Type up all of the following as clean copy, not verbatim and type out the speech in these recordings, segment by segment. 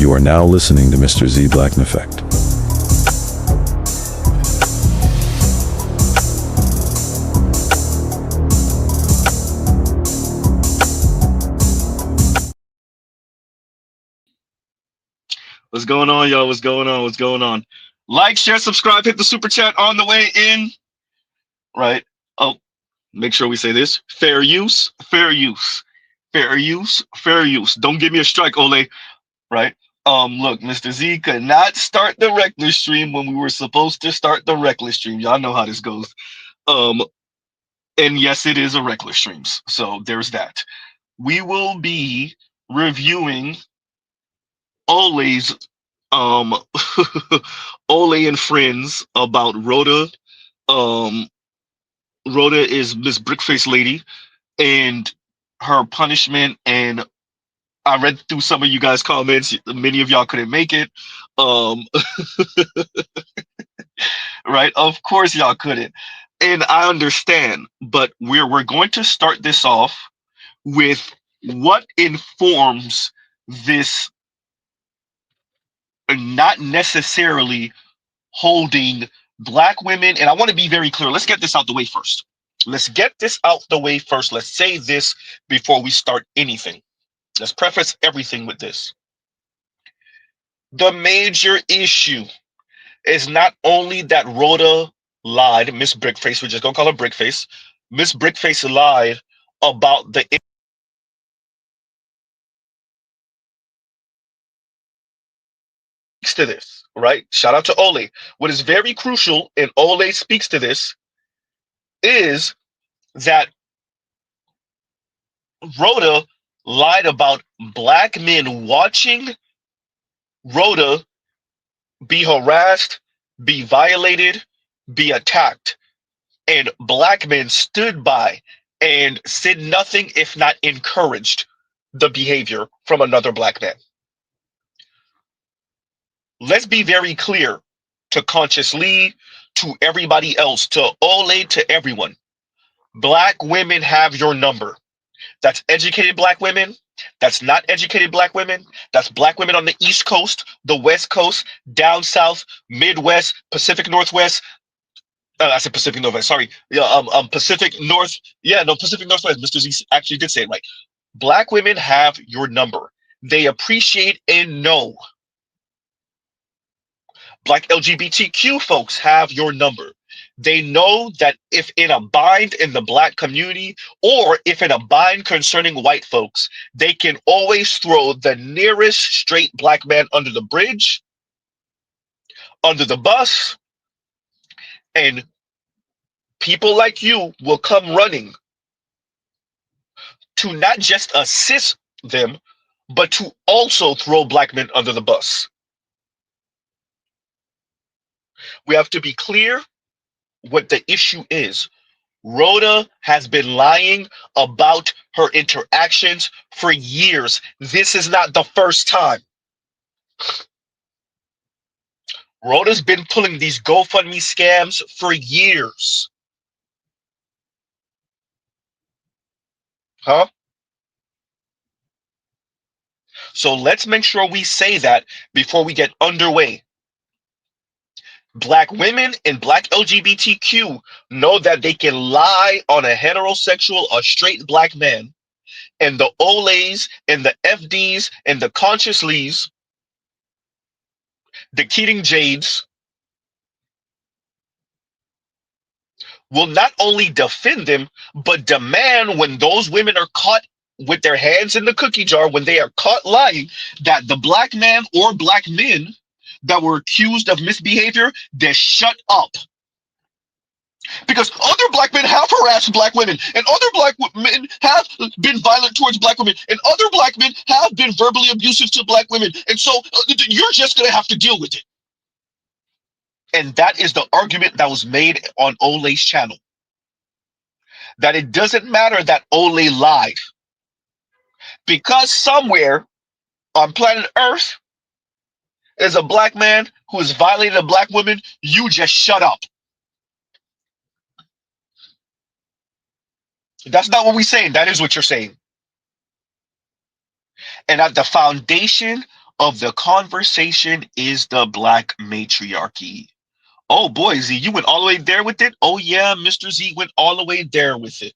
You are now listening to MrZBlackneffect. What's going on, y'all? What's going on? What's going on? Like, share, subscribe, hit the super chat on the way in. Right. Oh, make sure we say this. Fair use, fair use. Fair use, fair use. Don't give me a strike, Ole. Right? Look, Mr. Z could not start the reckless stream when we were supposed to start the reckless stream. Y'all know how this goes. Um, and yes, it is a reckless streams. So there's that. We will be reviewing Ole's um Ole and friends about Rhoda. Um Rhoda is Miss Brickface Lady and her punishment, and I read through some of you guys' comments. Many of y'all couldn't make it. Um right? Of course y'all couldn't. And I understand, but we're going to start this off with what informs this, not necessarily holding black women. And I want to be very clear. Let's get this out the way first. Let's get this out the way first. Let's say this before we start anything. Let's preface everything with this. The major issue is not only that Rhoda lied, Miss Brickface, we're just gonna call her Brickface. Miss Brickface lied about the to this, right? Shout out to Ole. What is very crucial, and Ole speaks to this, is that Rhoda lied about black men watching Rhoda be harassed, be violated, be attacked, and black men stood by and said nothing if not encouraged the behavior from another black man. Let's be very clear to Conscious Lee, to everybody else, to Ole, to everyone. Black women have your number. That's educated black women. That's not educated black women. That's black women on the East Coast, the West Coast, down South, Midwest, Pacific Northwest. I said Pacific Northwest. Sorry. Yeah. Pacific North. Yeah. No, Pacific Northwest. Mr. Z actually did say it right. Black women have your number. They appreciate and know. Black LGBTQ folks have your number. They know that if in a bind in the black community, or if in a bind concerning white folks, they can always throw the nearest straight black man under the bridge, under the bus, and people like you will come running to not just assist them, but to also throw black men under the bus. We have to be clear what the issue is. Rhoda has been lying about her interactions for years. This is not the first time. Rhoda's been pulling these GoFundMe scams for years. Huh? So let's make sure we say that before we get underway. Black women and black LGBTQ know that they can lie on a heterosexual or straight black man, and the Olays and the FDs and the Conscious Lees, the Keating Jades, will not only defend them, but demand when those women are caught with their hands in the cookie jar, when they are caught lying, that the black man or black men that were accused of misbehavior, they shut up. Because other black men have harassed black women, and other black men have been violent towards black women, and other black men have been verbally abusive to black women. And so you're just going to have to deal with it. And that is the argument that was made on Ole's channel. That it doesn't matter that Ole lied. Because somewhere on planet Earth is a black man who has violated a black woman, you just shut up. That's not what we're saying. That is what you're saying. And at the foundation of the conversation is the black matriarchy. Oh boy, Z, you went all the way there with it? Oh yeah, Mr. Z went all the way there with it.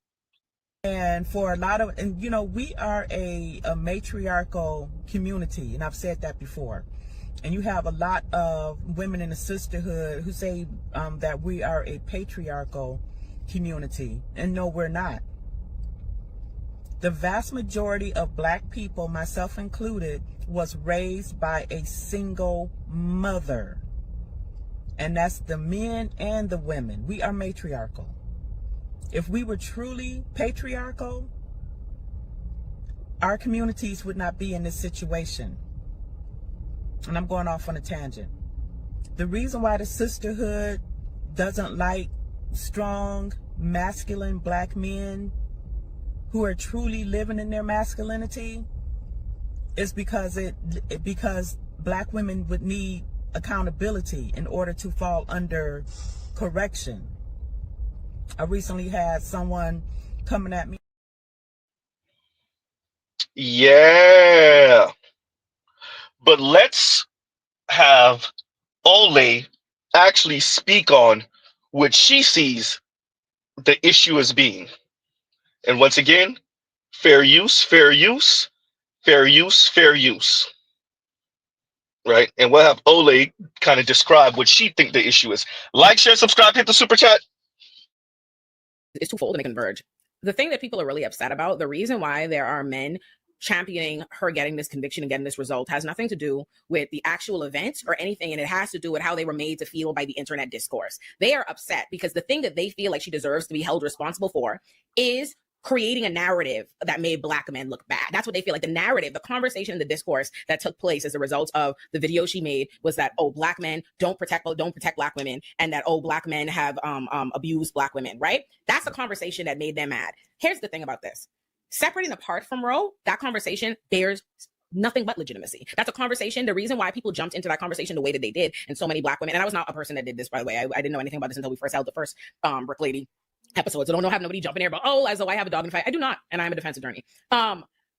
And for a lot of, and you know, we are a matriarchal community, and I've said that before. And you have a lot of women in the sisterhood who say that we are a patriarchal community, and no, we're not. The vast majority of black people, myself included, was raised by a single mother. And that's the men and the women. We are matriarchal. If we were truly patriarchal, our communities would not be in this situation. And I'm going off on a tangent. The reason why the sisterhood doesn't like strong, masculine black men who are truly living in their masculinity is because black women would need accountability in order to fall under correction. I recently had someone coming at me. Yeah. But let's have Ole actually speak on what she sees the issue as being. And once again, fair use, fair use, fair use, fair use. Right? And we'll have Ole kind of describe what she think the issue is. Like, share, subscribe, hit the super chat. It's twofold and they converge. The thing that people are really upset about, the reason why there are men championing her getting this conviction and getting this result has nothing to do with the actual event or anything, and it has to do with how they were made to feel by the internet discourse. They are upset because the thing that they feel like she deserves to be held responsible for is creating a narrative that made black men look bad. That's what they feel like. The narrative, the conversation, the discourse that took place as a result of the video she made was that, oh, black men don't protect black women, and that, oh, black men have abused black women, right? That's the conversation that made them mad. Here's the thing about this. Separating apart from Roe, that conversation bears nothing but legitimacy. That's a conversation. The reason why people jumped into that conversation the way that they did, and so many black women, and I was not a person that did this, by the way. I didn't know anything about this until we first held the first Brick Lady episodes. I don't have nobody jumping here, but oh, as though I have a dog in the fight. I do not, and I'm a defense attorney.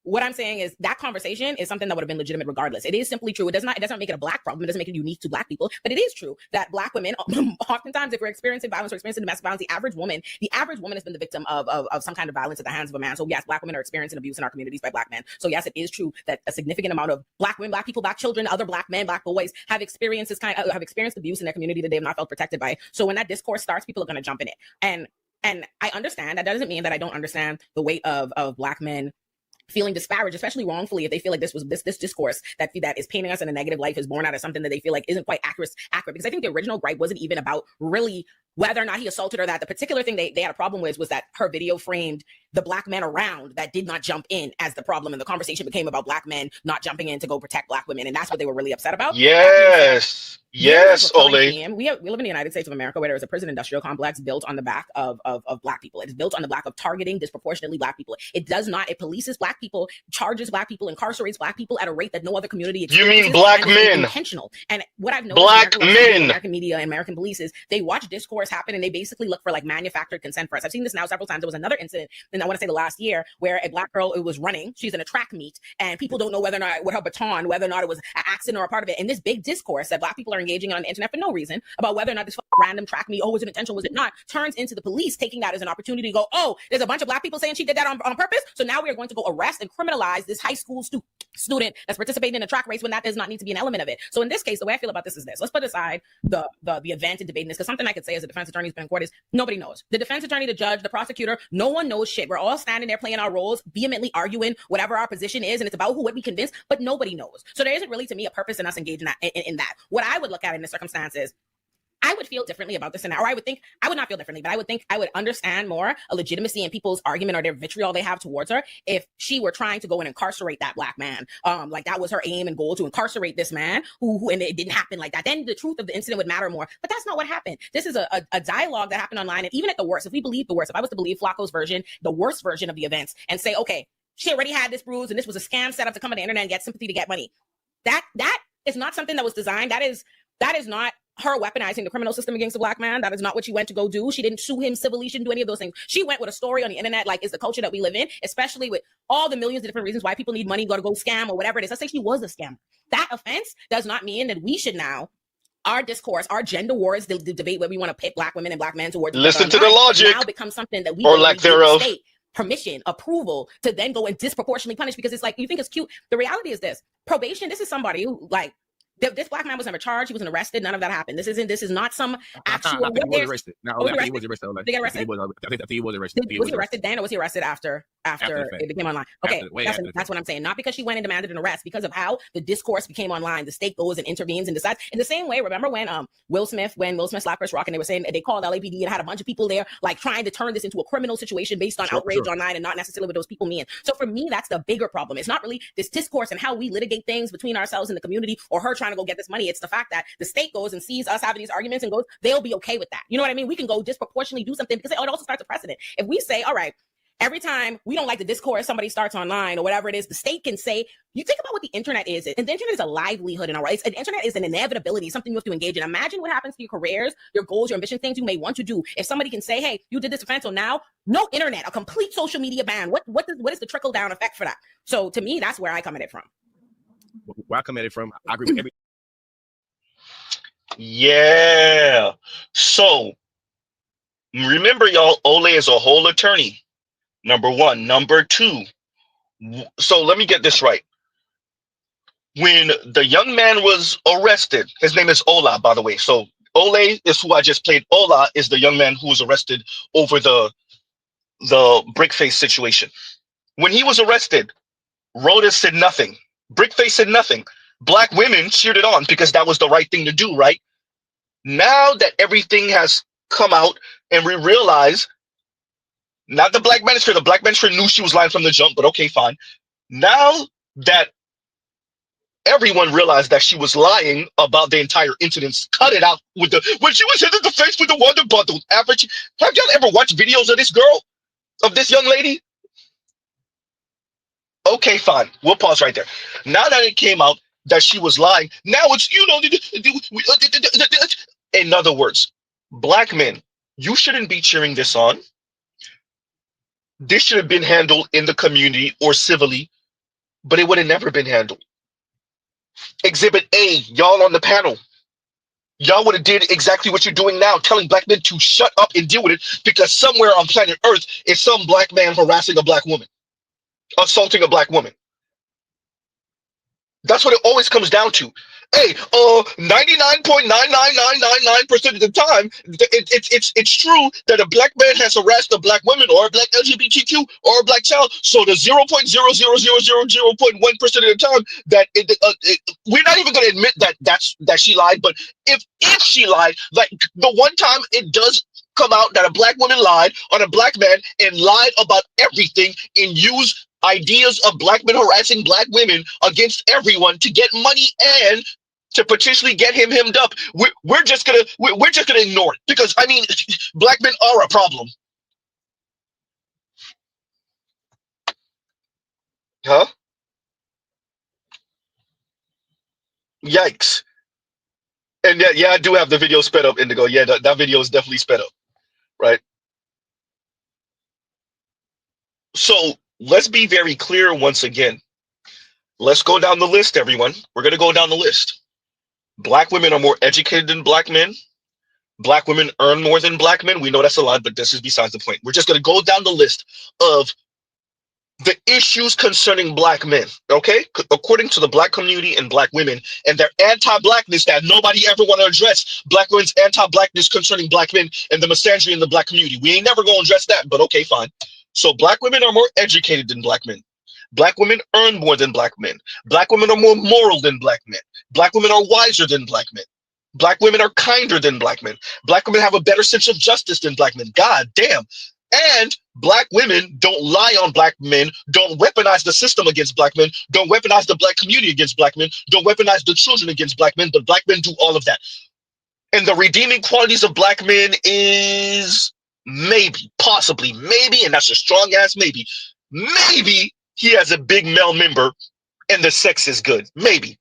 What I'm saying is that conversation is something that would have been legitimate regardless. It is simply true. It doesn't make it a black problem. It doesn't make it unique to black people, but it is true that black women, oftentimes, if we're experiencing violence or experiencing domestic violence, the average woman has been the victim of some kind of violence at the hands of a man. So yes, black women are experiencing abuse in our communities by black men. So yes, it is true that a significant amount of black women, black people, black children, other black men, black boys have experienced abuse in their community that they have not felt protected by. So when that discourse starts, people are going to jump in it. And I understand that doesn't mean that I don't understand the weight of black men feeling disparaged, especially wrongfully, if they feel like this discourse that is painting us in a negative light is born out of something that they feel like isn't quite accurate. Because I think the original gripe wasn't even about really whether or not he assaulted her. That the particular thing they had a problem with was that her video framed the black men around that did not jump in as the problem, and the conversation became about black men not jumping in to go protect black women, and that's what they were really upset about. Yes, Ole. We live in the United States of America, where there is a prison industrial complex built on the back of black people. It is built on the back of targeting disproportionately black people. It polices black people, charges black people, incarcerates black people at a rate that no other community experiences. You mean black men? Intentional. And what I've noticed black men, American media and American police is they watch discourse happen and they basically look for like manufactured consent for us. I've seen this now several times. There was another incident, and I want to say the last year, where a black girl was running. She's in a track meet, and people don't know whether or not with her baton, whether or not it was an accident or a part of it. And this big discourse that black people are engaging in on the internet for no reason about whether or not this random track meet, oh, was it intentional, was it not, turns into the police taking that as an opportunity to go, oh, there's a bunch of black people saying she did that on purpose, so now we are going to go arrest and criminalize this high school student that's participating in a track race when that does not need to be an element of it. So in this case, the way I feel about this is this. Let's put aside the event and debating this, because something I could say as a defense attorney who's been in court is nobody knows. The defense attorney, the judge, the prosecutor, no one knows shit. We're all standing there playing our roles, vehemently arguing whatever our position is, and it's about who would we convince, but nobody knows. So there isn't really, to me, a purpose in us engaging in that. What I would look at in this circumstance is I would feel differently about this, or I would not feel differently, but I would think I would understand more a legitimacy in people's argument or their vitriol they have towards her if she were trying to go and incarcerate that black man. Like that was her aim and goal, to incarcerate this man who and it didn't happen like that. Then the truth of the incident would matter more. But that's not what happened. This is a dialogue that happened online, and even at the worst, if we believe the worst, if I was to believe Flacco's version, the worst version of the events, and say, okay, she already had this bruise and this was a scam set up to come on the internet and get sympathy to get money. That is not something that was designed. That is not her weaponizing the criminal system against a black man. That is not what she went to go do. She didn't sue him civilly. She didn't do any of those things. She went with a story on the internet, like, is the culture that we live in, especially with all the millions of different reasons why people need money, go scam or whatever it is. Let's say she was a scammer. That offense does not mean that we should now, our discourse, our gender wars, the debate where we want to pit black women and black men towards listen to the logic, now becomes something that we or lack thereof, state permission, approval to then go and disproportionately punish, because it's like, you think it's cute. The reality is this: probation. This is somebody who, like, this black man was never charged. He wasn't arrested. None of that happened. This is not some actual. I think he was arrested. No, I think he was arrested. Did he get arrested? I think he was arrested. Was he arrested then, or was he arrested after it became online? Okay, that's what I'm saying. Not because she went and demanded an arrest, because of how the discourse became online. The state goes and intervenes and decides. In the same way, remember when Will Smith slapped Chris Rock, and they were saying they called LAPD and had a bunch of people there, like, trying to turn this into a criminal situation based on outrage online and not necessarily what those people mean. So for me, that's the bigger problem. It's not really this discourse and how we litigate things between ourselves in the community, or her trying to go get this money. It's the fact that the state goes and sees us having these arguments and goes, they'll be okay with that. You know what I mean? We can go disproportionately do something, because it also starts a precedent. If we say, all right, every time we don't like the discourse somebody starts online or whatever it is, the state can say, you think about what the internet is. And the internet is a livelihood in our rights. The internet is an inevitability, something you have to engage in. Imagine what happens to your careers, your goals, your ambition, things you may want to do. If somebody can say, hey, you did this offense, so now no internet, a complete social media ban. What is the trickle down effect for that? So to me, that's where I come at it from. Where I come at it from, I agree with everything. Yeah. So remember, y'all, Ole is a whole attorney. Number one. Number two. So let me get this right. When the young man was arrested, his name is Ola, by the way. So Ole is who I just played. Ola is the young man who was arrested over the Brickface situation. When he was arrested, Rhoda said nothing. Brickface said nothing. Black women cheered it on because that was the right thing to do, right? Now that everything has come out and we realize, not the black magistrate knew she was lying from the jump, but okay, fine. Now that everyone realized that she was lying about the entire incident, cut it out with when she was hit in the face with the water bottle. Average. Have y'all ever watched videos of this girl, of this young lady? Okay, fine. We'll pause right there. Now that it came out that she was lying, now it's, in other words, black men, you shouldn't be cheering this on. This should have been handled in the community or civilly, but it would have never been handled. Exhibit A, y'all on the panel, y'all would have did exactly what you're doing now, telling black men to shut up and deal with it, because somewhere on planet Earth is some black man harassing a black woman, assaulting a black woman. That's what it always comes down to. Hey, 99.99999% of the time, it's true that a black man has harassed a black woman or a black LGBTQ or a black child. So the 0.00000.1% of the time that we're not even going to admit that she lied. But if she lied, like the one time it does come out that a black woman lied on a black man and lied about everything and used ideas of black men harassing black women against everyone to get money and to potentially get him hemmed up, we're just gonna ignore it, because I mean, black men are a problem. Huh? Yikes. And yeah, I do have the video sped up, Indigo. Yeah, that video is definitely sped up, right? So let's be very clear once again. Let's go down the list, everyone. We're gonna go down the list. Black women are more educated than black men. Black women earn more than black men. We know that's a lot, but this is besides the point. We're just going to go down the list of the issues concerning black men, okay? According to the black community and black women and their anti-blackness that nobody ever want to address. Black women's anti-blackness concerning black men and the misandry in the black community. We ain't never going to address that, but okay, fine. So black women are more educated than black men. Black women earn more than black men. Black women are more moral than black men. Black women are wiser than black men. Black women are kinder than black men. Black women have a better sense of justice than black men. God damn. And black women don't lie on black men, don't weaponize the system against black men, don't weaponize the black community against black men, don't weaponize the children against black men, but black men do all of that. And the redeeming qualities of black men is maybe, possibly, maybe, and that's a strong ass maybe, maybe he has a big male member and the sex is good. Maybe.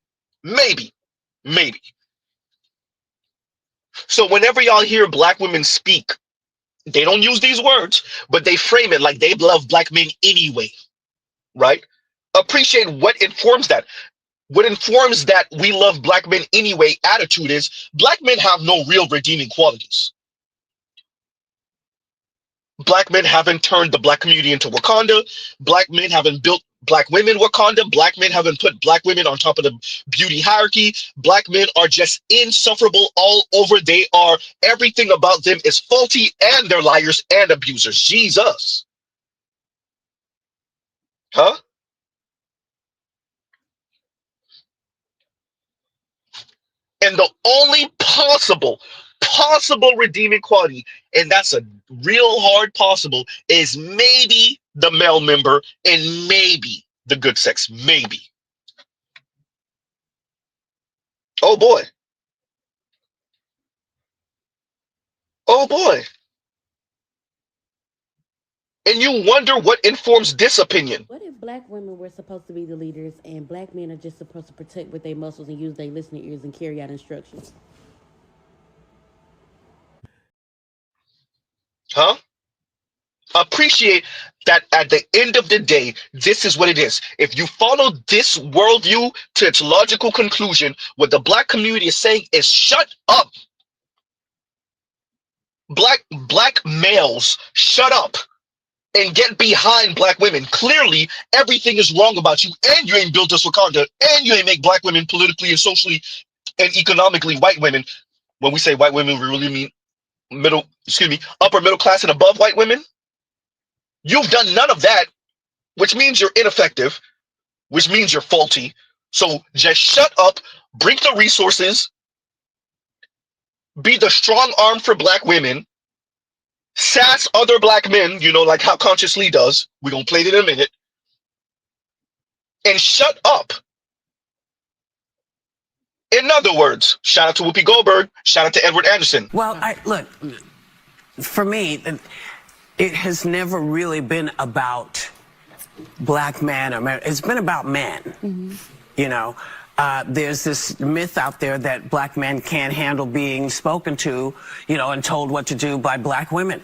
So whenever y'all hear black women speak, they don't use these words, but they frame it like they love black men anyway, right? Appreciate what informs that. What informs that we love black men anyway attitude is black men have no real redeeming qualities. Black men haven't turned the black community into Wakanda. Black men haven't built black women Wakanda. Black men haven't put black women on top of the beauty hierarchy. Black men are just insufferable all over. They are, everything about them is faulty, and they're liars and abusers. Jesus. Huh? And the only possible redeeming quality, and that's a real hard possible, is maybe the male member and maybe the good sex. Maybe. Oh boy. Oh boy. And you wonder what informs this opinion. What if black women were supposed to be the leaders and black men are just supposed to protect with their muscles and use their listening ears and carry out instructions? Huh? Appreciate that at the end of the day, this is what it is. If you follow this worldview to its logical conclusion, what the black community is saying is shut up. Black males, shut up and get behind black women. Clearly, everything is wrong about you, and you ain't built us Wakanda, and you ain't make black women politically and socially and economically white women. When we say white women, we really mean upper middle class and above white women. You've done none of that, which means you're ineffective, which means you're faulty. So just shut up, bring the resources, be the strong arm for black women, sass other black men, like how Conscious Lee does. We're going to play it in a minute. And shut up. In other words, shout out to Whoopi Goldberg, shout out to Edward Anderson. Well, look, for me, it has never really been about black man or man. It's been about men. Mm-hmm. There's this myth out there that black men can't handle being spoken to, and told what to do by black women.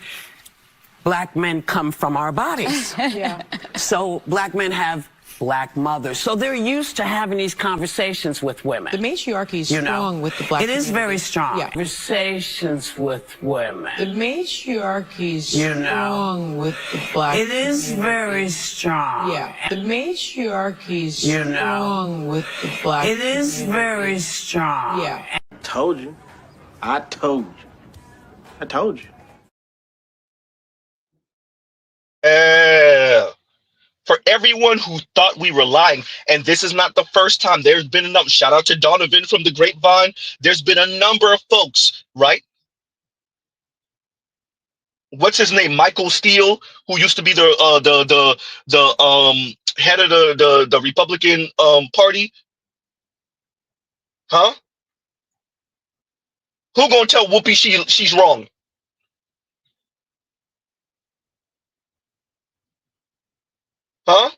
Black men come from our bodies. Yeah. So black men have black mothers. So they're used to having these conversations with women. The matriarchy is strong with the black community. It is community. very strong. Yeah. Conversations with women. The matriarchy is strong with the black It is community. very strong. Yeah. The matriarchy is strong with the black It is community. very strong. Yeah. Told you. I told you. I told you. For everyone who thought we were lying, and this is not the first time, there's been enough. Shout out to Donovan from the Grapevine. There's been a number of folks, right? What's his name? Michael Steele, who used to be the head of the Republican Party. Huh? Who gonna tell Whoopi she's wrong? Huh?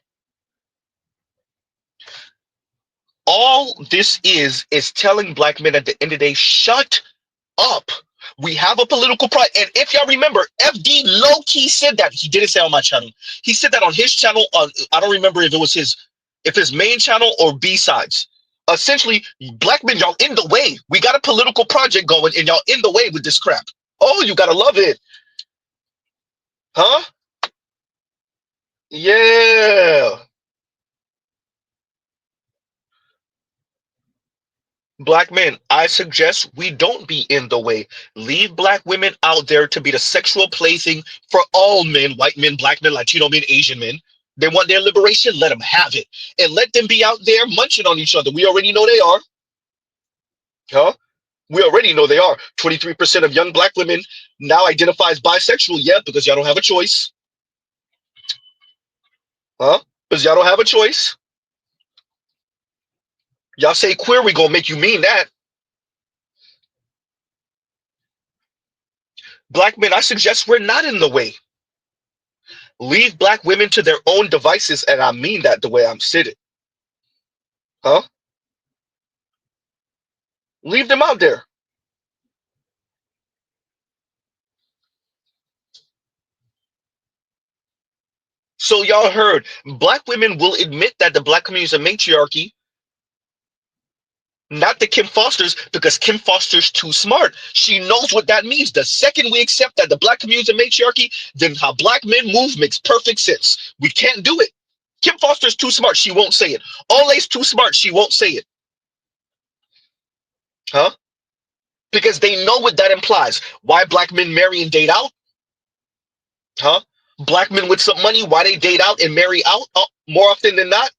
All this is telling black men at the end of the day, shut up. We have a political pride. And if y'all remember, FD low-key said that. He didn't say on my channel. He said that on his channel. I don't remember if it was his main channel or B-sides. Essentially, black men, y'all in the way. We got a political project going and y'all in the way with this crap. Oh, you gotta love it. Huh? Yeah. Black men, I suggest we don't be in the way. Leave black women out there to be the sexual plaything for all men, white men, black men, Latino men, Asian men. They want their liberation, let them have it. And let them be out there munching on each other. We already know they are. Huh? We already know they are. 23% of young black women now identify as bisexual. Yeah, because y'all don't have a choice. Huh? Because y'all don't have a choice. Y'all say queer, we gonna make you mean that. Black men, I suggest we're not in the way. Leave black women to their own devices, and I mean that the way I'm sitting. Huh? Leave them out there. So y'all heard, black women will admit that the black community is a matriarchy, not the Kim Fosters, because Kim Foster's too smart. She knows what that means. The second we accept that the black community is a matriarchy, then how black men move makes perfect sense. We can't do it. Kim Foster's too smart. She won't say it. Ole's too smart. She won't say it. Huh? Because they know what that implies. Why black men marry and date out? Huh? Black men with some money, why they date out and marry out more often than not?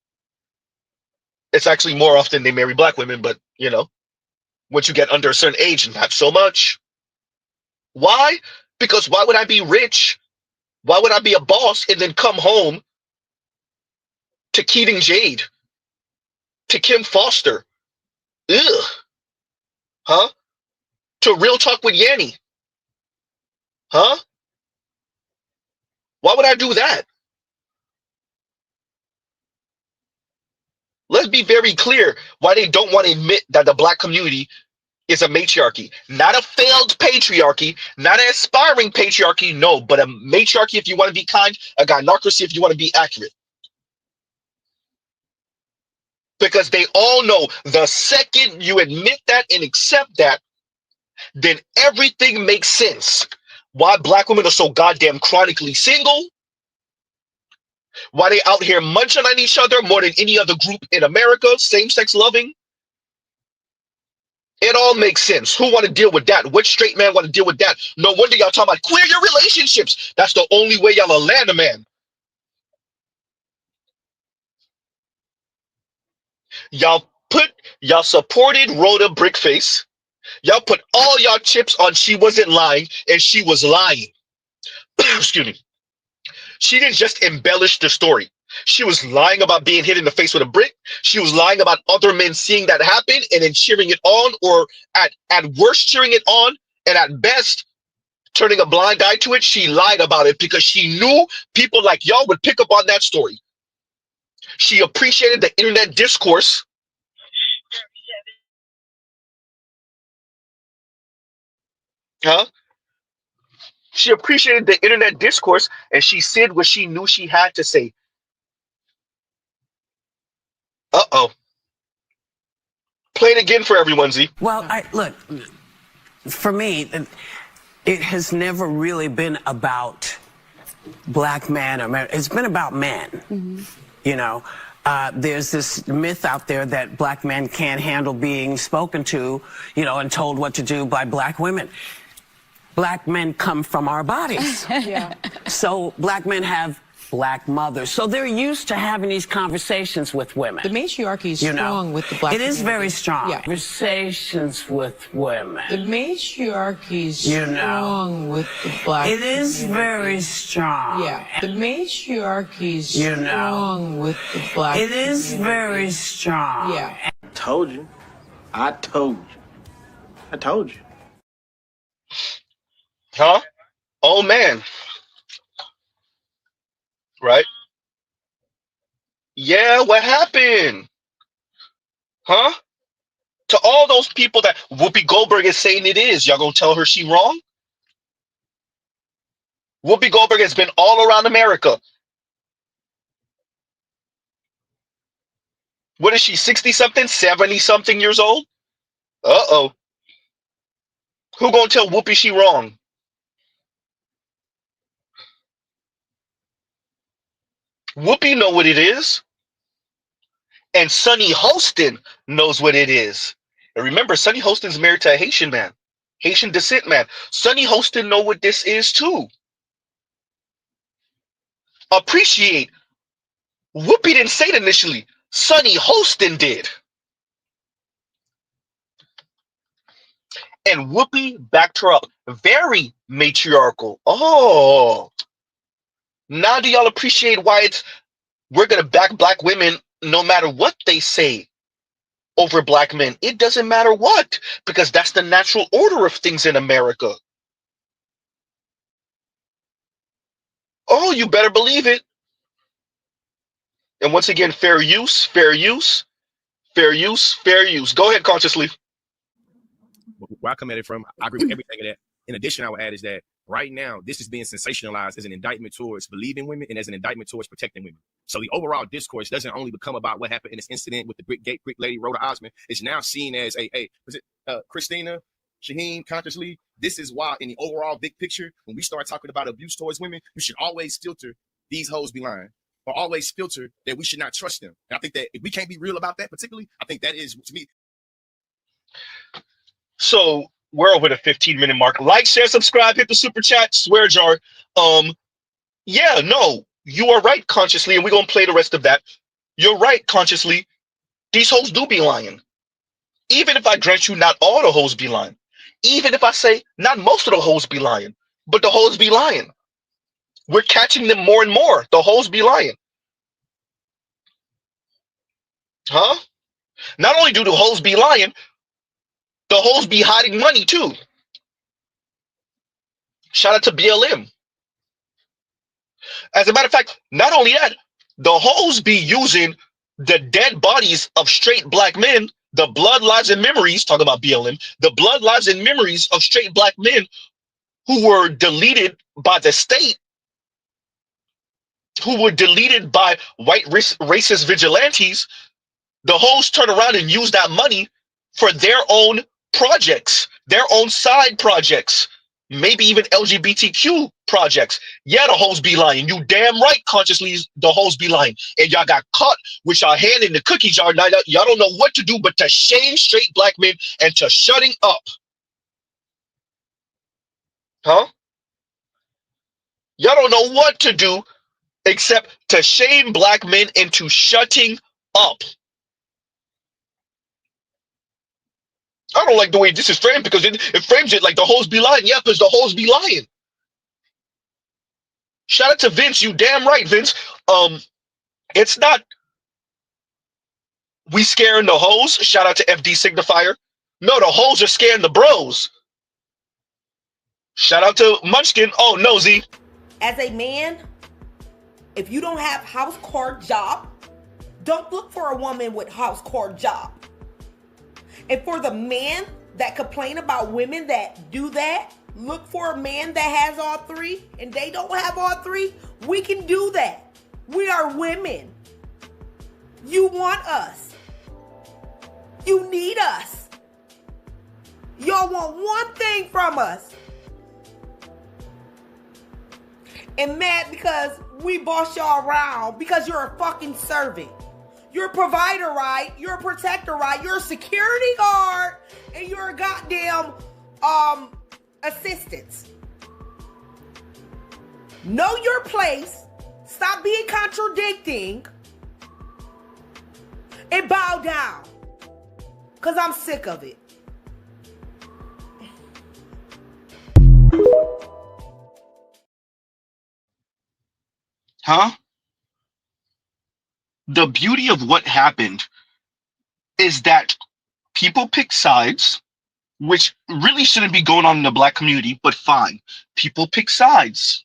It's actually more often they marry black women, but you know, once you get under a certain age, not so much. Why? Because why would I be rich? Why would I be a boss and then come home to Keating Jade, to Kim Foster? Ugh. Huh? To Real Talk with Yanny? Huh? Why would I do that? Let's be very clear why they don't want to admit that the black community is a matriarchy, not a failed patriarchy, not an aspiring patriarchy, no, but a matriarchy if you want to be kind, a gynocracy if you want to be accurate. Because they all know the second you admit that and accept that, then everything makes sense. Why black women are so goddamn chronically single, why they out here munching on each other more than any other group in America, same-sex loving. It all makes sense. Who want to deal with that? Which straight man want to deal with that? No wonder y'all talking about queer your relationships. That's the only way y'all will land a man. Y'all supported Rhoda Brickface. Y'all put all y'all chips on she wasn't lying, and she was lying. Excuse me. She didn't just embellish the story. She was lying about being hit in the face with a brick. She was lying about other men seeing that happen and then cheering it on, or at worst cheering it on, and at best turning a blind eye to it. She lied about it because she knew people like y'all would pick up on that story. She appreciated the internet discourse. Huh? She appreciated the internet discourse, and she said what she knew she had to say. Uh-oh. Play it again for everyone, Z. Well, look, for me, it has never really been about black man or it's been about men. Mm-hmm. You know, there's this myth out there that black men can't handle being spoken to, you know, and told what to do by black women. Black men come from our bodies. Yeah. So black men have black mothers. So they're used to having these conversations with women. The matriarchy is strong with the black community. It is community. very strong. Yeah. Conversations with women. The matriarchy is strong with the black It is community. very strong. Yeah. The matriarchy is strong with the black It is community. very strong. Yeah. Told you. I told you. I told you. Huh? Oh, man. Right? Yeah, what happened? Huh? To all those people that Whoopi Goldberg is saying it is, y'all gonna tell her she wrong? Whoopi Goldberg has been all around America. What is she, 60-something, 70-something years old? Uh-oh. Who gonna tell Whoopi she wrong? Whoopi know what it is. And Sunny Hostin knows what it is. And remember, Sunny Hostin's married to a Haitian man. Haitian descent man. Sunny Hostin know what this is too. Appreciate. Whoopi didn't say it initially. Sunny Hostin did. And Whoopi backed her up. Very matriarchal. Oh. Now do y'all appreciate why we're going to back black women no matter what they say over black men? It doesn't matter what, because that's the natural order of things in America. Oh, you better believe it. And once again, fair use, fair use, fair use, fair use. Go ahead, Consciously. Where I come at it from, I agree with everything of that. In addition, I would add is that right now, this is being sensationalized as an indictment towards believing women and as an indictment towards protecting women. So the overall discourse doesn't only become about what happened in this incident with the Greek lady Rhoda Osmond. It's now seen as was it Christina Shaheen consciously? This is why in the overall big picture, when we start talking about abuse towards women, we should always filter these hoes be lying, or always filter that we should not trust them. And I think that if we can't be real about that particularly, I think that is, to me. So we're over the 15-minute mark. Like, share, subscribe, hit the super chat, swear jar. Yeah, no, you are right, consciously, and we're gonna play the rest of that. You're right, consciously. These hoes do be lying. Even if I grant you not all the hoes be lying. Even if I say not most of the hoes be lying, but the hoes be lying. We're catching them more and more. The hoes be lying. Huh? Not only do the hoes be lying, the hoes be hiding money too. Shout out to BLM. As a matter of fact, not only that, the hoes be using the dead bodies of straight black men, the blood, lives, and memories, talk about BLM, the blood, lives, and memories of straight black men who were deleted by the state, who were deleted by white racist vigilantes. The hoes turn around and use that money for their own projects, their own side projects, maybe even LGBTQ projects. Yeah, the hoes be lying. You damn right, consciously, the hoes be lying. And y'all got caught with y'all hand in the cookie jar. Now y'all don't know what to do but to shame straight black men and to shutting up. Huh? Y'all don't know what to do except to shame black men into shutting up. I don't like the way this is framed because it frames it like the hoes be lying. Yeah, because the hoes be lying. Shout out to Vince. You damn right, Vince. It's not we scaring the hoes. Shout out to FD Signifier. No, the hoes are scaring the bros. Shout out to Munchkin. Oh, Nosy. As a man, if you don't have house court job, don't look for a woman with house court job. And for the men that complain about women that do that, look for a man that has all three and they don't have all three. We can do that. We are women. You want us. You need us. Y'all want one thing from us. And mad because we boss y'all around because you're a fucking servant. You're a provider, right? You're a protector, right? You're a security guard and you're a goddamn assistant. Know your place. Stop being contradicting and bow down. Because I'm sick of it. Huh? The beauty of what happened is that people pick sides, which really shouldn't be going on in the black community, but fine. People pick sides.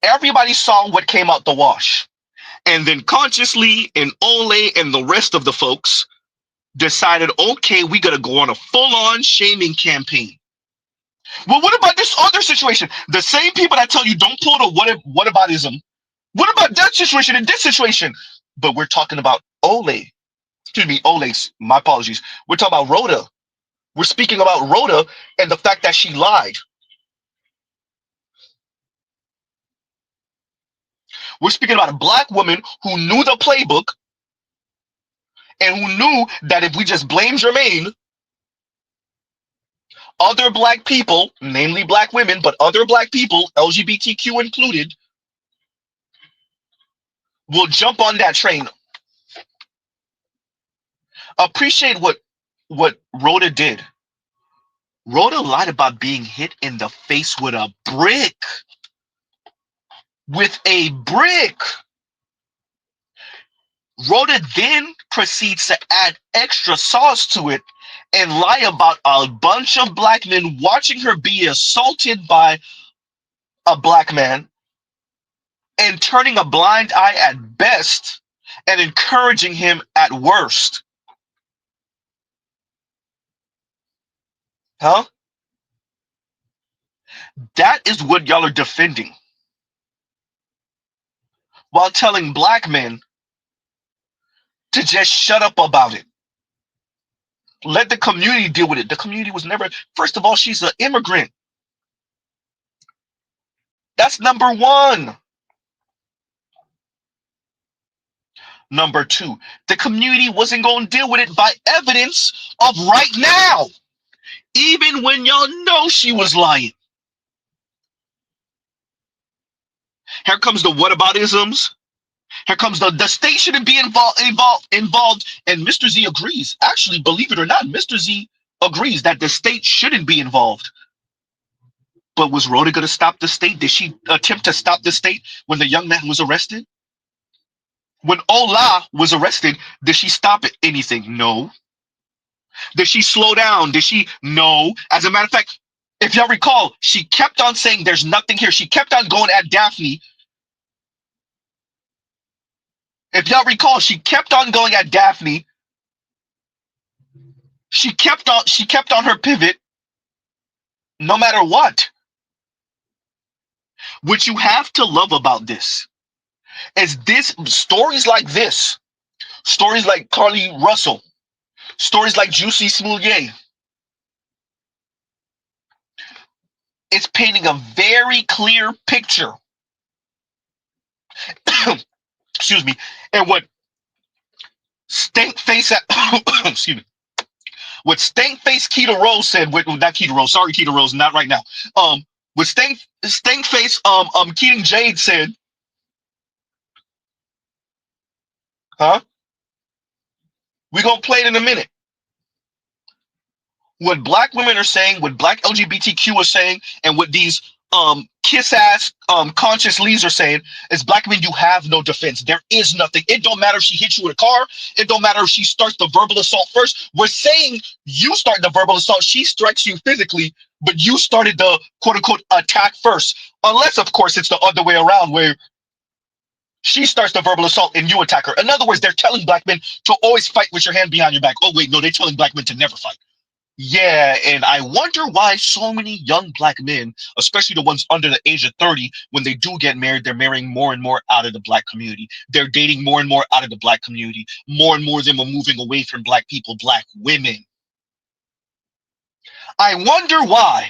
Everybody saw what came out the wash. And then consciously, and Ole and the rest of the folks decided, okay, we got to go on a full-on shaming campaign. Well, what about this other situation? The same people that tell you don't pull the whataboutism. What about that situation and this situation? But we're talking about Ole. Excuse me, Ole's. My apologies. We're talking about Rhoda. We're speaking about Rhoda and the fact that she lied. We're speaking about a black woman who knew the playbook and who knew that if we just blame Jermaine, other black people, namely black women, but other black people, LGBTQ included, will jump on that train. Appreciate what Rhoda did. Rhoda lied about being hit in the face with a brick. With a brick. Rhoda then proceeds to add extra sauce to it and lie about a bunch of black men watching her be assaulted by a black man and turning a blind eye at best and encouraging him at worst. Huh? That is what y'all are defending, while telling black men to just shut up about it. Let the community deal with it. The community was never, first of all, she's an immigrant. That's number one. Number two, the community wasn't going to deal with it by evidence of right now, even when y'all know she was lying. Here comes the whataboutisms. Here comes the state shouldn't be involved. And Mr. Z agrees. Actually, believe it or not, Mr. Z agrees that the state shouldn't be involved. But was Rhoda going to stop the state? Did she attempt to stop the state when the young man was arrested? When Ola was arrested, did she stop anything? No. Did she slow down? Did she? No. As a matter of fact, if y'all recall, she kept on saying there's nothing here. She kept on going at Daphne. If y'all recall, she kept on going at Daphne. She kept on her pivot no matter what. What you have to love about this is this stories like this, stories like Carly Russell, stories like Juicy Smoulier. It's painting a very clear picture. Excuse me. And what stank face excuse me. What stank face Keita Rose said, not Keita Rose, sorry Keita Rose, not right now. What stank face Keating Jade said, huh? We're gonna play it in a minute. What black women are saying, what black LGBTQ are saying, and what these kiss ass conscious leads are saying is black men, you have no defense. There is nothing. It don't matter if she hits you with a car. It don't matter if she starts the verbal assault first. We're saying you start the verbal assault. She strikes you physically, but you started the quote unquote attack first. Unless, of course, it's the other way around where she starts the verbal assault and you attack her. In other words, they're telling black men to always fight with your hand behind your back. Oh, wait, no, they're telling black men to never fight. Yeah, and I wonder why so many young black men, especially the ones under the age of 30, when they do get married, they're marrying more and more out of the black community. They're dating more and more out of the black community. More and more of them are moving away from black people, black women. I wonder why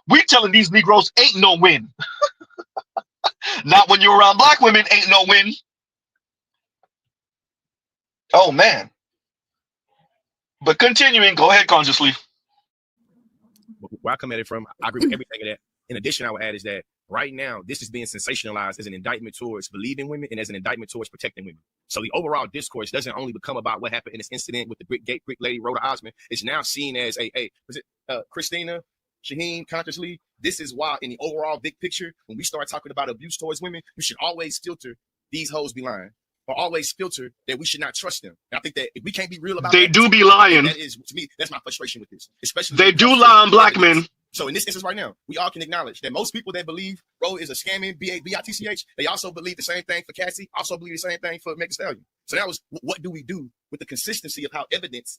we telling these Negroes ain't no win. Not when you're around black women, ain't no win. Oh, man. But continuing, go ahead, consciously. Where I come at it from, I agree with everything of that. In addition, I would add is that right now, this is being sensationalized as an indictment towards believing women and as an indictment towards protecting women. So the overall discourse doesn't only become about what happened in this incident with the Brick lady, Rhoda Osmond. It's now seen as was it Christina, Shaheen, consciously? This is why in the overall big picture, when we start talking about abuse towards women, we should always filter these hoes be lying. Or always filter that we should not trust them. And I think that if we can't be real about they do be lying. That is, to me, that's my frustration with this. Especially they do lie on black men. So in this instance right now, we all can acknowledge that most people that believe Roe is a scamming B-I-T-C-H, they also believe the same thing for Cassie, also believe the same thing for Megan Thee Stallion. So that was, what do we do with the consistency of how evidence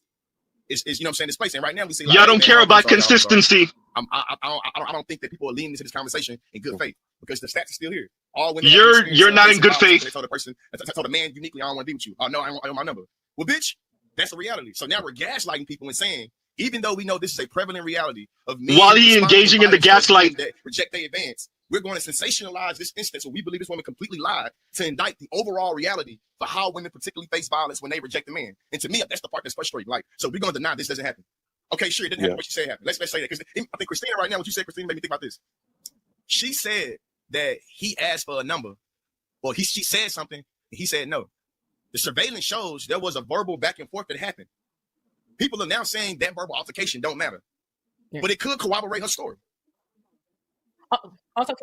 is you know what I'm saying, displaced? And right now we see like, y'all don't care about consistency. I don't think that people are leaning into this conversation in good faith because the stats are still here. All women you're not in good faith. They told the person, I told a man uniquely, I don't want to be with you. Oh no, I don't my number. Well, bitch, that's a reality. So now we're gaslighting people and saying, even though we know this is a prevalent reality of men while he engaging in the gaslight that reject their advance, we're going to sensationalize this instance where we believe this woman completely lied to indict the overall reality for how women particularly face violence when they reject a man. And to me, that's the part that's frustrating. Like, so we're going to deny this doesn't happen. Okay, sure, it didn't happen. What you say happened. Let's say that because I think Christina right now, what you said, Christina, made me think about this. She said that he asked for a number, or she said something, and he said no. The surveillance shows there was a verbal back and forth that happened. People are now saying that verbal altercation don't matter, but it could corroborate her story. Also,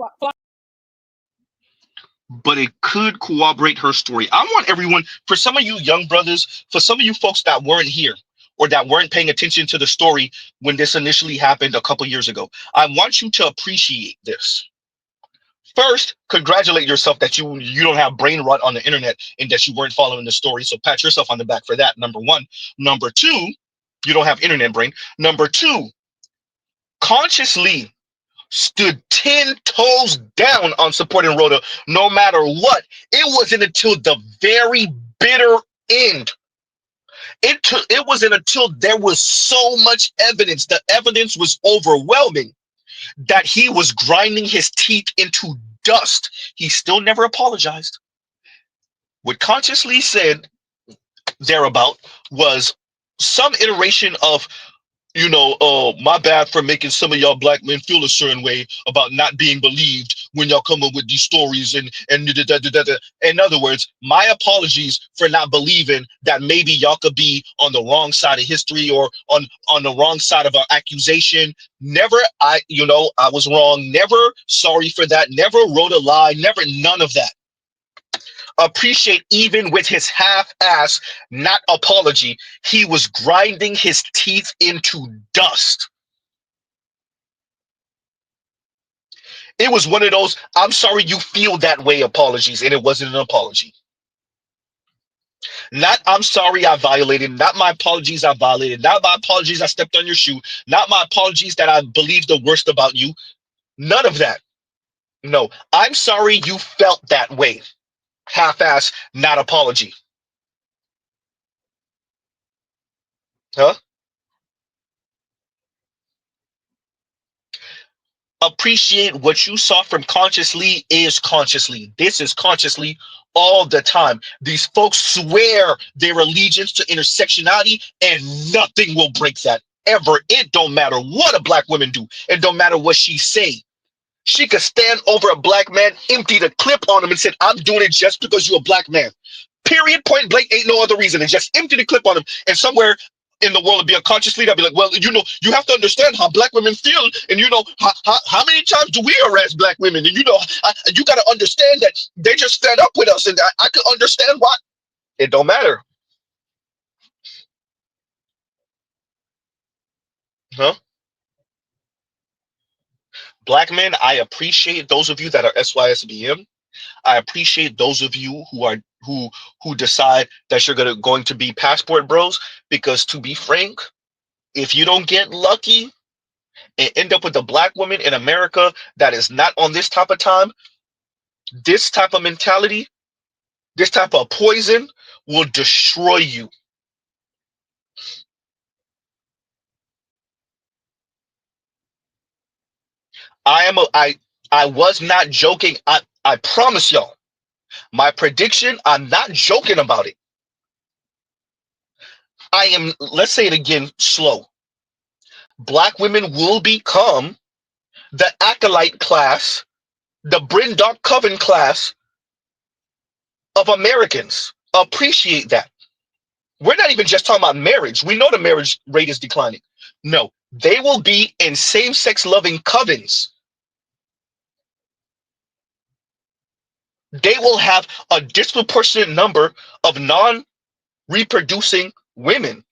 but it could corroborate her story. I want everyone, for some of you young brothers, for some of you folks that weren't here or that weren't paying attention to the story when this initially happened a couple years ago, I want you to appreciate this. First, congratulate yourself that you don't have brain rot on the internet and that you weren't following the story. So pat yourself on the back for that, number one. Number two, you don't have internet brain. Number two, consciously stood 10 toes down on supporting Rhoda no matter what. It wasn't until the very bitter end. It wasn't until there was so much evidence, the evidence was overwhelming, that he was grinding his teeth into dust. He still never apologized. What Consciously said thereabout was some iteration of, my bad for making some of y'all black men feel a certain way about not being believed when y'all come up with these stories and in other words, my apologies for not believing that maybe y'all could be on the wrong side of history or on the wrong side of our accusation. Never, I was wrong. Never sorry for that. Never wrote a lie. Never, none of that. Appreciate even with his half-ass not apology, he was grinding his teeth into dust. It was one of those "I'm sorry you feel that way" apologies, and it wasn't an apology. Not "I'm sorry I violated," not "my apologies I violated," not "my apologies I stepped on your shoe," not "my apologies that I believe the worst about you." None of that. No, "I'm sorry you felt that way." Half-ass not apology. Huh? Appreciate what you saw from Consciously is Consciously. This is Consciously all the time. These folks swear their allegiance to intersectionality, and nothing will break that ever. It don't matter what a black woman do. It don't matter what she say. She could stand over a black man, empty the clip on him, and said, "I'm doing it just because you're a black man." Period, point blank, ain't no other reason. And just empty the clip on him. And somewhere in the world would be unconsciously, they'll be like, "Well, you have to understand how black women feel. And how many times do we harass black women? And you got to understand that they just stand up with us. And I could understand why." It don't matter. Huh? Black men, I appreciate those of you that are SYSBM. I appreciate those of you who decide that you're going to be passport bros, because to be frank, if you don't get lucky and end up with a black woman in America that is not on this type of time, this type of mentality, this type of poison will destroy you. I was not joking. I promise y'all. My prediction, I'm not joking about it. Let's say it again slow. Black women will become the acolyte class, the Bryn Dark Coven class of Americans. Appreciate that. We're not even just talking about marriage. We know the marriage rate is declining. No, they will be in same-sex loving covens. They will have a disproportionate number of non-reproducing women.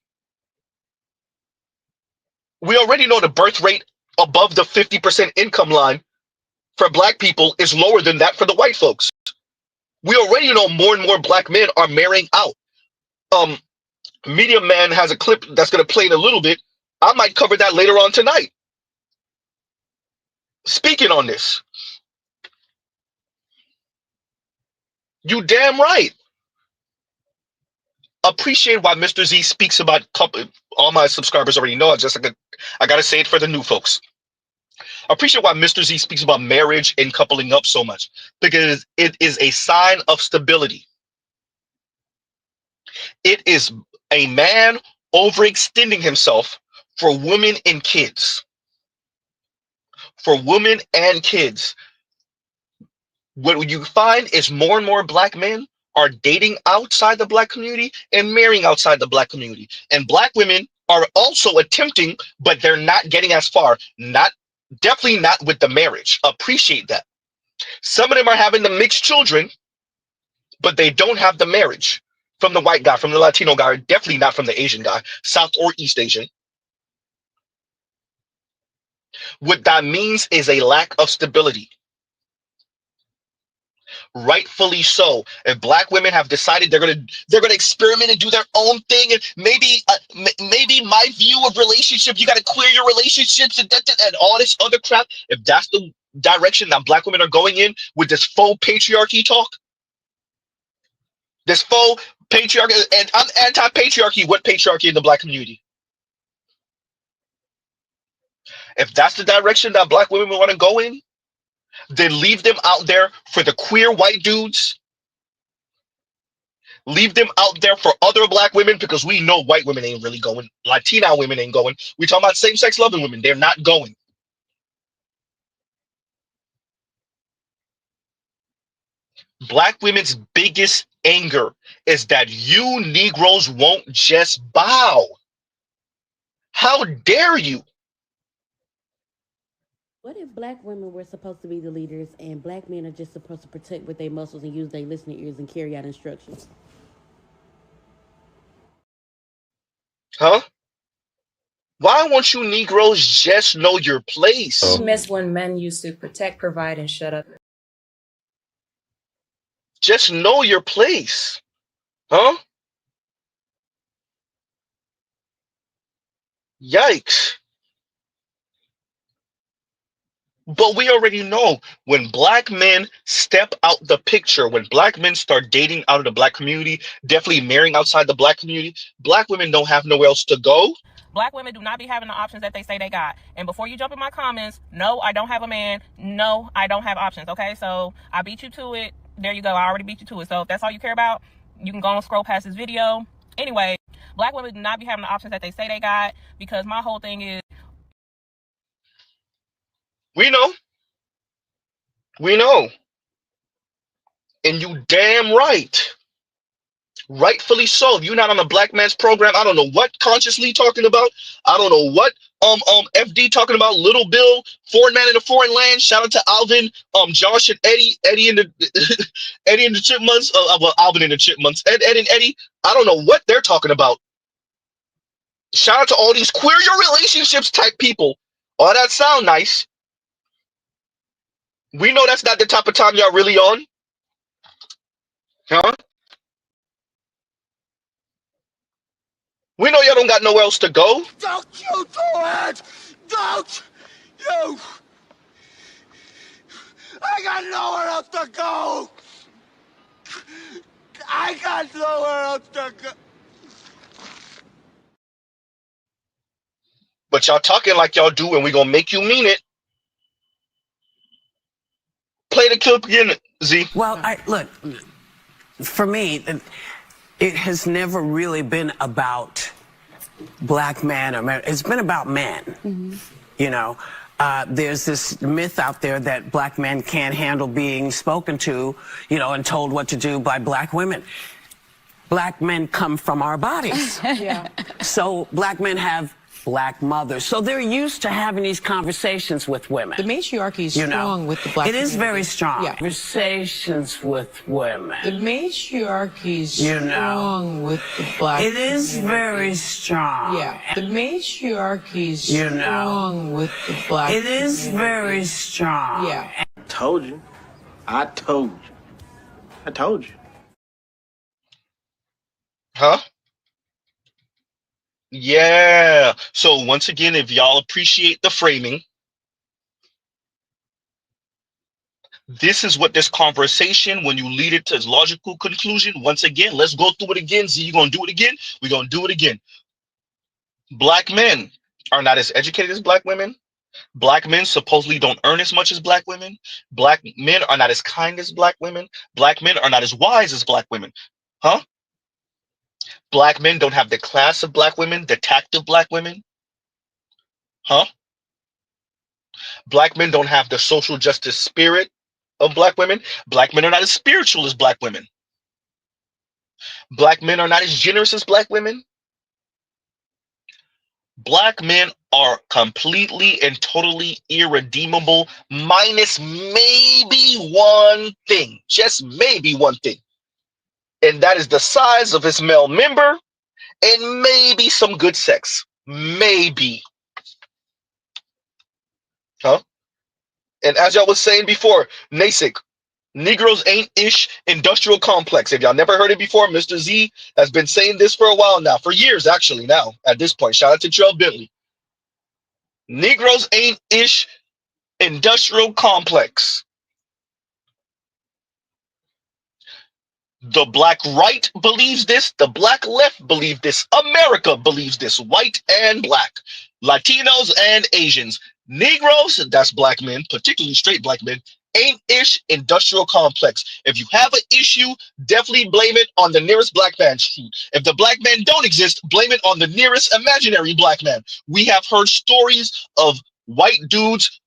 We already know the birth rate above the 50% income line for black people is lower than that for the white folks. We already know more and more black men are marrying out. Media Man has a clip that's going to play in a little bit. I might cover that later on tonight. Speaking on this. You damn right. Appreciate why Mr. Z speaks about couple. All my subscribers already know. I gotta say it for the new folks. Appreciate why Mr. Z speaks about marriage and coupling up so much, because it is a sign of stability. It is a man overextending himself for women and kids. For women and kids. What you find is more and more black men are dating outside the black community and marrying outside the black community. And black women are also attempting, but they're not getting as far. Definitely not with the marriage. Appreciate that. Some of them are having the mixed children, but they don't have the marriage from the white guy, from the Latino guy, or definitely not from the Asian guy, South or East Asian. What that means is a lack of stability. Rightfully so. If black women have decided they're gonna experiment and do their own thing, and maybe my view of relationship, you gotta clear your relationships and all this other crap. If that's the direction that black women are going in with this faux patriarchy talk, this faux patriarchy, and I'm anti-patriarchy. What patriarchy in the black community? If that's the direction that black women want to go in, then leave them out there for the queer white dudes. Leave them out there for other black women, because we know white women ain't really going. Latina women ain't going. We talking about same-sex loving women. They're not going. Black women's biggest anger is that you Negroes won't just bow. How dare you? What if black women were supposed to be the leaders and black men are just supposed to protect with their muscles and use their listening ears and carry out instructions? Huh? Why won't you Negroes just know your place? I miss when men used to protect, provide, and shut up. Just know your place. Huh? Yikes. But we already know when black men step out the picture, when black men start dating out of the black community, definitely marrying outside the black community, black women don't have nowhere else to go. Black women do not be having the options that they say they got. And before you jump in my comments, no, I don't have a man. No, I don't have options. Okay, so I beat you to it. There you go. I already beat you to it. So if that's all you care about, you can go and scroll past this video. Anyway, black women do not be having the options that they say they got, because my whole thing is, We know. We know. And you damn right. Rightfully so. If you're not on a black man's program, I don't know what consciously talking about. I don't know what FD talking about. Little Bill, foreign man in a foreign land. Shout out to Alvin, Josh and Eddie and the Eddie and the Chipmunks. Well, Alvin and the Chipmunks. Ed and Eddie. I don't know what they're talking about. Shout out to all these queer your relationships type people. All that sound nice. We know that's not the type of time y'all really on. Huh? We know y'all don't got nowhere else to go. Don't you do it! Don't you! I got nowhere else to go! I got nowhere else to go! But y'all talking like y'all do, and we gonna make you mean it. Play the clip again, Z. Well, look, for me, it has never really been about black man or man. It's been about men. Mm-hmm. You know, there's this myth out there that black men can't handle being spoken to, you know, and told what to do by black women. Black men come from our bodies. Yeah. So black men have black mothers. So they're used to having these conversations with women. The matriarchy is strong with the black It is community. very strong. Yeah. Conversations with women. The matriarchy is strong with the black It is community. very strong. Yeah. The matriarchy is strong with the black It is community. very strong. Yeah. Told you. I told you. I told you. Huh? Yeah. So once again, if y'all appreciate the framing, this is what this conversation, when you lead it to its logical conclusion, once again, let's go through it again. Z, you gonna do it again? We're gonna do it again. Black men are not as educated as black women. Black men supposedly don't earn as much as black women. Black men are not as kind as black women. Black men are not as wise as black women. Huh? Black men don't have the class of black women, the tact of black women. Huh? Black men don't have the social justice spirit of black women. Black men are not as spiritual as black women. Black men are not as generous as black women. Black men are completely and totally irredeemable, minus maybe one thing, just maybe one thing. And that is the size of his male member and maybe some good sex. Maybe. Huh? And as y'all was saying before, Nasik, Negroes ain't ish industrial complex. If y'all never heard it before, Mr. Z has been saying this for a while now, for years actually now at this point. Shout out to Trell Bentley. Negroes ain't ish industrial complex. The black right believes this. The black left believe this. America believes this. White and black. Latinos and Asians. Negroes, that's black men, particularly straight black men, ain't ish industrial complex. If you have an issue, definitely blame it on the nearest black man. If the black men don't exist, blame it on the nearest imaginary black man. We have heard stories of white dudes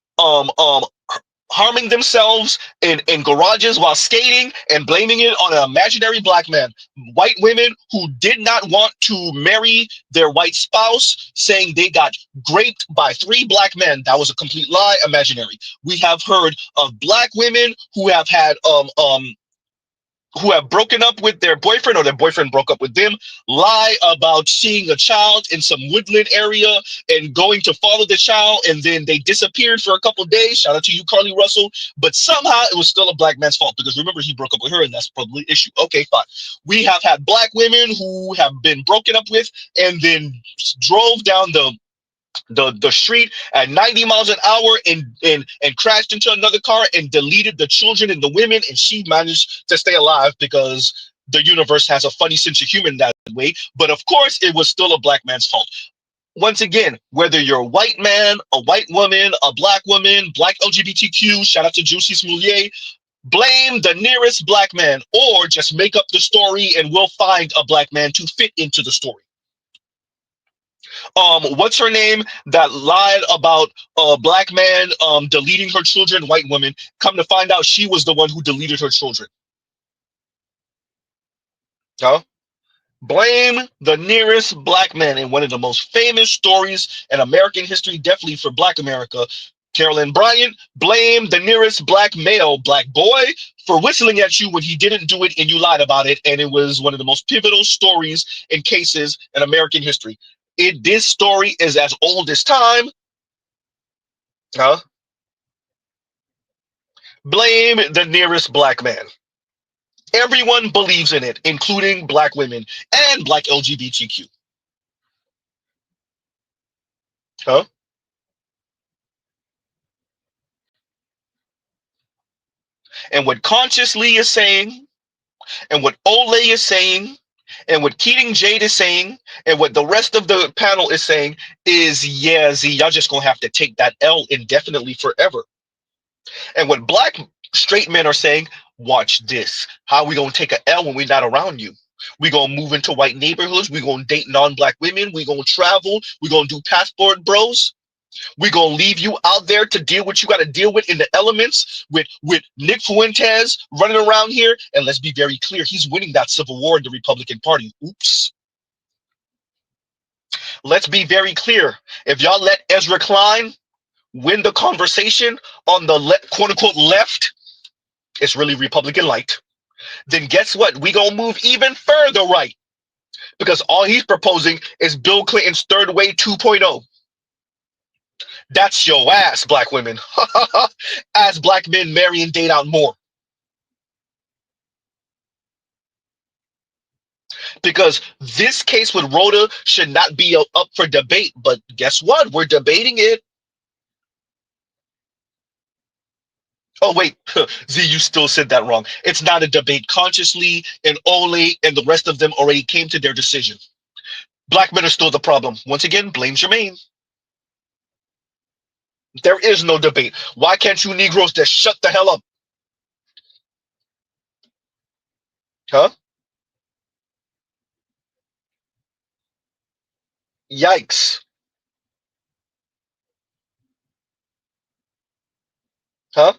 harming themselves in garages while skating and blaming it on an imaginary black man. White women who did not want to marry their white spouse saying they got raped by 3 black men. That was a complete lie, imaginary. We have heard of black women who have had who have broken up with their boyfriend or their boyfriend broke up with them, lie about seeing a child in some woodland area and going to follow the child, and then they disappeared for a couple of days. Shout out to you, Carly Russell. But somehow it was still a black man's fault, because remember, he broke up with her, and that's probably the issue. Okay, fine. We have had black women who have been broken up with and then drove down the street at 90 miles an hour and crashed into another car and deleted the children and the women, and she managed to stay alive because the universe has a funny sense of humor that way. But of course, it was still a black man's fault. Once again, whether you're a white man, a white woman, a black woman, black LGBTQ, shout out to Juicy Smoulier, blame the nearest black man, or just make up the story and we'll find a black man to fit into the story. What's her name that lied about a black man deleting her children? White woman. Come to find out, she was the one who deleted her children. Huh? Blame the nearest black man. In one of the most famous stories in American history, definitely for black America, Carolyn Bryant, blame the nearest black male, black boy, for whistling at you when he didn't do it and you lied about it. And it was one of the most pivotal stories and cases in American history. This story is as old as time. Huh? Blame the nearest black man. Everyone believes in it, including black women and black LGBTQ. Huh? And what Consciously is saying, and what Ole is saying, and what Keating Jade is saying, and what the rest of the panel is saying is, yeah, Z, y'all just gonna have to take that L indefinitely forever. And what black straight men are saying, watch this. How are we gonna take an L when we're not around you? We're gonna move into white neighborhoods. We're gonna date non-black women. We're gonna travel. We're gonna do passport bros. We're gonna leave you out there to deal with what you got to deal with in the elements with Nick Fuentes running around here. And let's be very clear, he's winning that civil war in the Republican Party. Oops. Let's be very clear. If y'all let Ezra Klein win the conversation on the quote unquote left, it's really Republican light, then guess what? We gonna move even further right, because all he's proposing is Bill Clinton's third way 2.0. That's your ass, black women. As black men marry and date out more. Because this case with Rhoda should not be up for debate, but guess what? We're debating it. Oh, wait, Z, you still said that wrong. It's not a debate. Consciously and Ole and the rest of them already came to their decision. Black men are still the problem. Once again, blame Jermaine. There is no debate. Why can't you Negroes just shut the hell up? Huh? Yikes. Huh?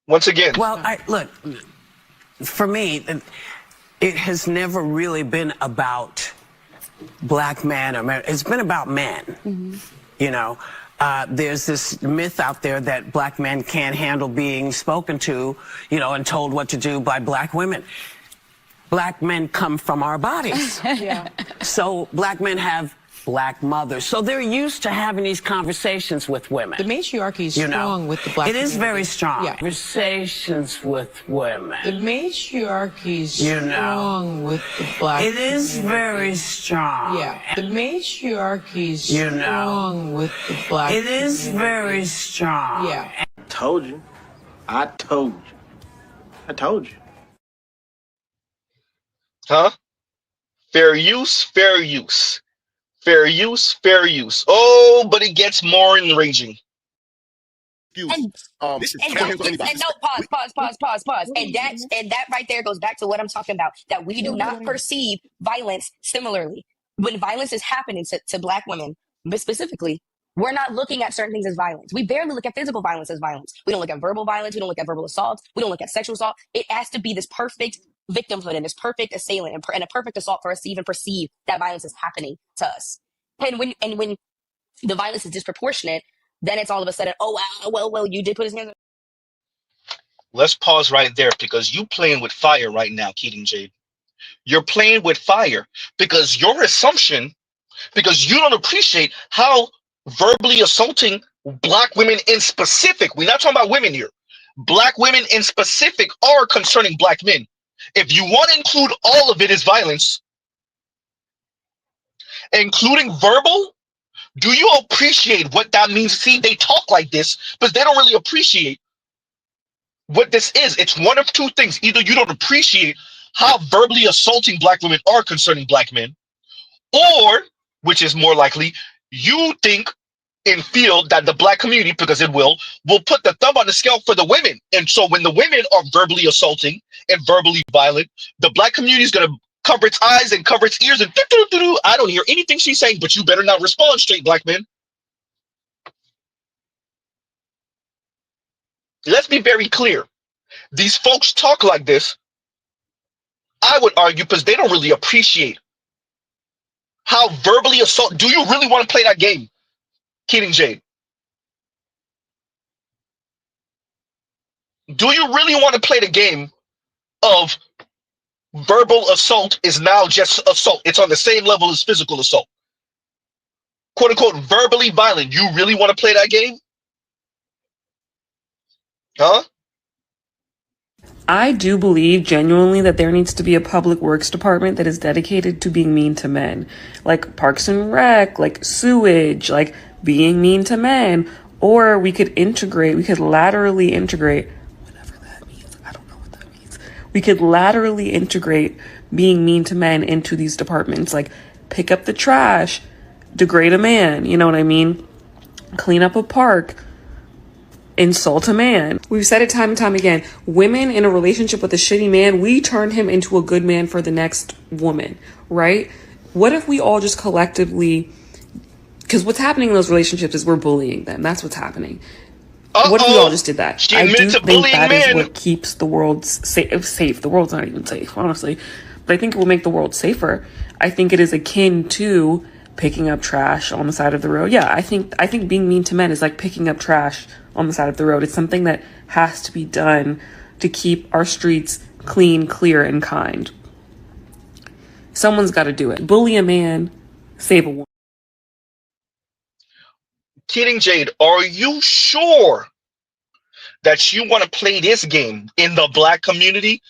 Once again. Well, look, for me, it has never really been about black man or man. It's been about men. Mm-hmm. You know, there's this myth out there that black men can't handle being spoken to, you know, and told what to do by black women. Black men come from our bodies. Yeah. So black men have black mothers. So they're used to having these conversations with women. The matriarchy is strong with the black It is community. very strong. Yeah. Conversations with women. The matriarchy is strong with the black It is community. very strong. Yeah. The matriarchy is strong with the black It is community. very strong. Yeah. Told you. I told you. I told you. Huh? Fair use, fair use. Fair use, fair use. Oh, but it gets more enraging. And, this is And no, pause. And that right there goes back to what I'm talking about. That we do not perceive violence similarly. When violence is happening to black women, but specifically, we're not looking at certain things as violence. We barely look at physical violence as violence. We don't look at verbal violence. We don't look at verbal assault. We don't look at sexual assault. It has to be this perfect victimhood and this perfect assailant and a perfect assault for us to even perceive that violence is happening to us. And when the violence is disproportionate, then it's all of a sudden, oh, wow, well, you did put his hands on. Let's pause right there because you playing with fire right now, Keating Jade. You're playing with fire because your assumption, because you don't appreciate how verbally assaulting black women in specific, we're not talking about women here, black women in specific are concerning black men. If you want to include all of it as violence, including verbal, do you appreciate what that means? See, they talk like this, but they don't really appreciate what this is. It's one of two things. Either you don't appreciate how verbally assaulting black women are concerning black men, or, which is more likely, you think and feel that the black community, because it will put the thumb on the scale for the women. And so when the women are verbally assaulting and verbally violent, the black community is going to cover its eyes and cover its ears and I don't hear anything she's saying, but you better not respond, straight black men. Let's be very clear. These folks talk like this, I would argue, because they don't really appreciate how verbally assault. Do you really want to play that game, Keating Jade? Do you really want to play the game of verbal assault is now just assault? It's on the same level as physical assault. Quote unquote, verbally violent. You really want to play that game? Huh? I do believe genuinely that there needs to be a public works department that is dedicated to being mean to men. Like Parks and Rec, like sewage, like being mean to men. Or we could laterally integrate, whatever that means. I don't know what that means. We could laterally integrate being mean to men into these departments. Like pick up the trash, degrade a man, you know what I mean? Clean up a park, insult a man. We've said it time and time again. Women in a relationship with a shitty man, we turn him into a good man for the next woman, right? What if we all just collectively, because what's happening in those relationships is we're bullying them. That's what's happening. What if we all just did that? I do think that is what keeps the world safe. The world's not even safe, honestly. But I think it will make the world safer. I think it is akin to picking up trash on the side of the road. Yeah, I think being mean to men is like picking up trash on the side of the road. It's something that has to be done to keep our streets clean, clear, and kind. Someone's got to do it. Bully a man, save a woman. Keating Jade, are you sure that you want to play this game in the black community?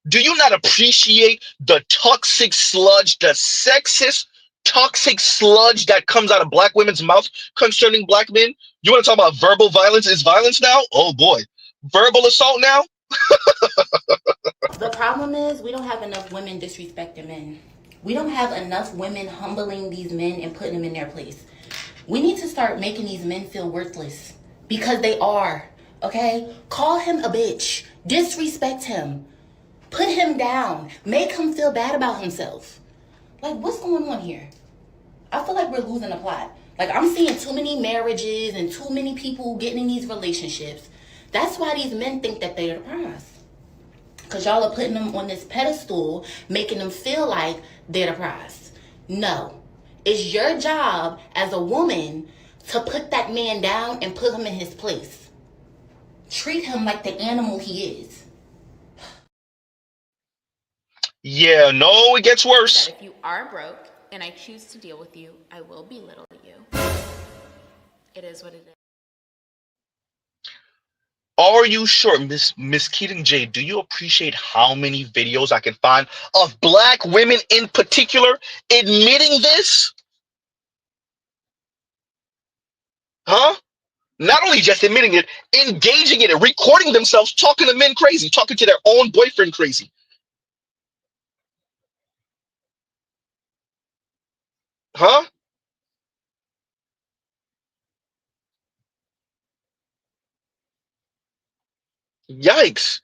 Do you not appreciate the toxic sludge, the sexist toxic sludge that comes out of black women's mouth concerning black men? You want to talk about verbal violence is violence now? Oh boy. Verbal assault now? The problem is we don't have enough women disrespecting men. We don't have enough women humbling these men and putting them in their place. We need to start making these men feel worthless because they are, okay? Call him a bitch. Disrespect him. Put him down. Make him feel bad about himself. Like, what's going on here? I feel like we're losing the plot. Like, I'm seeing too many marriages and too many people getting in these relationships. That's why these men think that they're the prize. Because y'all are putting them on this pedestal, making them feel like they're the prize. No. It's your job as a woman to put that man down and put him in his place. Treat him like the animal he is. Yeah, no, it gets worse. That if you are broke and I choose to deal with you, I will belittle you. It is what it is. Are you sure, Miss Keating J, do you appreciate how many videos I can find of black women in particular admitting this? Huh? Not only just admitting it, engaging in it, recording themselves, talking to men crazy, talking to their own boyfriend crazy. Huh? Yikes.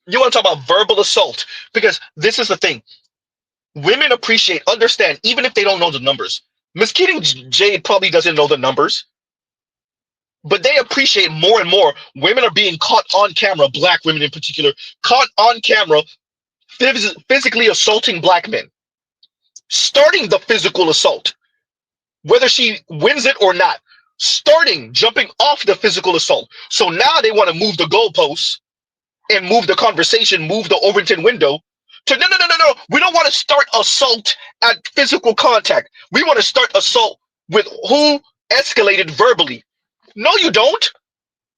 You want to talk about verbal assault? Because this is the thing. Women appreciate, understand, even if they don't know the numbers. Miss Keating Jade probably doesn't know the numbers, but they appreciate more and more women are being caught on camera, black women in particular, caught on camera physically assaulting black men, starting the physical assault, whether she wins it or not, starting, jumping off the physical assault. So now they want to move the goalposts and move the conversation, move the Overton window to no. We don't want to start assault at physical contact. We want to start assault with who escalated verbally. No, you don't.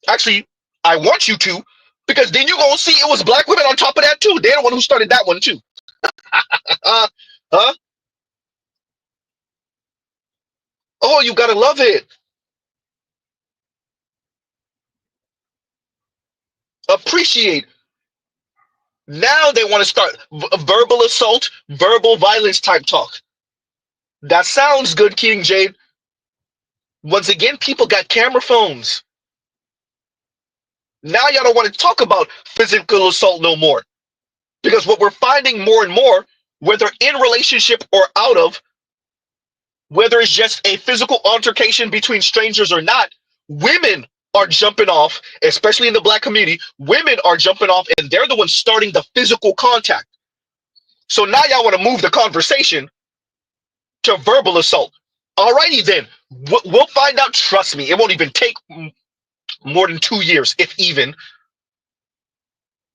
Actually, I want you to, because then you're gonna see it was black women on top of that too. They're the one who started that one too. Huh? Oh, you gotta love it. Appreciate. Now they want to start verbal assault, verbal violence type talk. That sounds good, King Jade. Once again, people got camera phones. Now y'all don't want to talk about physical assault no more. Because what we're finding more and more, whether in relationship or out of, whether it's just a physical altercation between strangers or not, women are jumping off, especially in the black community. Women are jumping off and they're the ones starting the physical contact. So now y'all want to move the conversation to verbal assault. Alrighty then, we'll find out. Trust me, it won't even take more than 2 years, if even.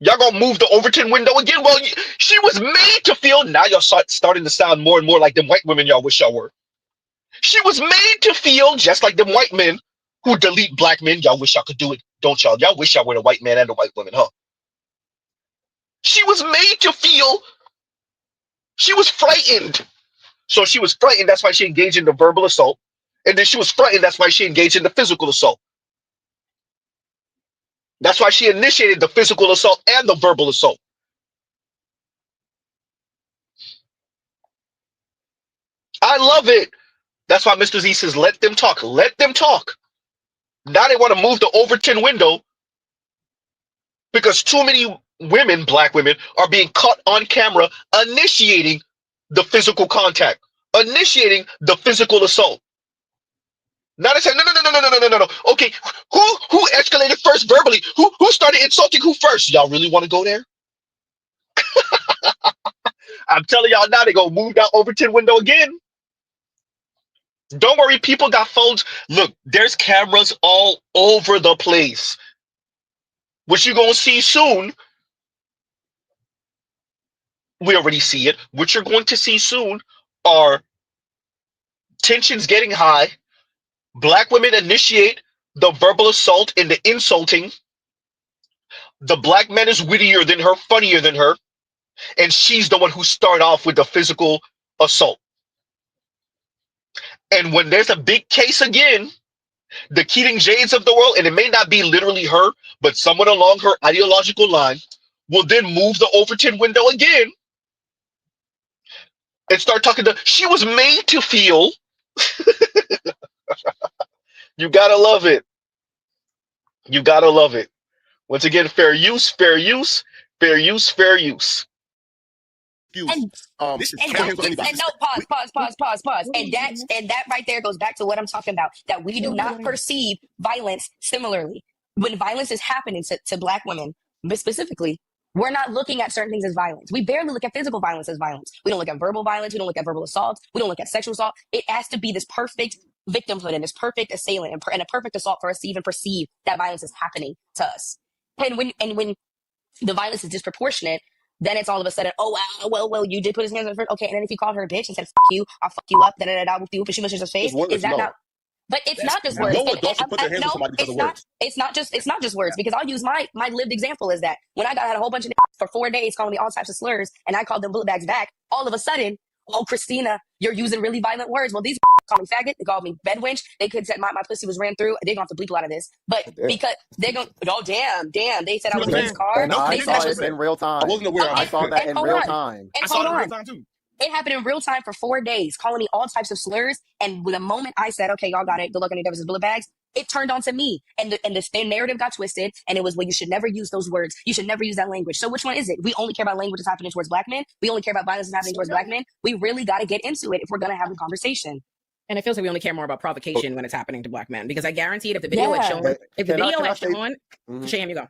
Y'all gonna move the Overton window again? Well, she was made to feel. Now y'all starting to sound more and more like them white women y'all wish y'all were. She was made to feel just like them white men who delete black men. Y'all wish y'all could do it, don't y'all? Y'all wish y'all were the white man and the white woman, huh? She was made to feel. She was frightened. So she was frightened. That's why she engaged in the verbal assault. And then she was frightened. That's why she engaged in the physical assault. That's why she initiated the physical assault and the verbal assault. I love it. That's why Mr. Z says, let them talk. Let them talk. Now they want to move the Overton window because too many women, black women, are being caught on camera initiating the physical contact, initiating the physical assault. Now they say, no. Okay, who escalated first verbally? Who started insulting who first? Y'all really want to go there? I'm telling y'all now, they gonna move that Overton window again. Don't worry, people got phones. Look, there's cameras all over the place. What you're gonna see soon, we already see it. What you're going to see soon are tensions getting high. Black women initiate the verbal assault and the insulting. The black man is wittier than her, funnier than her, and she's the one who started off with the physical assault. And when there's a big case again, the Keating Jades of the world, and it may not be literally her, but someone along her ideological line, will then move the Overton window again and start talking to. She was made to feel. You gotta love it. You gotta love it. Once again, fair use, fair use, fair use, fair use. And no, pause. And that right there goes back to what I'm talking about. That we do not perceive violence similarly. When violence is happening to black women, but specifically, we're not looking at certain things as violence. We barely look at physical violence as violence. We don't look at verbal violence. We don't look at verbal assault. We don't look at sexual assault. It has to be this perfect victimhood and this perfect assailant and a perfect assault for us to even perceive that violence is happening to us. And when the violence is disproportionate, then it's all of a sudden, oh wow, well, you did put his hands on her. Okay, and then if you called her a bitch and said "fuck you," I'll fuck you up, da da da, whoop you, but she mushes his face. Is that not? But it's not just words. No adult should put their hands on somebody because of words. It's not just words, because I'll use my lived example is that when I had a whole bunch of for 4 days calling me all types of slurs, and I called them bullet bags back. All of a sudden, oh Christina, you're using really violent words. Well, these call me faggot. They called me bed wench. They could say my pussy was ran through. They're gonna have to bleep a lot of this, but because they're gonna, oh damn, they said I was in his car. And I saw it in real time. I wasn't aware. I saw that in real time. I saw it in real time too. It happened in real time for 4 days, calling me all types of slurs. And the moment I said, okay, y'all got it, good luck on your devils' bullet bags, it turned on to me. And the narrative got twisted. And it was, well, you should never use those words. You should never use that language. So which one is it? We only care about language that's happening towards black men. We only care about violence that's happening towards black men. We really got to get into it if we're going to have a conversation. And it feels like we only care more about provocation when it's happening to black men. Because I guarantee if the video had shown, Sham, you go.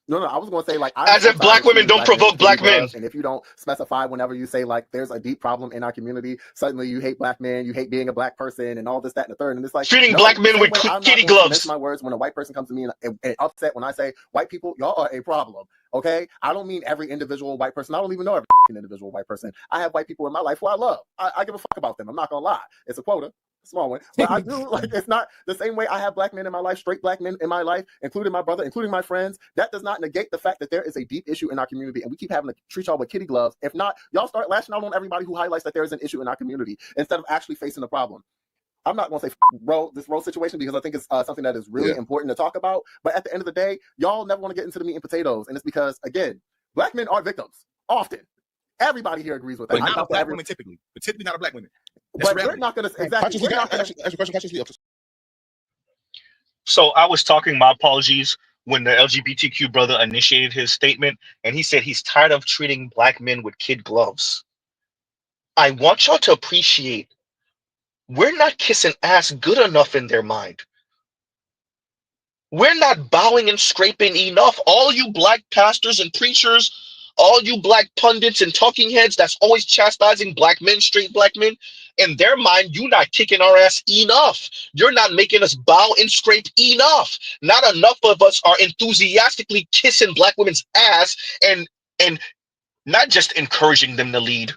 No, I was going to say, like, as if black women don't provoke black men. And if you don't specify whenever you say, like, there's a deep problem in our community, suddenly you hate black men, you hate being a black person, and all this, that, and the third. And it's like treating black men with kitty gloves. My words when a white person comes to me and upset when I say, white people, y'all are a problem. Okay? I don't mean every individual white person. I don't even know every individual white person. I have white people in my life who I love. I give a fuck about them. I'm not going to lie. It's a quota. Small one, but I do, like, it's not the same way I have black men in my life, straight black men in my life, including my brother, including my friends. That does not negate the fact that there is a deep issue in our community, and we keep having to treat y'all with kitty gloves. If not, y'all start lashing out on everybody who highlights that there is an issue in our community instead of actually facing the problem. I'm not going to say this road situation because I think it's something that is really important to talk about. But at the end of the day, y'all never want to get into the meat and potatoes, and it's because, again, black men are victims often. Everybody here agrees with that. But not a black woman typically, but typically not a black woman. But we're not going to exactly. So I was talking, my apologies, when the LGBTQ brother initiated his statement, and he said he's tired of treating black men with kid gloves. I want y'all to appreciate we're not kissing ass good enough in their mind. We're not bowing and scraping enough. All you black pastors and preachers, all you black pundits and talking heads that's always chastising black men, straight black men, in their mind, you're not kicking our ass enough. You're not making us bow and scrape enough. Not enough of us are enthusiastically kissing black women's ass and not just encouraging them to lead,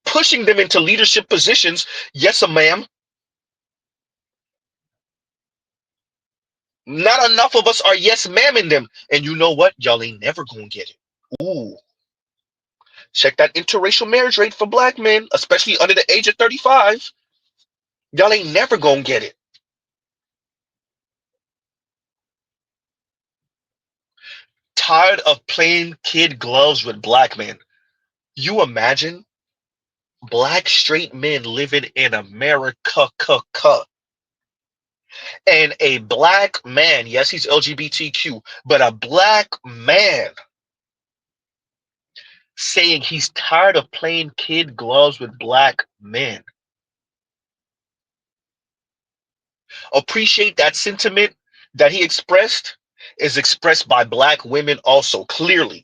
pushing them into leadership positions. Yes, ma'am. Not enough of us are yes, ma'am in them. And you know what? Y'all ain't never gonna get it. Ooh. Check that interracial marriage rate for black men, especially under the age of 35. Y'all ain't never gonna get it. Tired of playing kid gloves with black men. You imagine black straight men living in America, and a black man, yes, he's LGBTQ, but a black man saying he's tired of playing kid gloves with black men. Appreciate that sentiment that he expressed is expressed by black women also, clearly.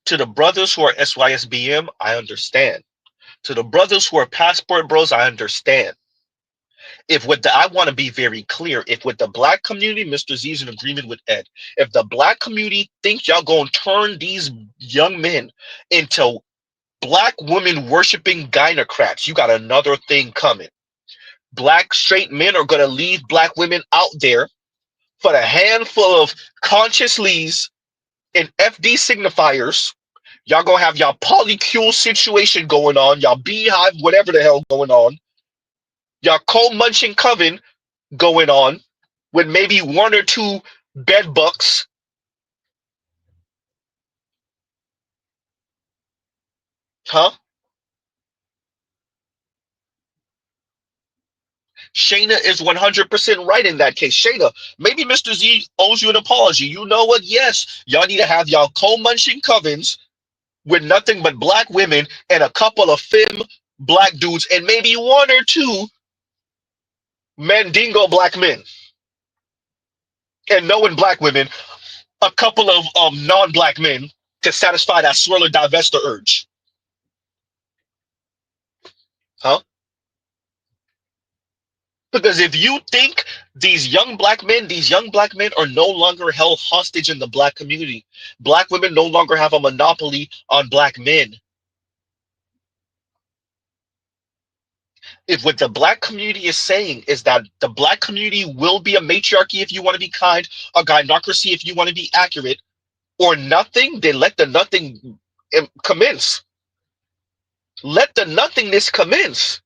To the brothers who are SYSBM, I understand. To the brothers who are passport bros, I understand. I want to be very clear. If with the black community, Mr. Z is in agreement with Ed. If the black community thinks y'all gonna turn these young men into black women worshiping gynocrats, you got another thing coming. Black straight men are gonna leave black women out there for the handful of conscious lees and FD signifiers. Y'all gonna have y'all polycule situation going on, y'all beehive, whatever the hell going on. Y'all cold munching coven going on with maybe 1 or 2 bed bucks. Huh? Shayna is 100% right in that case. Shayna, maybe Mr. Z owes you an apology. You know what? Yes, y'all need to have y'all cold munching covens with nothing but black women and a couple of femme black dudes and maybe 1 or 2 mandingo black men. And knowing black women, a couple of non-black men to satisfy that swirler divester urge. Huh? Because if you think these young black men are no longer held hostage in the black community. Black women no longer have a monopoly on black men. If what the black community is saying is that the black community will be a matriarchy if you want to be kind, a gynocracy if you want to be accurate, or nothing, then let the nothing commence. Let the nothingness commence.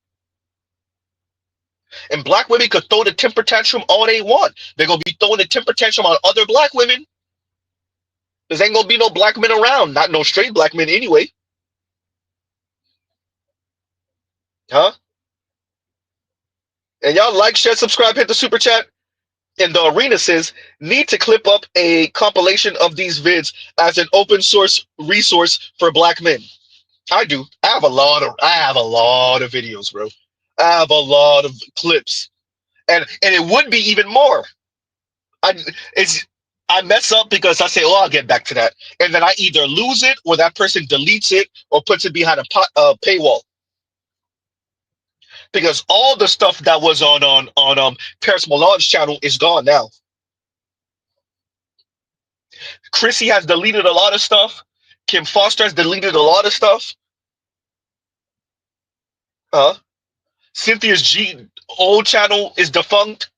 And black women could throw the temper tantrum all they want. They're going to be throwing the temper tantrum on other black women. There ain't going to be no black men around. Not no straight black men anyway. Huh? And y'all like, share, subscribe, hit the super chat. And the arena says, need to clip up a compilation of these vids as an open source resource for black men. I do. I have a lot of videos, bro. I have a lot of clips. And it would be even more. I mess up because I say, oh, I'll get back to that. And then I either lose it or that person deletes it or puts it behind a paywall. Because all the stuff that was on Paris Milan's channel is gone now. Chrissy has deleted a lot of stuff. Kim Foster has deleted a lot of stuff. Cynthia's old channel is defunct.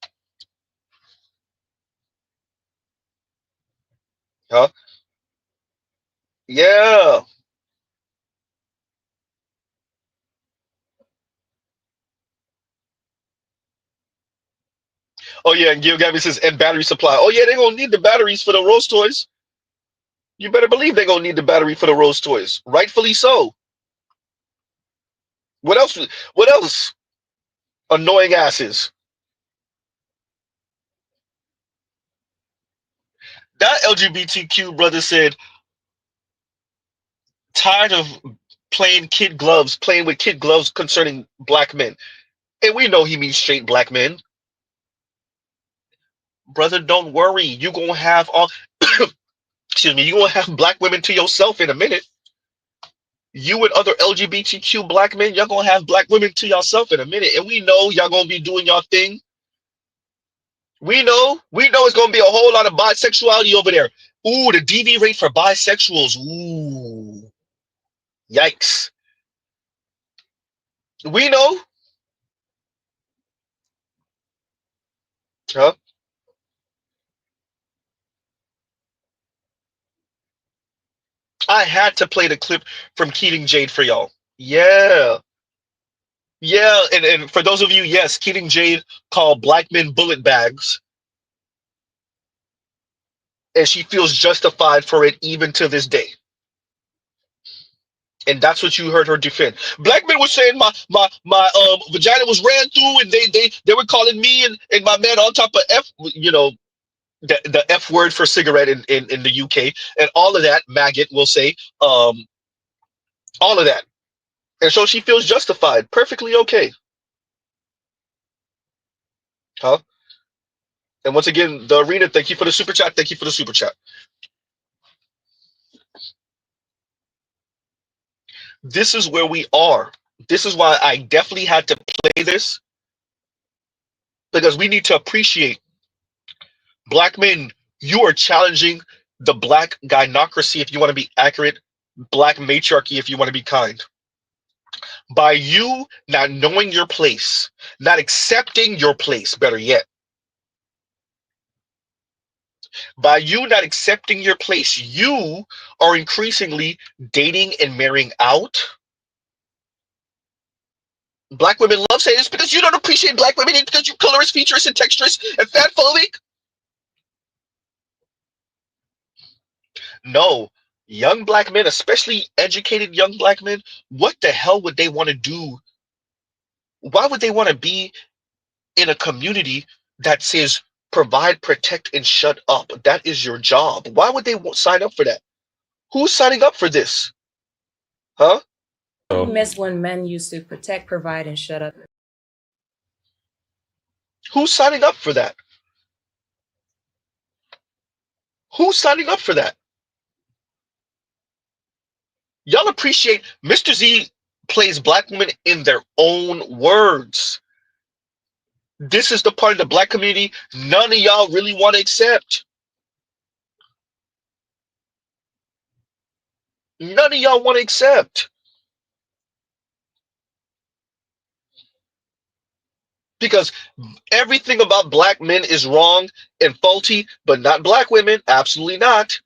Yeah. Oh yeah, and Gil Gabby says, and battery supply. Oh yeah, they're gonna need the batteries for the Rose toys. You better believe they're gonna need the battery for the Rose toys. Rightfully so. What else? What else? Annoying asses. That LGBTQ brother said, tired of playing with kid gloves concerning black men. And we know he means straight black men. Brother, don't worry. You gonna have all excuse me, you gonna have black women to yourself in a minute. You and other LGBTQ black men, y'all gonna have black women to yourself in a minute. And we know y'all gonna be doing your thing. We know it's gonna be a whole lot of bisexuality over there. Ooh, the DV rate for bisexuals. Ooh. Yikes. We know. Huh? I had to play the clip from Keating Jade for y'all. Yeah. Yeah, and for those of you, yes, Keating Jade called black men bullet bags. And she feels justified for it even to this day. And that's what you heard her defend. Black men were saying my vagina was ran through, and they were calling me and my man on top of F, the F word for cigarette in the UK, and all of that, maggot will say, all of that. And so she feels justified. Perfectly okay. Huh? And once again, the arena, thank you for the super chat. Thank you for the super chat. This is where we are. This is why I definitely had to play this, because we need to appreciate black men. You are challenging the black gynocracy, if you want to be accurate, black matriarchy, if you want to be kind. By you not knowing your place, not accepting your place, better yet. By you not accepting your place, you are increasingly dating and marrying out. Black women love saying this because you don't appreciate black women, it's because you colorist, featurist, and texturist, and fatphobic. No, young black men, especially educated young black men, what the hell would they want to do? Why would they want to be in a community that says provide, protect, and shut up? That is your job. Why would they sign up for that? Who's signing up for this? Huh? I miss when men used to protect, provide, and shut up. Who's signing up for that? Who's signing up for that? Y'all appreciate Mr. Z plays black women in their own words. This is the part of the black community none of y'all really want to accept. None of y'all want to accept. Because everything about black men is wrong and faulty, but not black women. Absolutely not.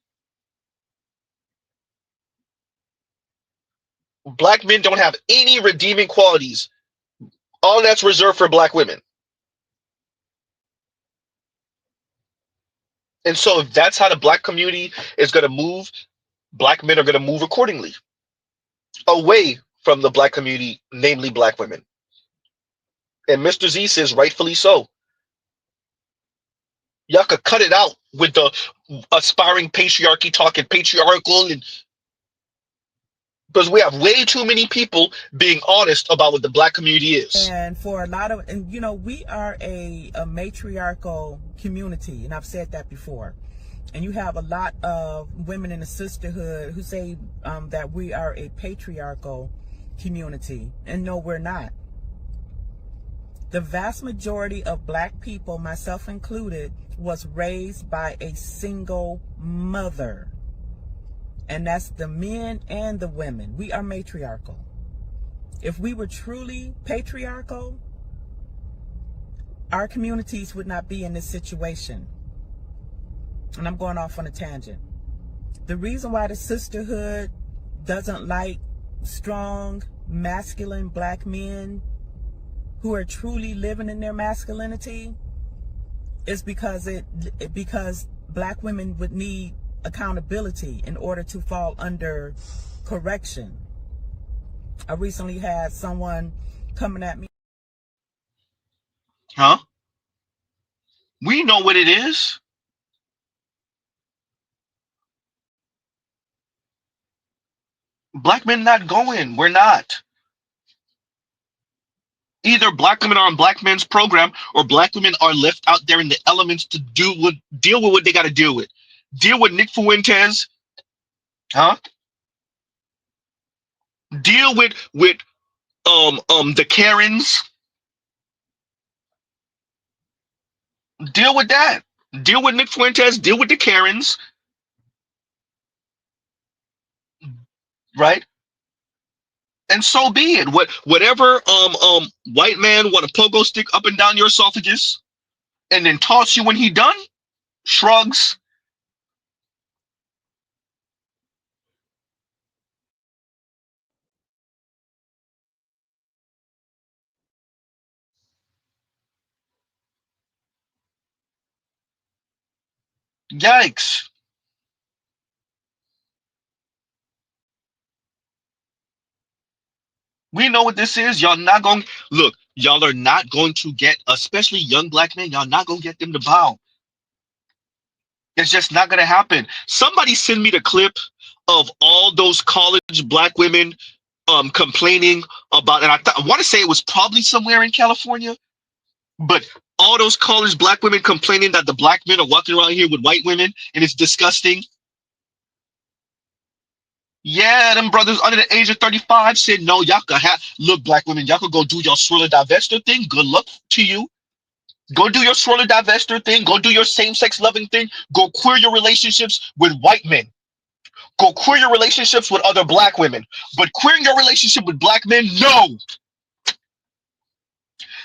Black men don't have any redeeming qualities. All that's reserved for black women. And so if that's how the black community is going to move, black men are going to move accordingly, away from the black community, namely black women. And Mr. Z says rightfully so. Y'all could cut it out with the aspiring patriarchy talking patriarchal, and because we have way too many people being honest about what the black community is. And for a lot of, and you know, we are a matriarchal community, and I've said that before. And you have a lot of women in the sisterhood who say that we are a patriarchal community, and no, we're not. The vast majority of black people, myself included, was raised by a single mother. And that's the men and the women. We are matriarchal. If we were truly patriarchal, our communities would not be in this situation. And I'm going off on a tangent. The reason why the sisterhood doesn't like strong, masculine black men who are truly living in their masculinity is because black women would need accountability in order to fall under correction. I recently had someone coming at me. Huh? We know what it is. Black men not going. We're not. Either black women are on black men's program, or black women are left out there in the elements to deal with what they got to deal with. Deal with Nick Fuentes, huh? Deal with the Karens. Deal with that. Deal with Nick Fuentes. Deal with the Karens. Right? And so be it. Whatever white man want to pogo stick up and down your esophagus and then toss you when he done, shrugs. Yikes. We know what this is. Y'all not going look, y'all are not going to get, especially young black men, y'all not gonna get them to bow. It's just not gonna happen. Somebody send me the clip of all those college black women complaining about, and I want to say it was probably somewhere in California, but all those college black women complaining that the black men are walking around here with white women and it's disgusting. Yeah, them brothers under the age of 35 said, no, y'all could have, look, black women, y'all could go do your swirler divester thing. Good luck to you. Go do your swirler divester thing. Go do your same-sex loving thing. Go queer your relationships with white men. Go queer your relationships with other black women. But queering your relationship with black men, no.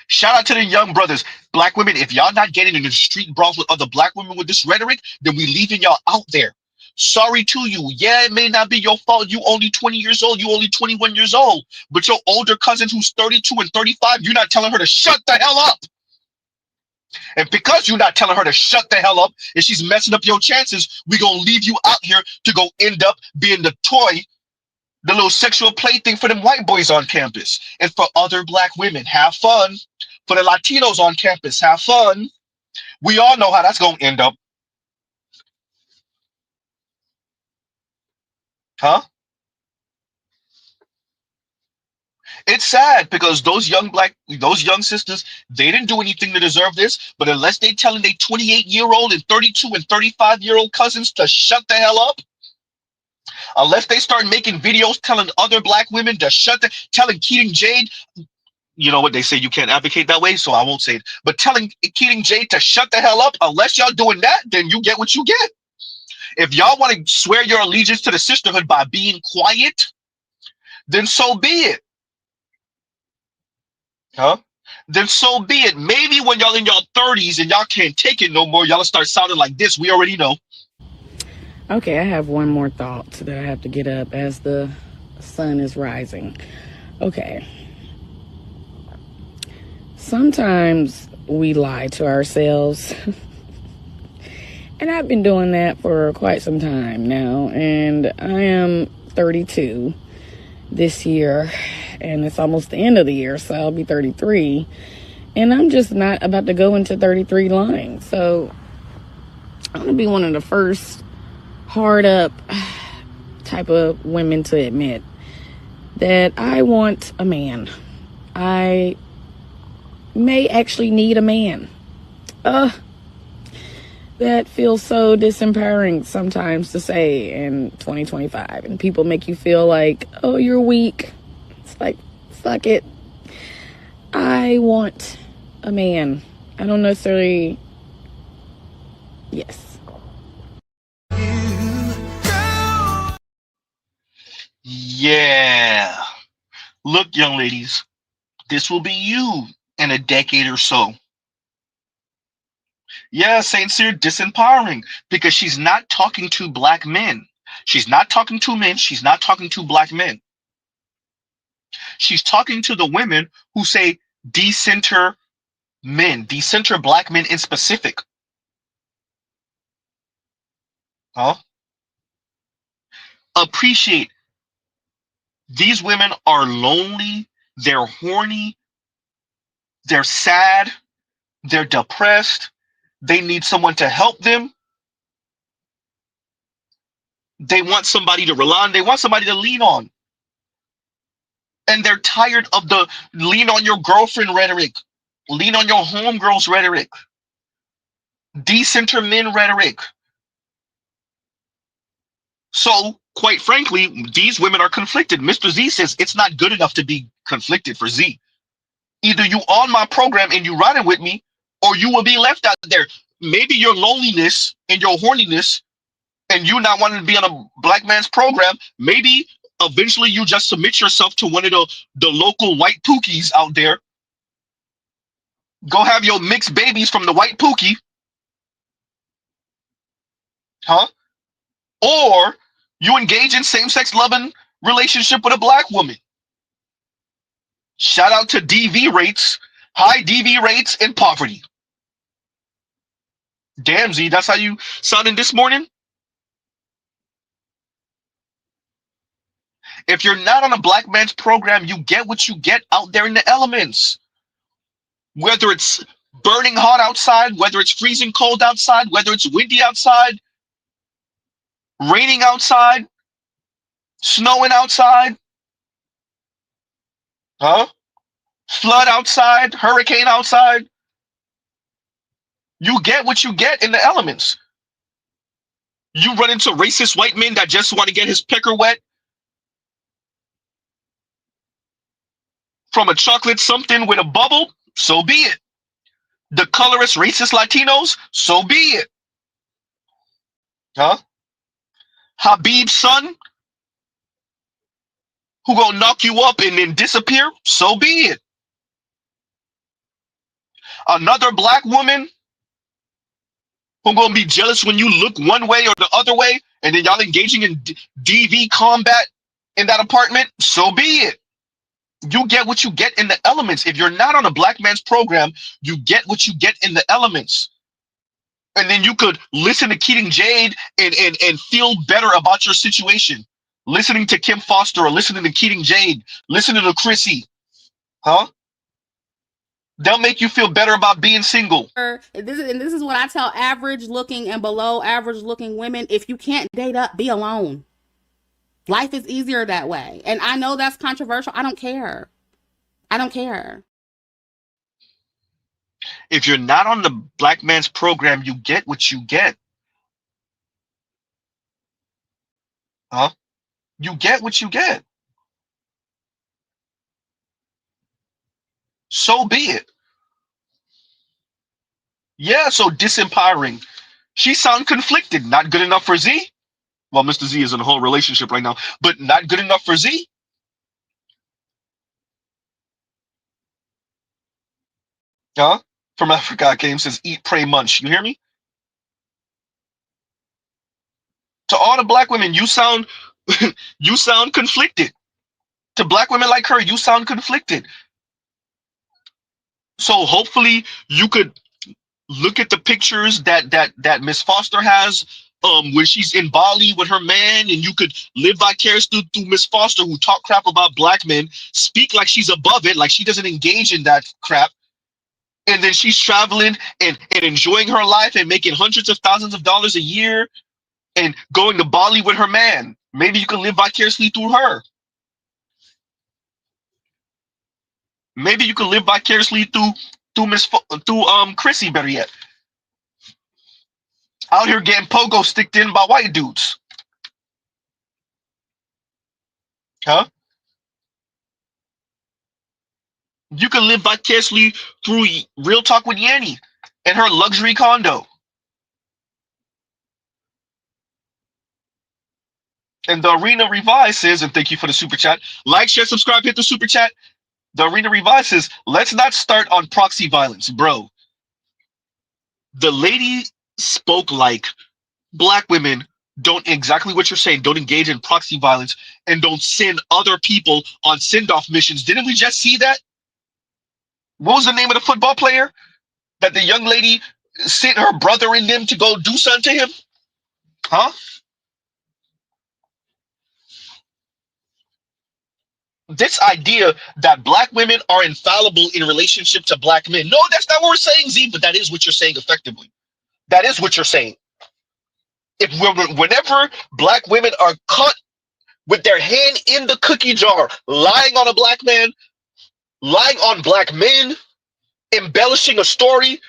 Shout out to the young brothers. Black women, if y'all not getting in the street brawl with other black women with this rhetoric, then we leaving y'all out there. Sorry to you. Yeah, it may not be your fault. You only 20 years old. You only 21 years old. But your older cousin who's 32 and 35, you're not telling her to shut the hell up. And because you're not telling her to shut the hell up and she's messing up your chances, we're going to leave you out here to go end up being the toy, the little sexual plaything for them white boys on campus. And for other black women, have fun. For the Latinos on campus, have fun. We all know how that's going to end up. Huh? It's sad because those young sisters, they didn't do anything to deserve this. But unless they telling their 28-year-old and 32 and 35-year-old cousins to shut the hell up, unless they start making videos telling other black women to telling Keating Jade, you know what they say, you can't advocate that way, so I won't say it. But telling Keating Jade to shut the hell up, unless y'all doing that, then you get what you get. If y'all want to swear your allegiance to the sisterhood by being quiet, then so be it. Huh? Then so be it. Maybe when y'all in y'all 30s and y'all can't take it no more, y'all start sounding like this. We already know. Okay, I have one more thought that I have to get up as the sun is rising. Okay. Sometimes we lie to ourselves. And I've been doing that for quite some time now. And I am 32 this year. And it's almost the end of the year, so I'll be 33. And I'm just not about to go into 33 lying. So I'm going to be one of the first hard up type of women to admit that I want a man. I may actually need a man. That feels so disempowering sometimes to say in 2025. And people make you feel like, oh, you're weak. It's like, fuck it. I want a man. I don't necessarily... Yes. Yeah. Look, young ladies, this will be you in a decade or so. Yeah, Saint Cyr disempowering, because she's not talking to black men. She's not talking to men. She's not talking to black men. She's talking to the women who say decenter men, decenter black men in specific. Huh? Appreciate. These women are lonely. They're horny. They're sad. They're depressed. They need someone to help them. They want somebody to rely on. They want somebody to lean on. And they're tired of the lean on your girlfriend rhetoric, lean on your homegirls rhetoric, decenter men rhetoric. So, quite frankly, these women are conflicted. Mr. Z says it's not good enough to be conflicted for Z. Either you on my program and you riding with me, or you will be left out there. Maybe your loneliness and your horniness and you not wanting to be on a black man's program, maybe eventually you just submit yourself to one of the local white pookies out there. Go have your mixed babies from the white pookie. Huh? Or you engage in same-sex loving relationship with a black woman. Shout out to DV rates, high DV rates and poverty. Damn, Z, that's how you sounding this morning? If you're not on a black man's program, you get what you get out there in the elements. Whether it's burning hot outside, whether it's freezing cold outside, whether it's windy outside, raining outside, snowing outside, huh? Flood outside, hurricane outside. You get what you get in the elements. You run into racist white men that just want to get his pecker wet from a chocolate something with a bubble, so be it. The colorist racist Latinos, so be it. Huh? Habib's son, who gonna knock you up and then disappear, so be it. Another black woman who gonna be jealous when you look one way or the other way, and then y'all engaging in DV combat in that apartment, so be it. You get what you get in the elements. If you're not on a black man's program, you get what you get in the elements. And then you could listen to Keating Jade and feel better about your situation. Listening to Kim Foster or listening to Keating Jade, listening to Chrissy. Huh? They'll make you feel better about being single. This is what I tell average looking and below average looking women. If you can't date up, be alone. Life is easier that way. And I know that's controversial. I don't care. I don't care. If you're not on the black man's program, you get what you get. Huh? You get what you get. So be it. Yeah, so disempowering. She sound conflicted. Not good enough for Z. Well, Mr. Z is in a whole relationship right now, but not good enough for Z. Huh? From Africa I came, says eat, pray, munch. You hear me? To all the black women, you sound you sound conflicted. To black women like her, you sound conflicted. So hopefully you could look at the pictures that Miss Foster has when she's in Bali with her man, and you could live vicariously through Miss Foster, who talk crap about black men, speak like she's above it, like she doesn't engage in that crap, and then she's traveling and enjoying her life and making hundreds of thousands of dollars a year and going to Bali with her man. Maybe you can live vicariously through her. Maybe you can live vicariously through Chrissy, better yet. Out here getting pogo sticked in by white dudes. Huh? You can live vicariously through Real Talk with Yanni and her luxury condo. And the Arena Revise says, and thank you for the super chat. Like, share, subscribe, hit the super chat. The Arena Revise says, let's not start on proxy violence, bro. The lady spoke like black women don't exactly what you're saying, don't engage in proxy violence and don't send other people on send-off missions. Didn't we just see that? What was the name of the football player that the young lady sent her brother in them to go do something to him? Huh? This idea that black women are infallible in relationship to black men. No, that's not what we're saying, Z, but that is what you're saying effectively. That is what you're saying. Whenever black women are caught with their hand in the cookie jar, lying on a black man, lying on black men, embellishing a story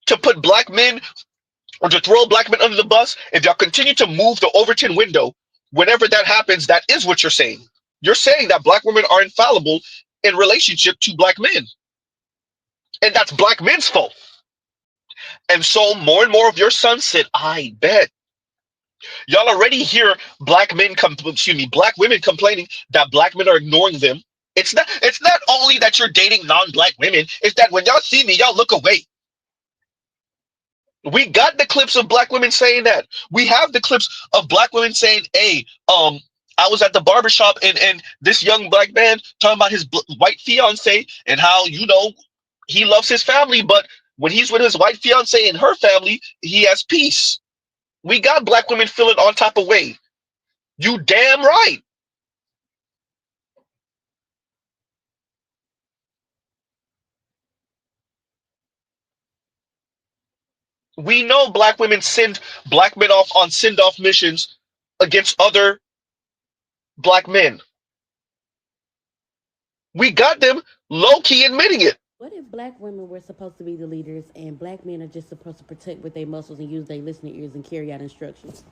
to put black men or to throw black men under the bus, if y'all continue to move the Overton window, whenever that happens, that is what you're saying. You're saying that black women are infallible in relationship to black men. And that's black men's fault. And so more and more of your sons said, I bet. Y'all already hear black women complaining that black men are ignoring them. It's not only that you're dating non-black women, it's that when y'all see me, y'all look away. We got the clips of black women saying that. We have the clips of black women saying, hey, I was at the barbershop and this young black man talking about his white fiance and how, he loves his family, but when he's with his white fiance and her family, he has peace. We got black women feeling on type of way. You damn right. We know black women send black men off on send-off missions against other black men. We got them low-key admitting it. What if black women were supposed to be the leaders and black men are just supposed to protect with their muscles and use their listening ears and carry out instructions?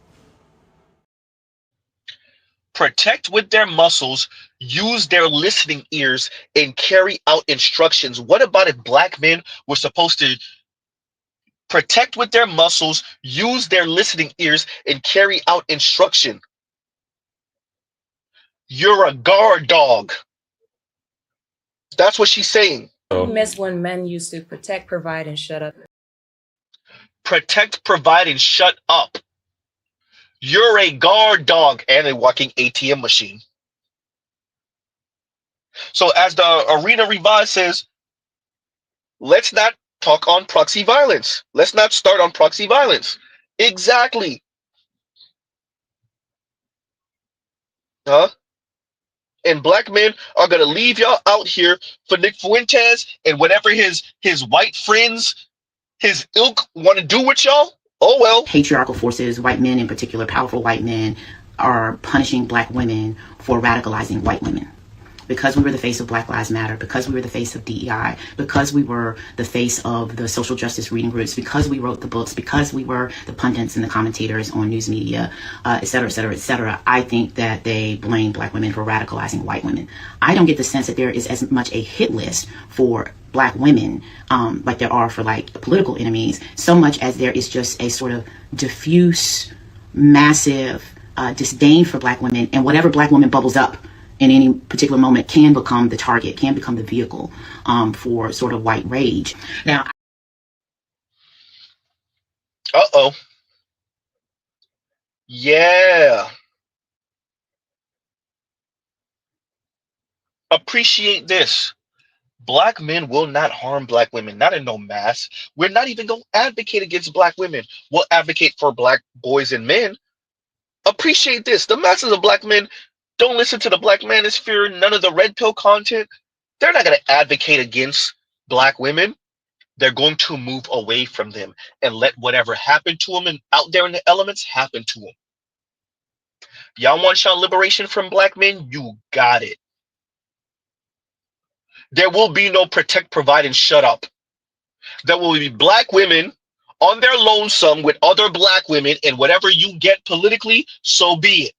Protect with their muscles, use their listening ears, and carry out instructions. What about if black men were supposed to protect with their muscles, use their listening ears, and carry out instruction? You're a guard dog. That's what she's saying. I miss when men used to protect, provide, and shut up. Protect, provide, and shut up. You're a guard dog and a walking ATM machine. So as the Arena Revise says, let's not talk on proxy violence. Let's not start on proxy violence. Exactly. Huh? And black men are going to leave y'all out here for Nick Fuentes and whenever his white friends, his ilk want to do with y'all, oh well. Patriarchal forces, white men in particular, powerful white men, are punishing black women for radicalizing white women. because we were the face of Black Lives Matter, because we were the face of DEI, because we were the face of the social justice reading groups, because we wrote the books, because we were the pundits and the commentators on news media, et cetera, et cetera, et cetera, I think that they blame Black women for radicalizing white women. I don't get the sense that there is as much a hit list for Black women like there are for like political enemies, so much as there is just a sort of diffuse, massive disdain for Black women, and whatever Black woman bubbles up in any particular moment can become the target, can become the vehicle for sort of white rage. Now, Yeah. Appreciate this. Black men will not harm Black women, not in no mass. We're not even going to advocate against Black women. We'll advocate for Black boys and men. Appreciate this. The masses of Black men don't listen to the Black manosphere, none of the red pill content. They're not going to advocate against Black women. They're going to move away from them and let whatever happened to them and out there in the elements happen to them. Y'all want y'all liberation from Black men? You got it. There will be no protect, provide, and shut up. There will be Black women on their lonesome with other Black women, and whatever you get politically, so be it.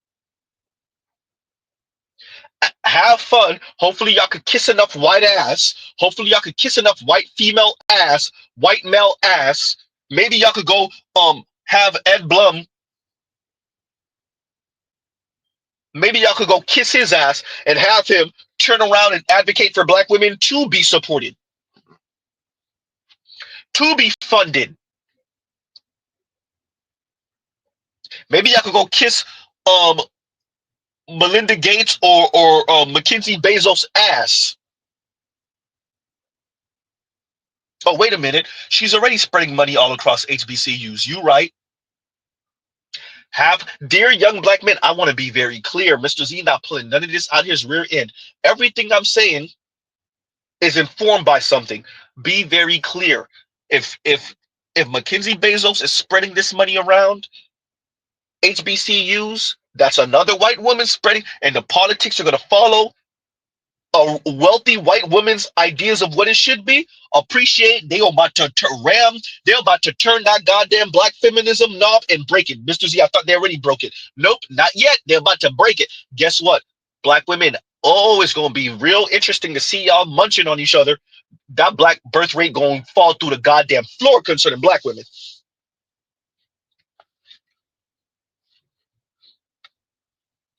Have fun. Hopefully y'all could kiss enough white ass. Hopefully y'all could kiss enough white female ass, white male ass. Maybe y'all could go have Ed Blum. Maybe y'all could go kiss his ass and have him turn around and advocate for Black women to be supported, to be funded. Maybe y'all could go kiss Melinda Gates or Mackenzie Bezos' ass. Oh, wait a minute. She's already spreading money all across HBCUs. You right. Dear young Black men, I want to be very clear. Mr. Z not pulling none of this out his rear end. Everything I'm saying is informed by something. Be very clear. If Mackenzie Bezos is spreading this money around HBCUs, that's another white woman spreading, and the politics are going to follow a wealthy white woman's ideas of what it should be. Appreciate they are about to ram, they're about to turn that goddamn Black feminism knob and break it. Mr. Z, I thought they already broke it. Nope, not yet. They're about to break it. Guess what? Black women, it's going to be real interesting to see y'all munching on each other. That Black birth rate going to fall through the goddamn floor concerning Black women.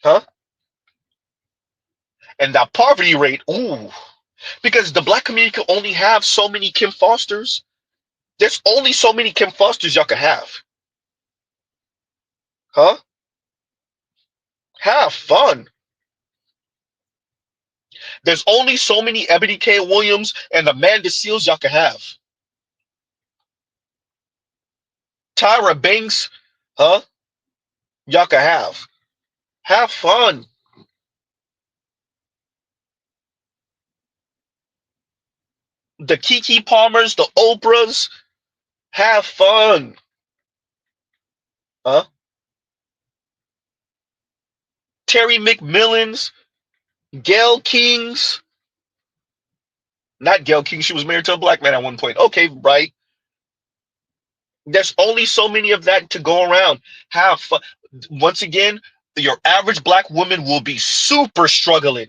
Huh? And that poverty rate, because the Black community can only have so many Kim Fosters. There's only so many Kim Fosters y'all can have. Huh? Have fun. There's only so many Ebony K. Williams and Amanda Seals y'all can have. Tyra Banks, huh? Y'all can have. Have fun. The Kiki Palmers, the Oprahs, have fun. Huh? Terry McMillans, Gayle Kings. Not Gayle King, she was married to a Black man at one point. Okay, right. There's only so many of that to go around. Have fun. Once again, your average Black woman will be super struggling.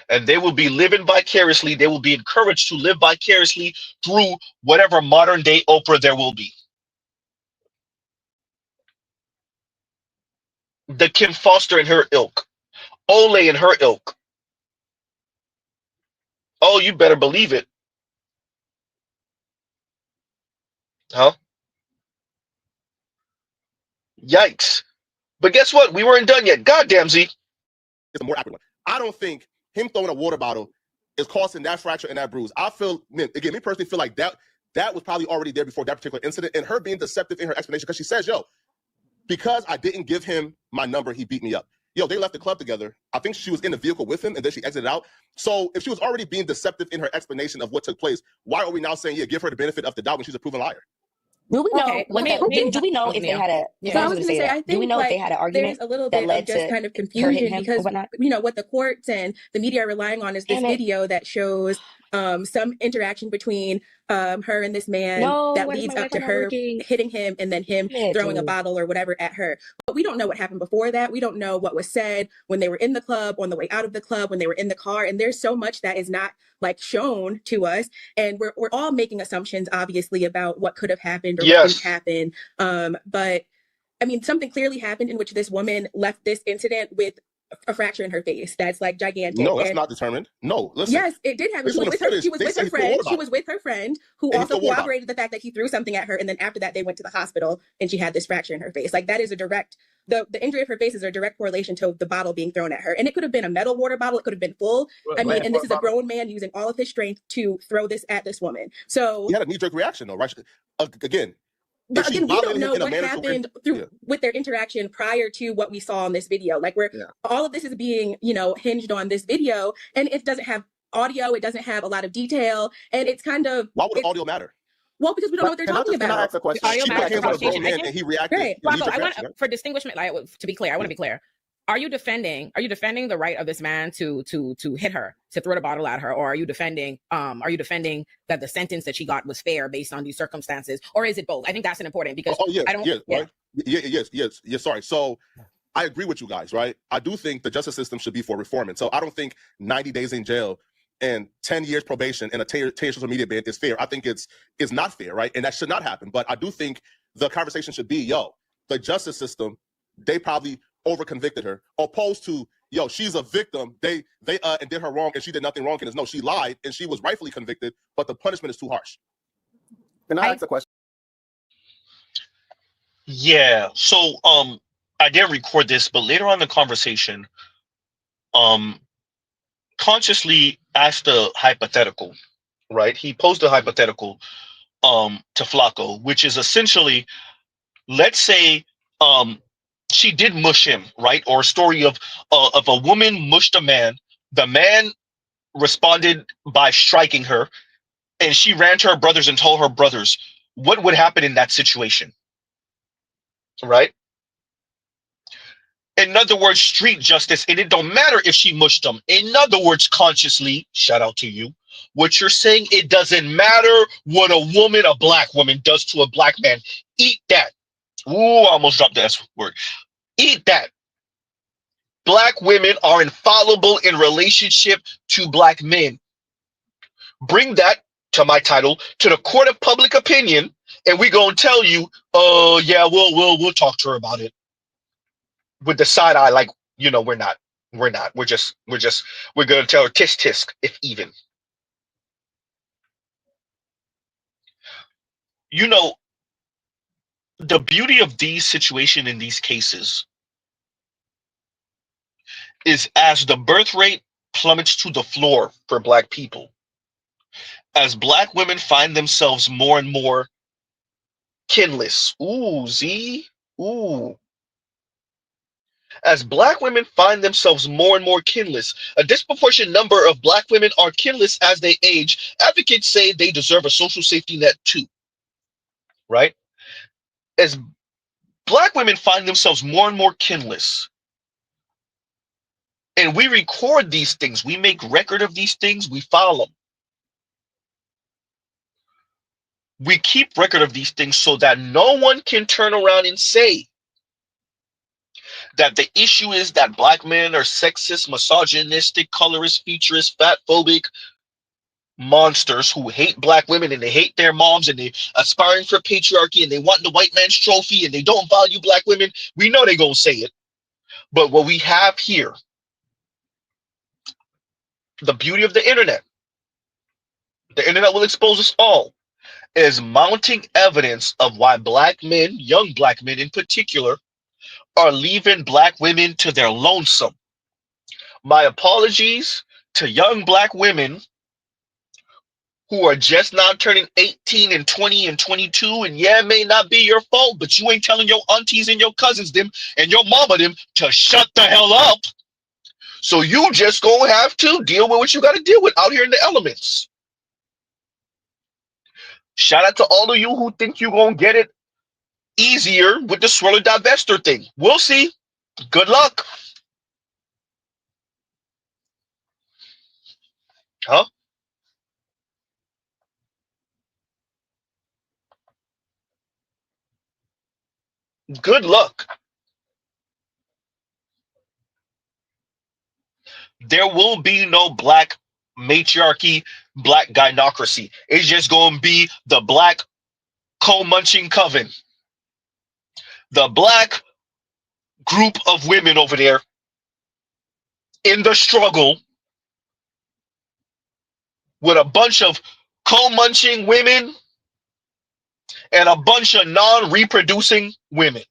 And they will be living vicariously. They will be encouraged to live vicariously through whatever modern day Oprah there will be. The Kim Foster and her ilk. Olay and her ilk. Oh, you better believe it. Huh? Yikes. But guess what? We weren't done yet. Goddamn, Z. It's a more accurate one. I don't think him throwing a water bottle is causing that fracture and that bruise. I feel, again, me personally feel like that was probably already there before that particular incident, and her being deceptive in her explanation, because she says, yo, because I didn't give him my number, he beat me up. Yo, they left the club together. I think she was in the vehicle with him, and then she exited out. So if she was already being deceptive in her explanation of what took place, why are we now saying, yeah, give her the benefit of the doubt when she's a proven liar? Do we know? Okay, let me. Do we know if they had a? So I was going to say, I Do we think know if they like had an there's argument a little that bit of led just to kind of her hitting confusion him or because, whatnot? you know, what the courts and the media are relying on is this Damn it. video that shows some interaction between her and this man No, that why does leads my up to Wi-Fi not her working? hitting him and then him Damn it, throwing a dude. bottle or whatever at her. But we don't know what happened before that. We don't know what was said when they were in the club, on the way out of the club, when they were in the car. And there's so much that is not like shown to us. And we're all making assumptions, obviously, about what could have happened or what didn't happen. But I mean, something clearly happened in which this woman left this incident with a fracture in her face that's like gigantic. No, that's and not determined. No, listen. yes, it did happen. She was with her friend. She was with her friend who also corroborated the fact that he threw something at her. And then after that, they went to the hospital and she had this fracture in her face. Like that is a direct, the injury of her face is a direct correlation to the bottle being thrown at her. And it could have been a metal water bottle. It could have been full. I mean, and this is a grown man using all of his strength to throw this at this woman. So he had a knee-jerk reaction though, right? Again, but again, we don't know what happened with their interaction prior to what we saw in this video. Like all of this is being, you know, hinged on this video, and it doesn't have audio. It doesn't have a lot of detail, and it's kind of why would audio matter? Well, because we don't know what they're talking about. Can I ask a question? Audio matters for conversation. And he reacted. Right. Rocco, I want for distinguishment. Like, to be clear, I want to be clear. Are you defending the right of this man to hit her, to throw the bottle at her, or are you defending that the sentence that she got was fair based on these circumstances, or is it both? I think that's an important because I don't. Yes. Sorry. So I agree with you guys, right? I do think the justice system should be for reform, and so I don't think 90 days in jail and 10 years probation and a 10-year social media ban is fair. I think it's not fair, right? And that should not happen. But I do think the conversation should be, the justice system, they probably over-convicted her, opposed to, she's a victim. They and did her wrong, and she did nothing wrong. And no, she lied, and she was rightfully convicted, but the punishment is too harsh. Can I ask a question? Yeah. So I didn't record this, but later on in the conversation, consciously asked a hypothetical, right? He posed a hypothetical to Flacco, which is essentially, let's say she did mush him, right? Or a story of a woman mushed a man. The man responded by striking her, and she ran to her brothers and told her brothers. What would happen in that situation, right? In other words, street justice, and it don't matter if she mushed him. In other words, consciously, shout out to you. What you're saying, it doesn't matter what a black woman does to a black man. Eat that. Ooh, I almost dropped the S word. Eat that. Black women are infallible in relationship to black men. Bring that to my title, to the court of public opinion, and we gonna tell you, yeah, we'll talk to her about it. With the side eye, like, we're not. We're gonna tell her tisk tisk, if even. The beauty of these situations in these cases is as the birth rate plummets to the floor for black people, as black women find themselves more and more kinless. Ooh, Z. Ooh. As black women find themselves more and more kinless, a disproportionate number of black women are kinless as they age. Advocates say they deserve a social safety net too, right? As black women find themselves more and more kinless, and we record these things, we make record of these things, we file them. We keep record of these things so that no one can turn around and say that the issue is that black men are sexist, misogynistic, colorist, futurist, fat-phobic monsters who hate black women and they hate their moms and they aspiring for patriarchy and they want the white man's trophy and they don't value black women. We know they're going to say it. But what we have here, the beauty of the internet will expose us all, is mounting evidence of why black men, young black men in particular, are leaving black women to their lonesome. My apologies to young black women who are just now turning 18 and 20 and 22, and yeah, it may not be your fault, but you ain't telling your aunties and your cousins them and your mama them to shut the hell up. So you just gonna have to deal with what you got to deal with out here in the elements. Shout out to all of you who think you're gonna get it easier with the swirler divester thing. We'll see. Good luck. Huh? Good luck. There will be no black matriarchy, black gynocracy. It's just gonna be the black coal-munching coven. The black group of women over there in the struggle with a bunch of coal-munching women and a bunch of non-reproducing women.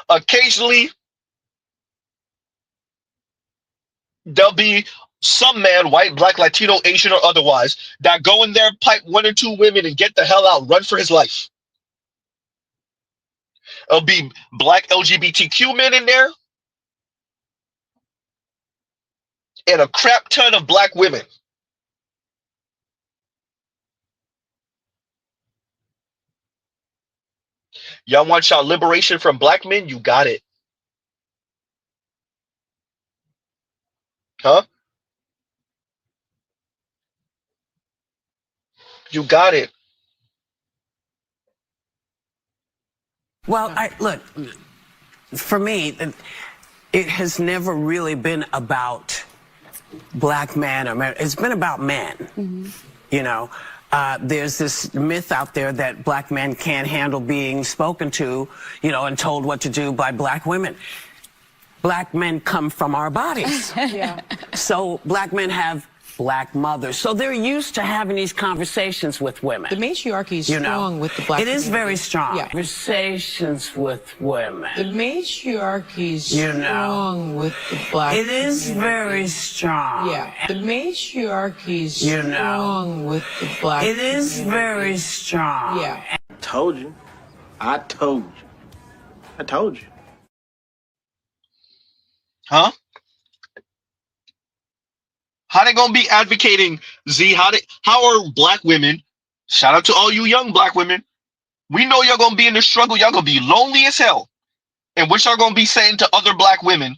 Occasionally, there'll be some man, white, black, Latino, Asian, or otherwise, that go in there, pipe one or two women, and get the hell out, run for his life. There'll be black LGBTQ men in there, and a crap ton of black women. Y'all want y'all liberation from black men? You got it. Huh? You got it. Well, look, for me, it has never really been about black man or man. It's been about men. You know, there's this myth out there that black men can't handle being spoken to, you know, and told what to do by black women. Black men come from our bodies. So black men have black mothers. So they're used to having these conversations with women. The matriarchy is strong with the black It is community. very strong. Yeah. Conversations with women. The matriarchy is strong with the black It is community. very strong. Yeah. The matriarchy is strong with the black It is community. very strong. Yeah. Told you. I told you. I told you. Huh? How they gonna be advocating, Z? How are black women? Shout out to all you young black women. We know y'all gonna be in the struggle. Y'all gonna be lonely as hell. And what y'all gonna be saying to other black women?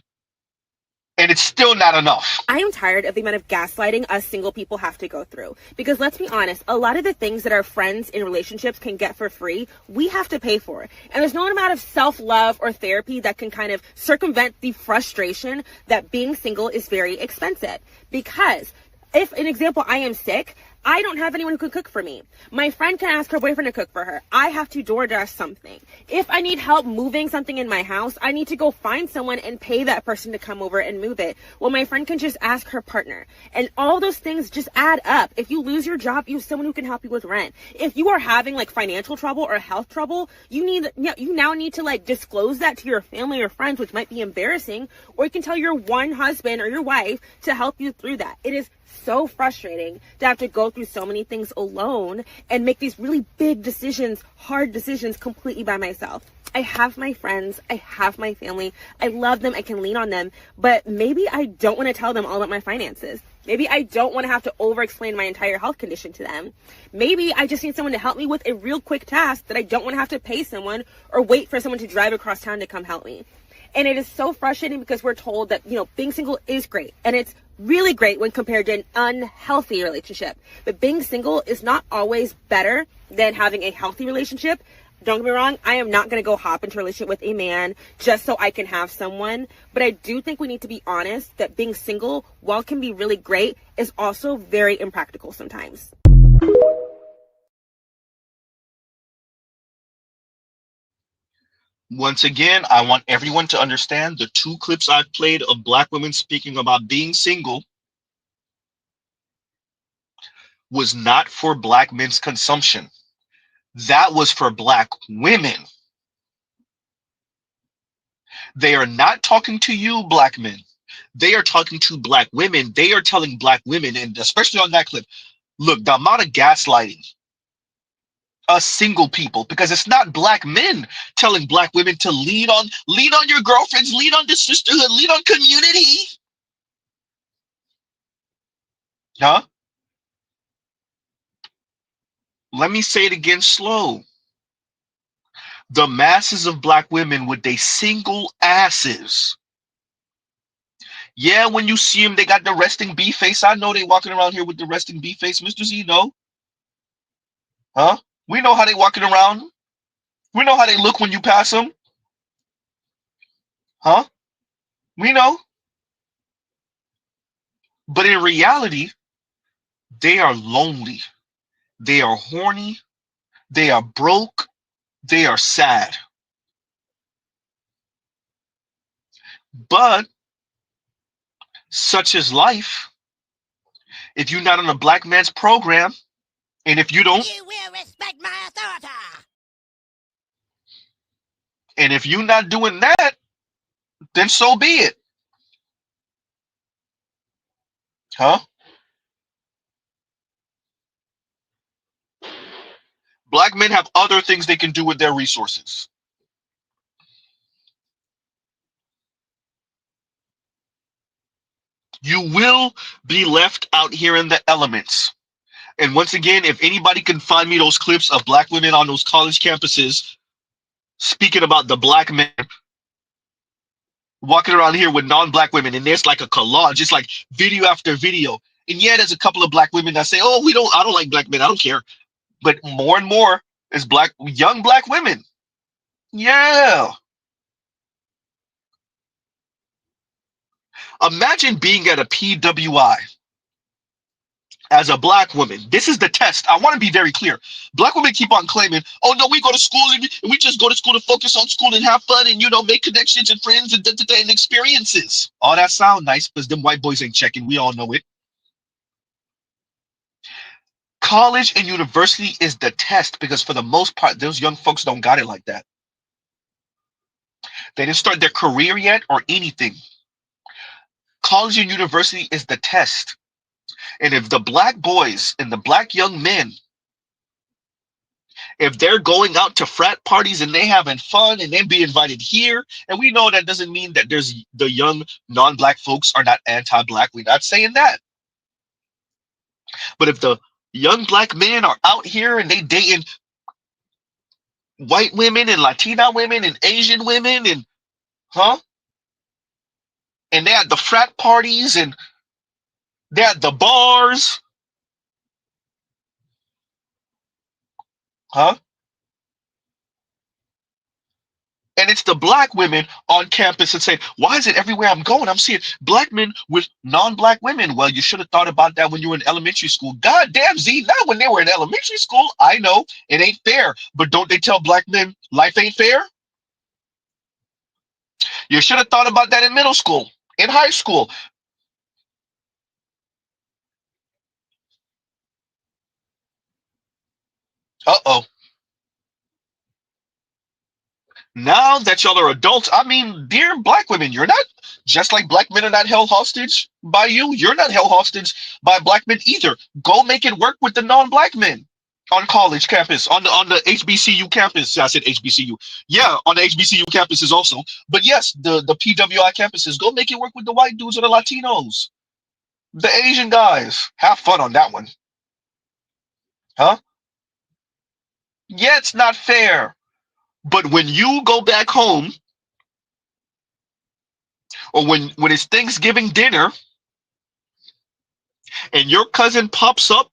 And it's still not enough. I am tired of the amount of gaslighting us single people have to go through. Because let's be honest, a lot of the things that our friends in relationships can get for free, we have to pay for. And there's no amount of self-love or therapy that can kind of circumvent the frustration that being single is very expensive. Because if, an example, I am sick, I don't have anyone who can cook for me. My friend can ask her boyfriend to cook for her. I have to DoorDash something. If I need help moving something in my house, I need to go find someone and pay that person to come over and move it. Well, my friend can just ask her partner. And all those things just add up. If you lose your job, you have someone who can help you with rent. If you are having like financial trouble or health trouble, you now need to like disclose that to your family or friends, which might be embarrassing, or you can tell your one husband or your wife to help you through that. It is so frustrating to have to go through so many things alone and make these really big decisions, hard decisions completely by myself. I have my friends, I have my family, I love them, I can lean on them, but maybe I don't want to tell them all about my finances. Maybe I don't want to have to over-explain my entire health condition to them. Maybe I just need someone to help me with a real quick task that I don't want to have to pay someone or wait for someone to drive across town to come help me. And it is so frustrating because we're told that, being single is great. And it's really great when compared to an unhealthy relationship. But being single is not always better than having a healthy relationship. Don't get me wrong, I am not going to go hop into a relationship with a man just so I can have someone. But I do think we need to be honest that being single, while it can be really great, is also very impractical sometimes. Once again, I want everyone to understand the 2 clips I've played of black women speaking about being single was not for black men's consumption. That was for black women. They are not talking to you, black men. They are talking to black women. They are telling black women, and especially on that clip, look, the amount of gaslighting us single people, because it's not black men telling black women to lead on your girlfriends, lead on the sisterhood, lead on community. Huh? Let me say it again slow. The masses of black women with they single asses. Yeah, when you see them, they got the resting B face. I know they walking around here with the resting B face. Mr. Z, no? Huh? We know how they walking around. We know how they look when you pass them. Huh? We know. But in reality, they are lonely. They are horny. They are broke. They are sad. But such is life. If you're not on a black man's program, and if you don't, you will respect my authority. And if you're not doing that, then so be it. Huh? Black men have other things they can do with their resources. You will be left out here in the elements. And once again, if anybody can find me those clips of black women on those college campuses speaking about the black men walking around here with non-black women, and there's like a collage, it's like video after video. And yeah, there's a couple of black women that say, "Oh, I don't like black men, I don't care." But more and more is young black women. Yeah. Imagine being at a PWI as a black woman. This is the test. I want to be very clear. Black women keep on claiming, "Oh no, we go to school and we just go to school to focus on school and have fun and make connections and friends and experiences." All that sound nice, because them white boys ain't checking. We all know it. College and university is the test, because for the most part, those young folks don't got it like that. They didn't start their career yet or anything. College and university is the test. And if the black boys and the black young men, if they're going out to frat parties and they having fun and they be invited here, and we know that doesn't mean that there's the young non-black folks are not anti-black. We're not saying that. But if the young black men are out here and they dating white women and Latina women and Asian women and and they're at the frat parties and they're at the bars, and it's the black women on campus and saying, "Why is it everywhere I'm going, I'm seeing black men with non-black women?" Well, you should have thought about that when you were in elementary school. God damn, Z, not when they were in elementary school. I know it ain't fair, but don't they tell black men life ain't fair? You should have thought about that in middle school, in high school. Uh-oh. Now that y'all are adults, I mean, dear black women, you're not, just like black men are not held hostage by you, you're not held hostage by black men either. Go make it work with the non-black men on college campus, on the HBCU campus. I said HBCU. Yeah, on the HBCU campuses also. But yes, the PWI campuses, go make it work with the white dudes or the Latinos, the Asian guys. Have fun on that one. Huh? Yeah, it's not fair. But when you go back home, or when it's Thanksgiving dinner, and your cousin pops up,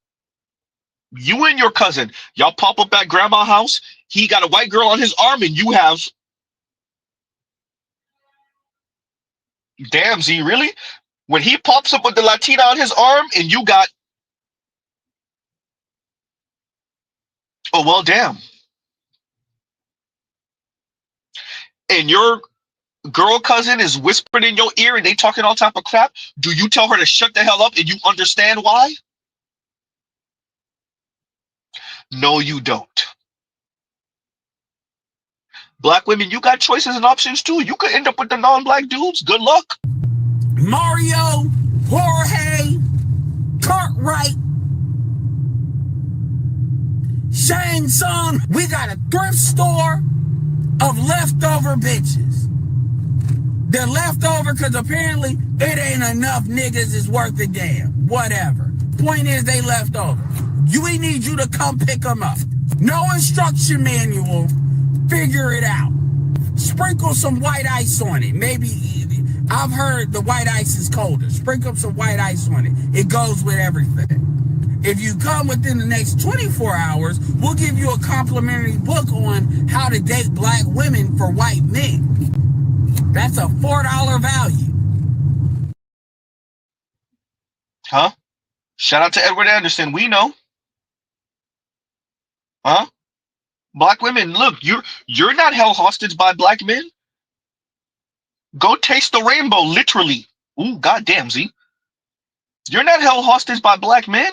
you and your cousin, y'all pop up at grandma's house, he got a white girl on his arm, and you have, damn, Z, really? When he pops up with the Latina on his arm, and you got, oh, well, damn. And your girl cousin is whispering in your ear and they talking all type of crap, do you tell her to shut the hell up and you understand why? No, you don't. Black women, you got choices and options too. You could end up with the non-black dudes. Good luck. Mario, Jorge, Cartwright, Shane Sung. We got a thrift store of leftover bitches. They're leftover because apparently it ain't enough niggas is worth a damn. Whatever. Point is, they left over. We need you to come pick them up. No instruction manual. Figure it out. Sprinkle some white ice on it. Maybe, I've heard the white ice is colder. Sprinkle some white ice on it. It goes with everything. If you come within the next 24 hours, we'll give you a complimentary book on how to date black women for white men. That's a $4 value. Huh? Shout out to Edward Anderson. We know. Huh? Black women, look, you're not held hostage by black men. Go taste the rainbow, literally. Ooh, goddamn, Z. You're not held hostage by black men.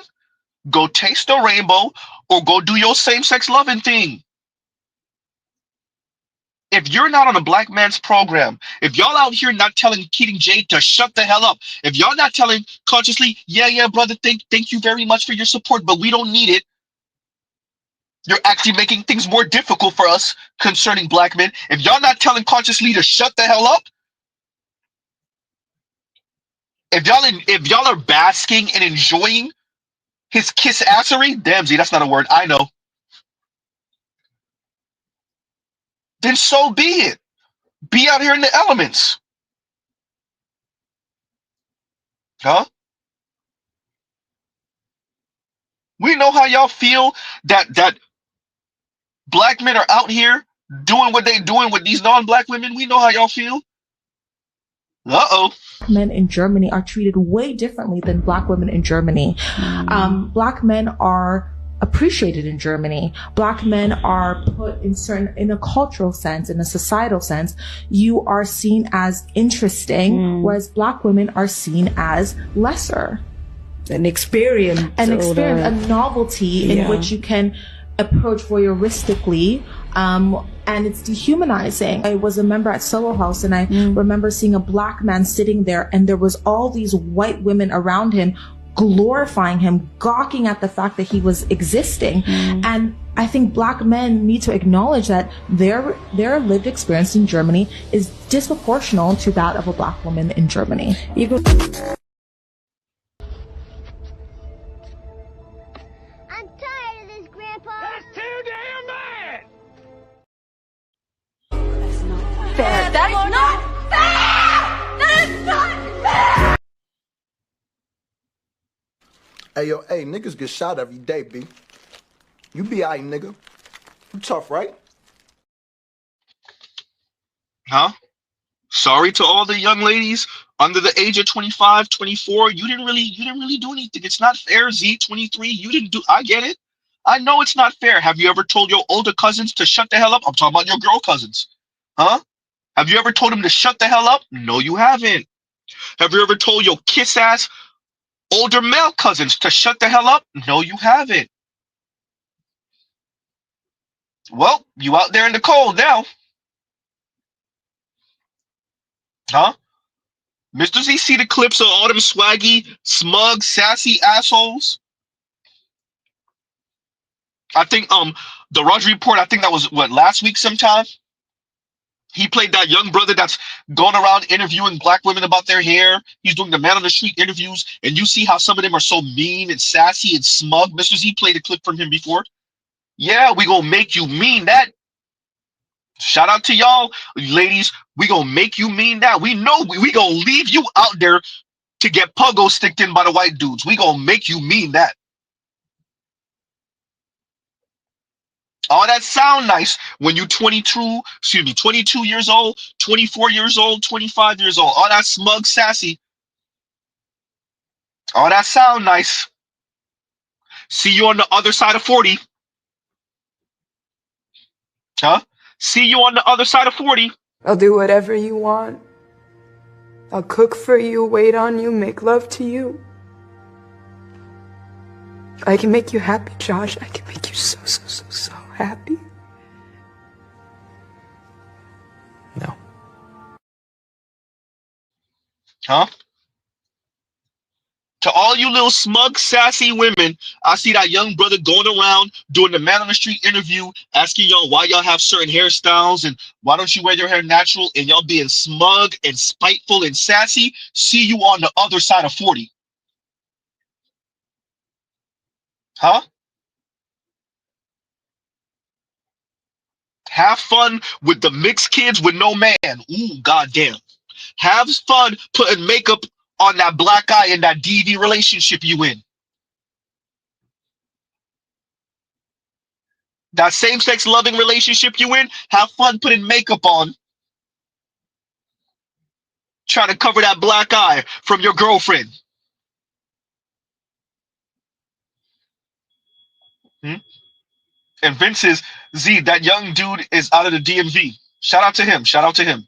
Go taste the rainbow or go do your same-sex loving thing. If you're not on a black man's program, if y'all out here not telling Keating J to shut the hell up, if y'all not telling consciously, yeah, brother, thank you very much for your support, but we don't need it. You're actually making things more difficult for us concerning black men. If y'all not telling consciously to shut the hell up, if y'all are basking and enjoying his kiss assery, damn Z, that's not a word, I know. Then so be it. Be out here in the elements. Huh? We know how y'all feel that black men are out here doing what they doing with these non-black women. We know how y'all feel. Uh-oh. Men in Germany are treated way differently than black women in Germany. Black men are appreciated in Germany. Black men are put in a cultural sense, in a societal sense, you are seen as interesting, whereas black women are seen as lesser. An experience, a novelty in which you can approach voyeuristically, and it's dehumanizing. I was a member at Soho House, and I remember seeing a black man sitting there, and there was all these white women around him glorifying him, gawking at the fact that he was existing. And I think black men need to acknowledge that their lived experience in Germany is disproportional to that of a black woman in Germany. That's not fair! That is not fair! Hey, niggas get shot every day, B. You be aight, nigga. You tough, right? Huh? Sorry to all the young ladies under the age of 25, 24. You didn't really do anything. It's not fair, Z, 23. You didn't do, I get it. I know it's not fair. Have you ever told your older cousins to shut the hell up? I'm talking about your girl cousins. Huh? Have you ever told them to shut the hell up? No, you haven't. Have you ever told your kiss-ass older male cousins to shut the hell up? No, you haven't. Well, you out there in the cold now. Huh? Mr. Z, see the clips of all them swaggy, smug, sassy assholes? I think the Raj Report, I think that was what, last week sometime? He played that young brother that's going around interviewing black women about their hair. He's doing the man on the street interviews, and you see how some of them are so mean and sassy and smug. Mr. Z played a clip from him before. Yeah, we gonna make you mean that. Shout out to y'all, ladies. We gonna make you mean that. We know we gonna leave you out there to get pogo sticked in by the white dudes. We gonna make you mean that. All that sound nice when you 22 years old, 24 years old, 25 years old. All that smug, sassy. All that sound nice. See you on the other side of 40. Huh? See you on the other side of 40. I'll do whatever you want. I'll cook for you, wait on you, make love to you. I can make you happy, Josh. I can make you so happy. No. Huh? To all you little smug, sassy women, I see that young brother going around doing the man on the street interview, asking y'all why y'all have certain hairstyles and why don't you wear your hair natural, and y'all being smug and spiteful and sassy. See you on the other side of 40. Huh? Have fun with the mixed kids with no man. Ooh, goddamn. Have fun putting makeup on that black eye in that DV relationship you in. That same-sex loving relationship you in, have fun putting makeup on, trying to cover that black eye from your girlfriend. Hmm? And Vince is, Z, that young dude is out of the DMV. Shout out to him. Shout out to him.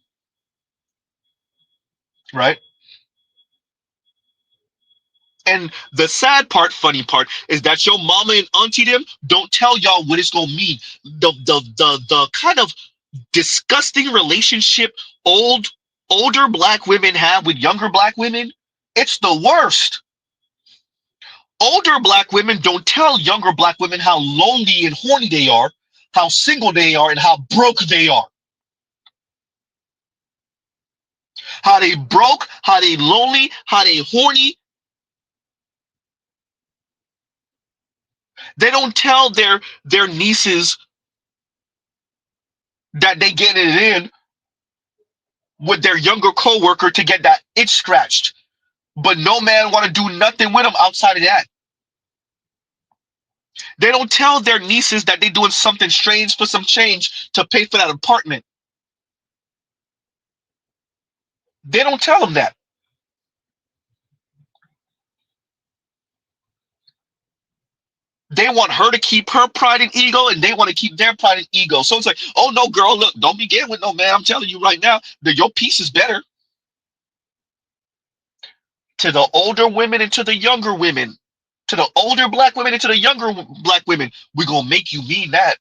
Right? And the sad part, funny part, is that your mama and auntie them don't tell y'all what it's gonna mean. The kind of disgusting relationship older black women have with younger black women, it's the worst. Older black women don't tell younger black women how lonely and horny they are, how single they are, and how broke they are. How they broke, how they lonely, how they horny. They don't tell their nieces that they getting it in with their younger coworker to get that itch scratched. But no man want to do nothing with them outside of that. They don't tell their nieces that they doing something strange for some change to pay for that apartment. They don't tell them that. They want her to keep her pride and ego, and they want to keep their pride and ego. So it's like, oh no, girl, look, don't be getting with no man. I'm telling you right now that your piece is better. To the older women and to the younger women, to the older black women and to the younger black women, we're gonna make you mean that.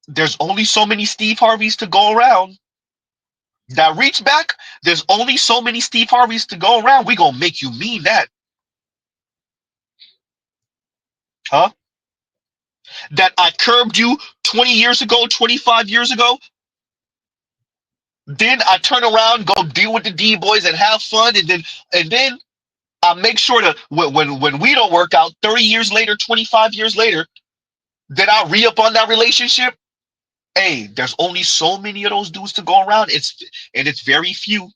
There's only so many Steve Harveys to go around. That reach back, there's only so many Steve Harveys to go around. We're gonna make you mean that. Huh? That I curbed you 20 years ago, 25 years ago. Then I turn around, go deal with the D boys and have fun, and then I make sure to when we don't work out 30 years later, 25 years later, then I re-up on that relationship. Hey, there's only so many of those dudes to go around. It's very few.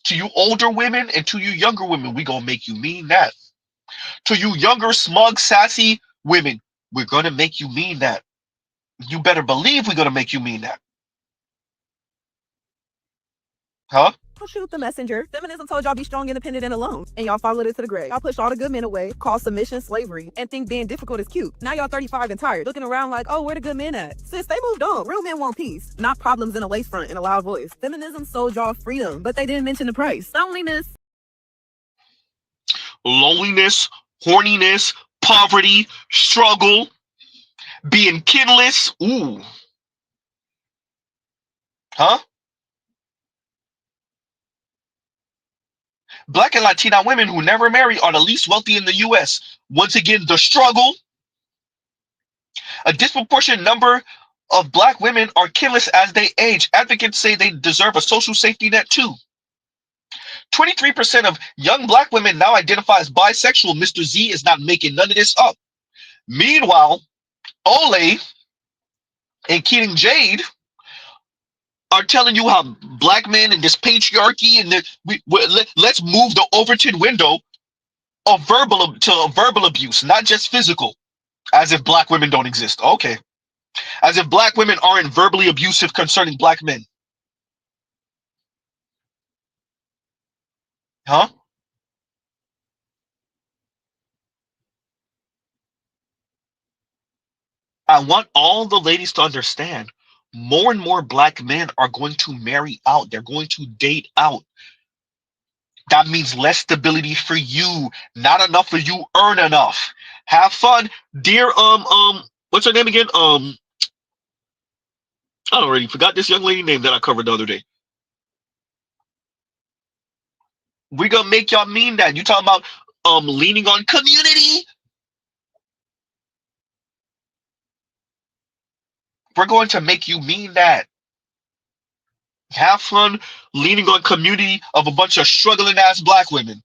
To you older women and to you younger women, we gonna make you mean that. To you younger, smug, sassy women, we're gonna make you mean that. You better believe we're gonna make you mean that. Huh? Shoot the messenger. Feminism told y'all be strong, independent, and alone. And y'all followed it to the grave. Y'all pushed all the good men away, called submission slavery, and think being difficult is cute. Now y'all 35 and tired, looking around like, oh, where the good men at? Sis, they moved on. Real men want peace, not problems in a lace front and a loud voice. Feminism sold y'all freedom, but they didn't mention the price. Loneliness, horniness, poverty, struggle, being kinless. Ooh. Huh? Black and Latina women who never marry are the least wealthy in the U.S. Once again, the struggle. A disproportionate number of black women are kinless as they age. Advocates say they deserve a social safety net too. 23% of young black women now identify as bisexual. Mr. Z is not making none of this up. Meanwhile, Ole and Keating Jade are telling you how black men and this patriarchy and let's move the Overton window of verbal abuse, not just physical, as if black women don't exist. Okay, as if black women aren't verbally abusive concerning black men. Huh? I want all the ladies to understand more and more black men are going to marry out. They're going to date out. That means less stability for you. Not enough for you earn enough. Have fun. Dear what's her name again? I already forgot this young lady name that I covered the other day. We're gonna make y'all mean that. You talking about leaning on community? We're going to make you mean that. Have fun leaning on community of a bunch of struggling ass black women.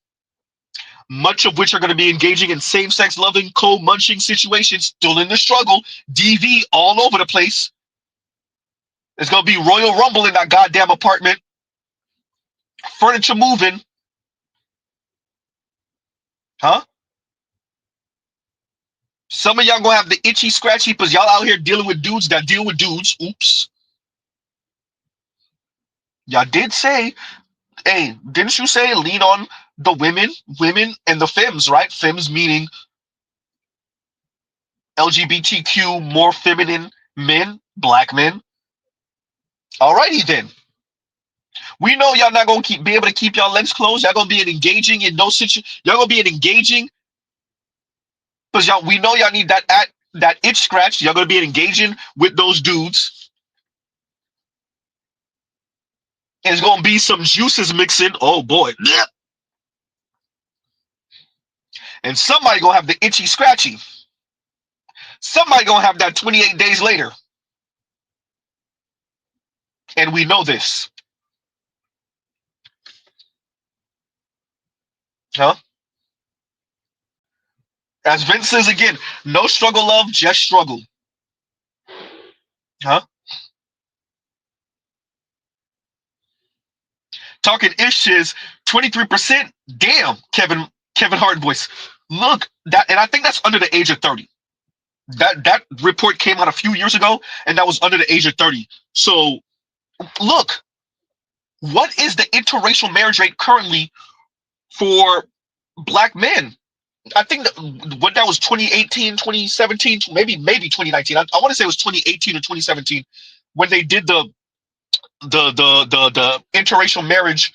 much of which are going to be engaging in same-sex loving, co-munching situations, still in the struggle, DV all over the place. There's going to be Royal Rumble in that goddamn apartment. Furniture moving. Huh? Some of y'all going to have the itchy, scratchy because y'all out here dealing with dudes that deal with dudes. Oops. Y'all did say, hey, didn't you say lean on the women and the femmes, right? Femmes meaning LGBTQ, more feminine men, black men. Alrighty then. We know y'all not gonna be able to keep y'all legs closed. Y'all gonna be engaging in no situation. Y'all gonna be engaging because we know y'all need that itch scratch. Y'all gonna be engaging with those dudes. And it's gonna be some juices mixing. Oh boy. And somebody gonna have the itchy scratchy. Somebody gonna have that 28 days later. And we know this. Huh? As Vince says again, no struggle love, just struggle. Huh? Talking ish is 23%. Damn, Kevin Hart voice. Look, that, and I think that's under the age of 30. That report came out a few years ago, and that was under the age of 30. So look, what is the interracial marriage rate currently for black men? I think what that was 2018, 2017, maybe 2019. I want to say it was 2018 or 2017 when they did the interracial marriage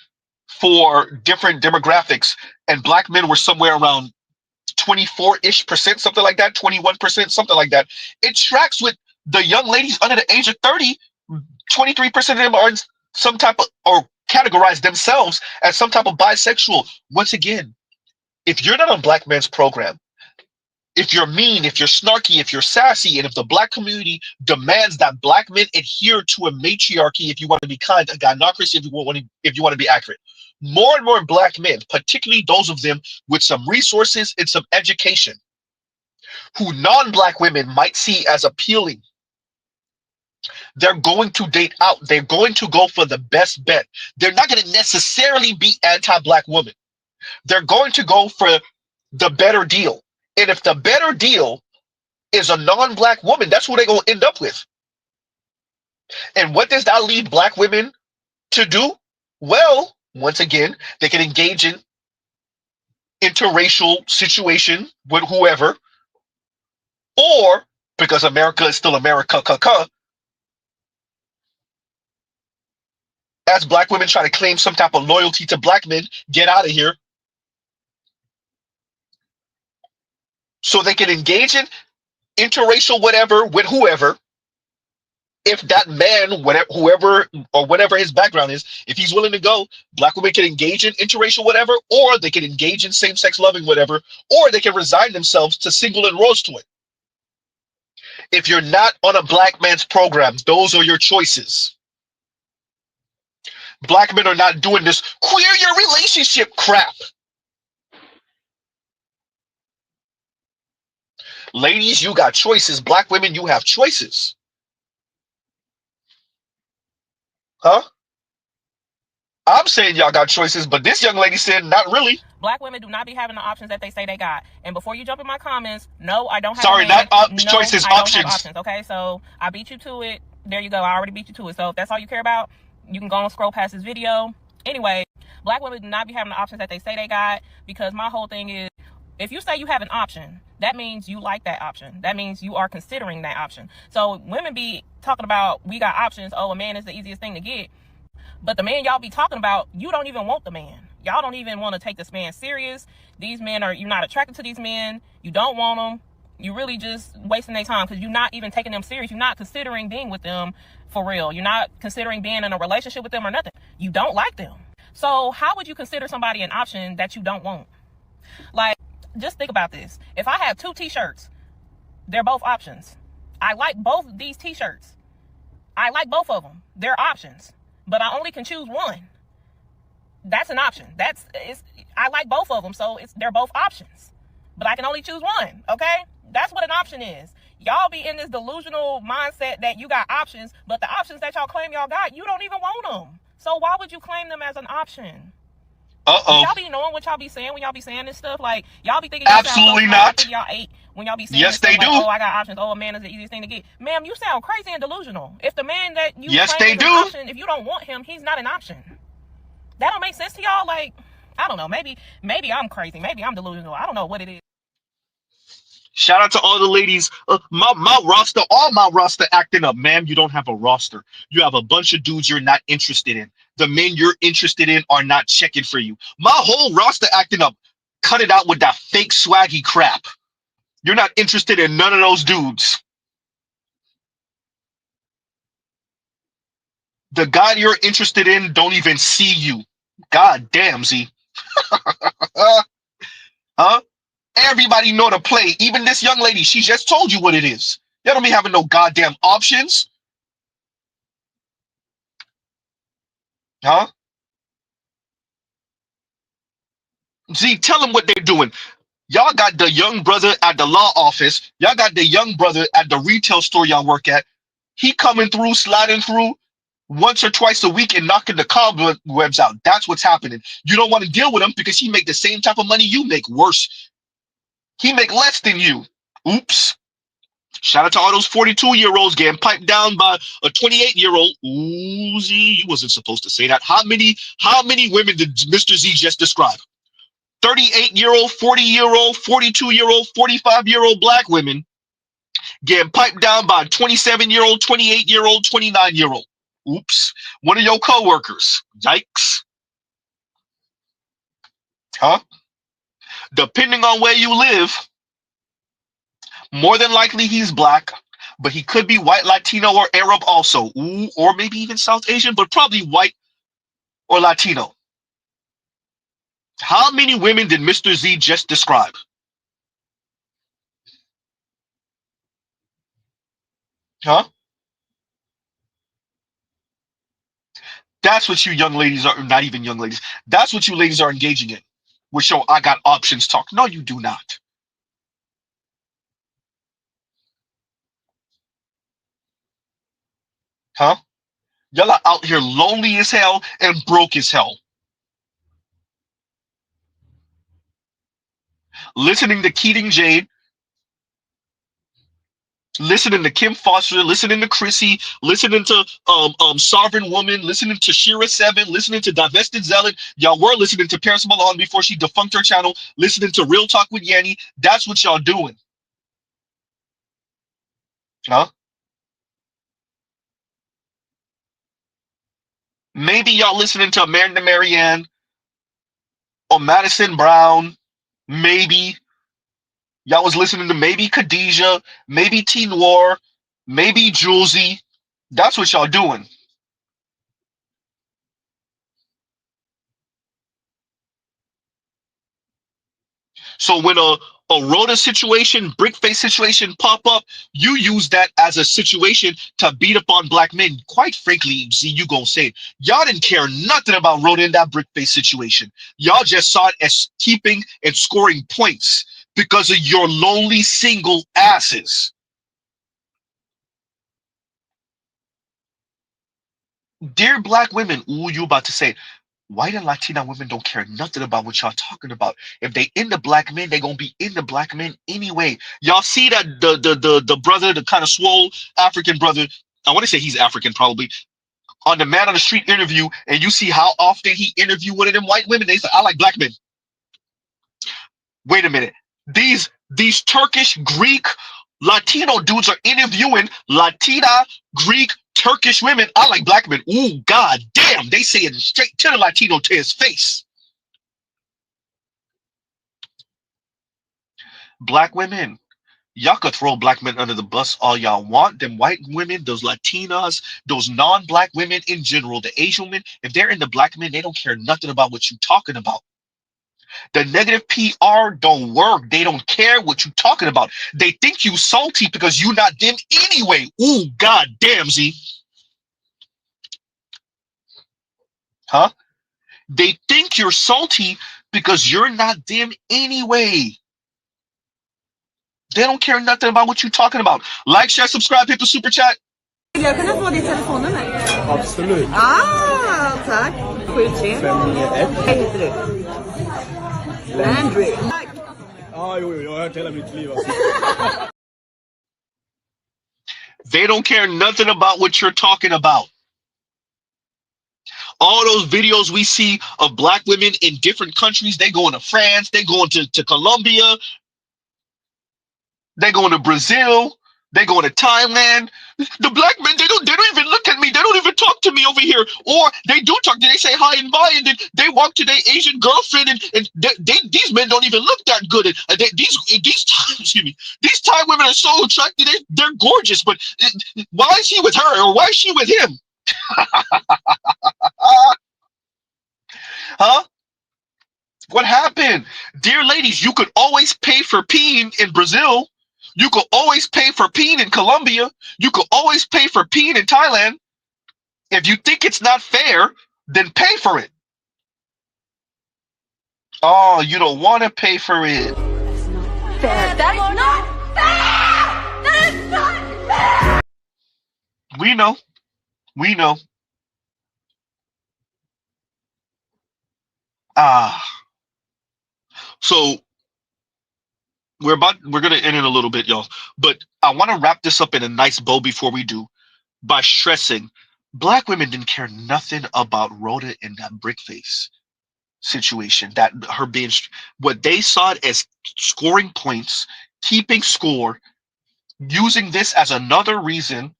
for different demographics, and black men were somewhere around 24-ish%, something like that, 21%, something like that. It tracks with the young ladies under the age of 30. 23% of them are in some type of, or categorize themselves as some type of bisexual. Once again, if you're not on black men's program, if you're mean, if you're snarky, if you're sassy, and if the black community demands that black men adhere to a matriarchy, if you want to be kind, a gynocracy, if you want to be accurate, more and more black men, particularly those of them with some resources and some education, who non-black women might see as appealing, they're going to date out. They're going to go for the best bet. They're not going to necessarily be anti-black women. They're going to go for the better deal. And if the better deal is a non-black woman, that's who they're going to end up with. And what does that leave black women to do? Well, once again, they can engage in interracial situation with whoever, or because America is still America, as black women try to claim some type of loyalty to black men, get out of here. So they can engage in interracial whatever with whoever. If that man, whatever his background is, if he's willing to go, black women can engage in interracial whatever, or they can engage in same-sex loving whatever, or they can resign themselves to single and rose to it. If you're not on a black man's program, those are your choices. Black men are not doing this queer your relationship crap. Ladies, you got choices. Black women, you have choices. Huh? I'm saying y'all got choices, but this young lady said not really. Black women do not be having the options that they say they got. And before you jump in my comments, no, I don't have Sorry, not choices, I don't options. have options. Okay, so I beat you to it. There you go. I already beat you to it. So if that's all you care about, you can go and scroll past this video. Anyway, black women do not be having the options that they say they got, because my whole thing is, if you say you have an option, that means you like that option. That means you are considering that option. So women be talking about, we got options. Oh, a man is the easiest thing to get. But the man y'all be talking about, you don't even want the man. Y'all don't even want to take this man serious. These men you're not attracted to these men. You don't want them. You really just wasting their time because you're not even taking them serious. You're not considering being with them for real. You're not considering being in a relationship with them or nothing. You don't like them. So how would you consider somebody an option that you don't want? Like, just think about this. If I have 2 t-shirts, they're both options. I like both these t-shirts. I like both of them. They're options. But I only can choose one. That's an option. I like both of them, so they're both options. But I can only choose one, okay? That's what an option is. Y'all be in this delusional mindset that you got options, but the options that y'all claim y'all got, you don't even want them. So why would you claim them as an option? Y'all be knowing what y'all be saying when y'all be saying this stuff? Like, y'all be thinking y'all Absolutely sound so smart. I not. think y'all ate when y'all be saying Yes, this stuff they like, do. oh, I got options. Oh, a man is the easiest thing to get. Ma'am, you sound crazy and delusional. If the man that you Yes, claim they is an do. option, if you don't want him, he's not an option. That don't make sense to y'all? Like, I don't know. Maybe I'm crazy. Maybe I'm delusional. I don't know what it is. Shout out to all the ladies. My roster, all my roster acting up. Ma'am, you don't have a roster. You have a bunch of dudes you're not interested in. The men you're interested in are not checking for you. My whole roster acting up. Cut it out with that fake swaggy crap. You're not interested in none of those dudes. The guy you're interested in don't even see you. God damn, Z. Huh? Everybody know to play. Even this young lady, she just told you what it is. Y'all don't be having no goddamn options. Huh? Z, tell them what they're doing. Y'all got the young brother at the law office. Y'all got the young brother at the retail store y'all work at. He coming through, sliding through once or twice a week and knocking the cobwebs out. That's what's happening. You don't want to deal with him because he make the same type of money you make. Worse, he make less than you. Oops. Shout out to all those 42-year-olds getting piped down by a 28-year-old. Ooh, Z, you wasn't supposed to say that. How many women did Mr. Z just describe? 38-year-old, 40-year-old, 42-year-old, 45-year-old black women getting piped down by a 27-year-old, 28-year-old, 29-year-old. Oops. One of your coworkers. Yikes. Huh? Depending on where you live, more than likely he's black, but he could be white, Latino, or Arab also. Ooh, or maybe even South Asian, but probably white or Latino. How many women did Mr. Z just describe? Huh? That's what you young ladies are, not even young ladies. That's what you ladies are engaging in. With your I got options talk. No, you do not. Huh? Y'all are out here lonely as hell and broke as hell. Listening to Keating Jade, listening to Kim Foster, listening to Chrissy, listening to Sovereign Woman, listening to Shira Seven, listening to Divested Zealot. Y'all were listening to Paris Malone before she defunct her channel, listening to Real Talk with Yanni. That's what y'all doing. Huh? Maybe y'all listening to Amanda Marianne or Madison Brown. Maybe y'all was listening to maybe Khadijah, maybe T Noir, maybe Julesy. That's what y'all doing. So when a Rhoda situation, brick face situation pop up, you use that as a situation to beat up on black men. Quite frankly, Z, you gonna say it. Y'all didn't care nothing about Rhoda in that brick face situation. Y'all just saw it as keeping and scoring points because of your lonely single asses. Dear black women, ooh, you about to say it. White and Latina women don't care nothing about what y'all talking about. If they into black men, they gonna be into black men anyway. Y'all see that the brother, the kind of swole African brother, I want to say he's African probably, on the Man on the Street interview, and you see how often he interview one of them white women. They say, I like black men. Wait a minute. These Turkish, Greek, Latino dudes are interviewing Latina, Greek, Turkish women. I like black men. Ooh, god damn. They say it straight to the Latino to his face. Black women, y'all could throw black men under the bus all y'all want. Them white women, those Latinas, those non-black women in general, the Asian women, if they're into black men, they don't care nothing about what you talking about. The negative PR don't work. They don't care what you talking about. They think you salty because you not them anyway. Ooh, god damn, Z. Huh? They think you're salty because you're not them anyway. They don't care nothing about what you're talking about. Like, share, subscribe, hit the super chat. Jag kunde få ditt telefonnummer. Absolut. Tack. Skittrevligt. 591. Vad heter du? Landry. Jo, jag har hört hela mitt liv. They don't care nothing about what you're talking about. All those videos we see of black women in different countries, they going to France, they going to Colombia, they going to Brazil, they going to Thailand. The black men, they don't even look at me. They don't even talk to me over here. Or they do talk, they say hi and bye, and then they walk to their Asian girlfriend, and these men don't even look that good. And these Thai women are so attractive. They're gorgeous, but why is he with her, or why is she with him? Huh? What happened? Dear ladies, you could always pay for peeing in Brazil. You could always pay for peeing in Colombia. You could always pay for peeing in Thailand. If you think it's not fair, then pay for it. Oh, you don't want to pay for it. That's not fair. That's not fair! That is not fair! We know. We know. So we're gonna end it a little bit, y'all. But I want to wrap this up in a nice bow before we do, by stressing black women didn't care nothing about Rhoda in that brick face situation. That her being what they saw it as scoring points, keeping score, using this as another reason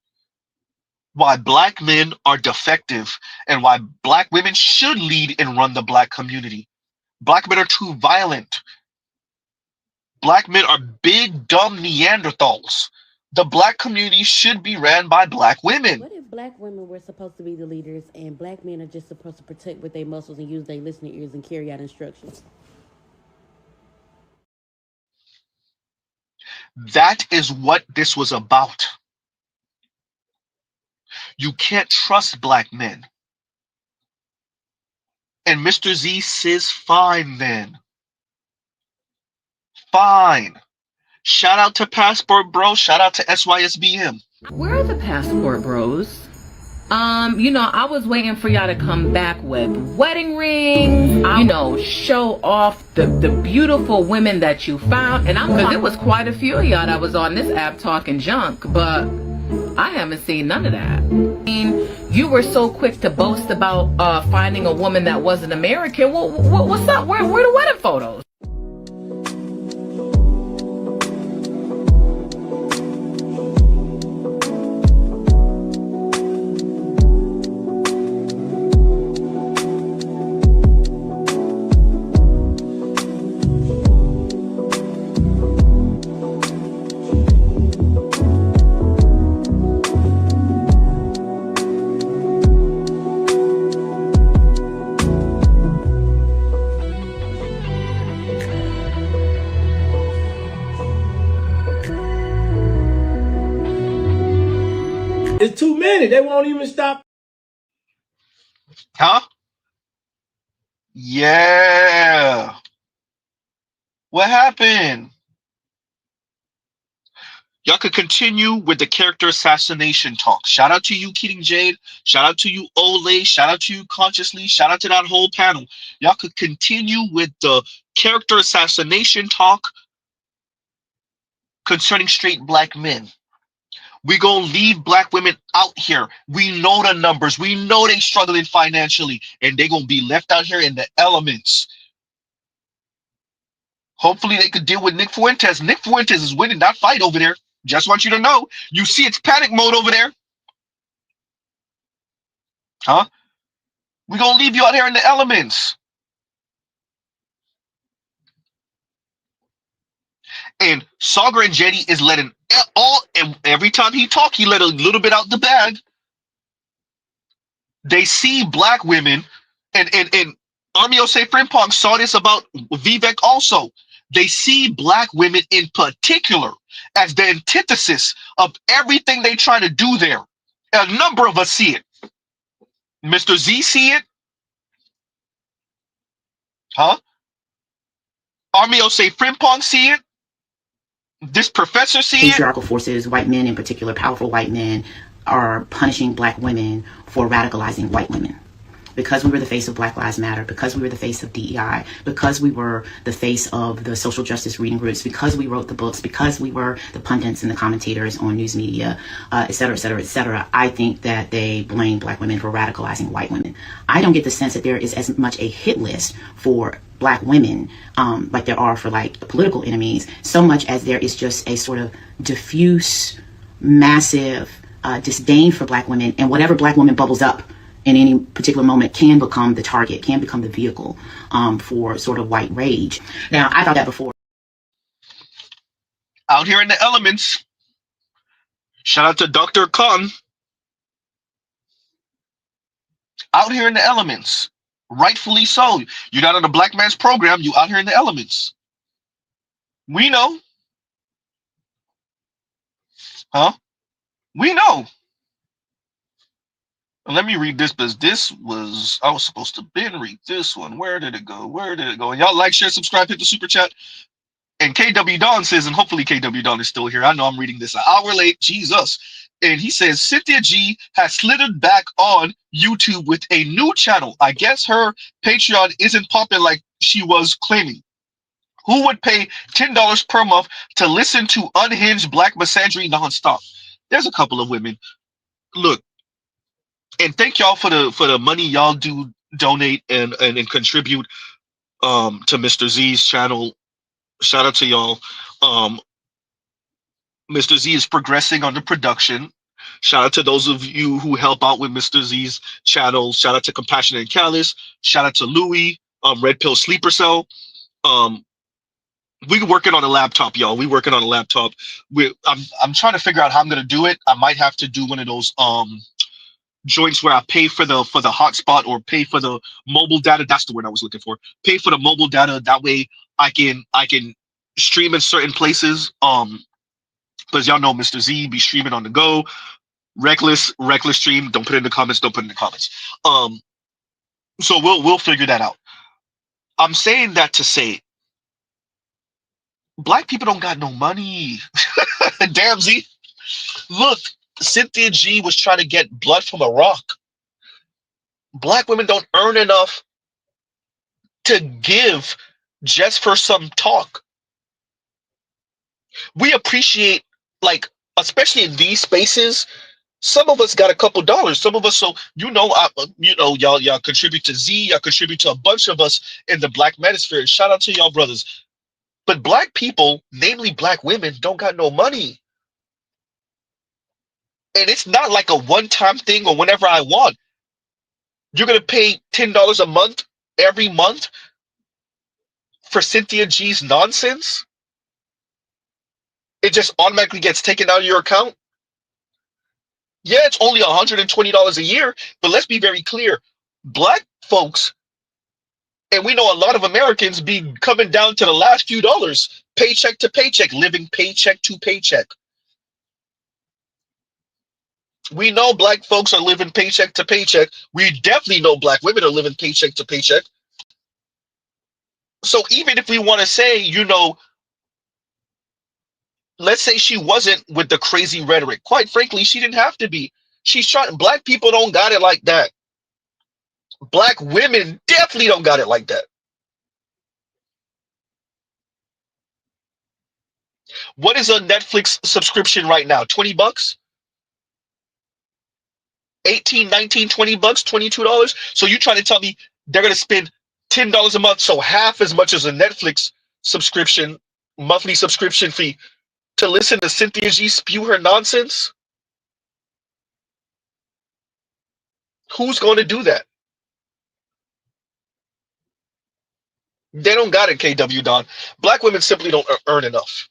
why black men are defective and why black women should lead and run the black community. Black men are too violent. Black men are big, dumb Neanderthals. The black community should be ran by black women. What if black women were supposed to be the leaders and black men are just supposed to protect with their muscles and use their listening ears and carry out instructions? That is what this was about. You can't trust black men. And Mr. Z says, fine then. Fine. Shout out to Passport Bro. Shout out to SYSBM. Where are the Passport Bros? I was waiting for y'all to come back with wedding rings, show off the beautiful women that you found. And because there was quite a few of y'all that was on this app talking junk, but I haven't seen none of that. I mean, you were so quick to boast about finding a woman that wasn't American. What's up? Where are the wedding photos? It's too many. They won't even stop. Huh? Yeah. What happened? Y'all could continue with the character assassination talk. Shout out to you, Keating Jade. Shout out to you, Ole. Shout out to you, Consciously. Shout out to that whole panel. Y'all could continue with the character assassination talk concerning straight black men. We gonna leave black women out here. We know the numbers. We know they struggling financially, and they gonna be left out here in the elements. Hopefully they could deal with Nick Fuentes. Nick Fuentes is winning that fight over there. Just want you to know. You see it's panic mode over there. Huh? We gonna leave you out here in the elements. And Sagar and Jetty is letting every time he talk, he let a little bit out the bag. They see black women, and Army Ose Frimpong saw this about Vivek also. They see black women in particular as the antithesis of everything they try to do there. A number of us see it. Mr. Z see it. Huh? Armio say Frimpong see it? This professor see it? Patriarchal forces, white men in particular, powerful white men, are punishing black women for radicalizing white women. Because we were the face of Black Lives Matter, because we were the face of DEI, because we were the face of the social justice reading groups, because we wrote the books, because we were the pundits and the commentators on news media, et cetera, et cetera, et cetera, I think that they blame black women for radicalizing white women. I don't get the sense that there is as much a hit list for black women like there are for like political enemies, so much as there is just a sort of diffuse, massive disdain for black women, and whatever black woman bubbles up in any particular moment can become the target, can become the vehicle for sort of white rage. Now, I thought that before. Out here in the elements. Shout out to Dr. Khan. Out here in the elements. Rightfully so. You're not on the black man's program. You out here in the elements. We know. Huh? We know. Let me read this because this was, I was supposed to read this one. Where did it go? Where did it go? And y'all like, share, subscribe, hit the super chat. And KW Don says, and hopefully KW Don is still here. I know I'm reading this an hour late. Jesus. And he says, Cynthia G has slithered back on YouTube with a new channel. I guess her Patreon isn't popping like she was claiming. Who would pay $10 per month to listen to unhinged black misandry nonstop? There's a couple of women. Look, and thank y'all for the money y'all do donate and contribute to Mr. Z's channel. Shout out to y'all. Mr. Z is progressing on the production. Shout out to those of you who help out with Mr. Z's channel. Shout out to Compassionate and Callous. Shout out to Louie, Red Pill Sleeper Cell. We working on a laptop, y'all. We working on a laptop. I'm trying to figure out how I'm gonna do it. I might have to do one of those joints where I pay for the hotspot or pay for the mobile data. That's the word I was looking for. Pay for the mobile data. That way I can stream in certain places. Because y'all know Mr. Z be streaming on the go. Reckless stream. Don't put it in the comments. Don't put it in the comments. So we'll figure that out. I'm saying that to say black people don't got no money. Damn Z. Look, Cynthia G was trying to get blood from a rock. Black women don't earn enough to give just for some talk. We appreciate, like, especially in these spaces, some of us got a couple dollars. Some of us, so y'all contribute to Z, y'all contribute to a bunch of us in the black manosphere. Shout out to y'all brothers. But black people, namely black women, don't got no money. And it's not like a one-time thing or whenever I want. You're gonna pay $10 a month every month for Cynthia G's nonsense? It just automatically gets taken out of your account? Yeah, it's only $120 a year, but let's be very clear. Black folks, and we know a lot of Americans, be coming down to the last few dollars, paycheck to paycheck, living paycheck to paycheck. We know black folks are living paycheck to paycheck. We definitely know black women are living paycheck to paycheck. So even if we want to say, let's say she wasn't with the crazy rhetoric. Quite frankly, she didn't have to be. She's trying. Black people don't got it like that. Black women definitely don't got it like that. What is a Netflix subscription right now? $20? 18, 19, $20, $22. So you trying to tell me they're going to spend $10 a month, so half as much as a Netflix subscription, monthly subscription fee, to listen to Cynthia G spew her nonsense? Who's going to do that? They don't got it, KW Don. Black women simply don't earn enough.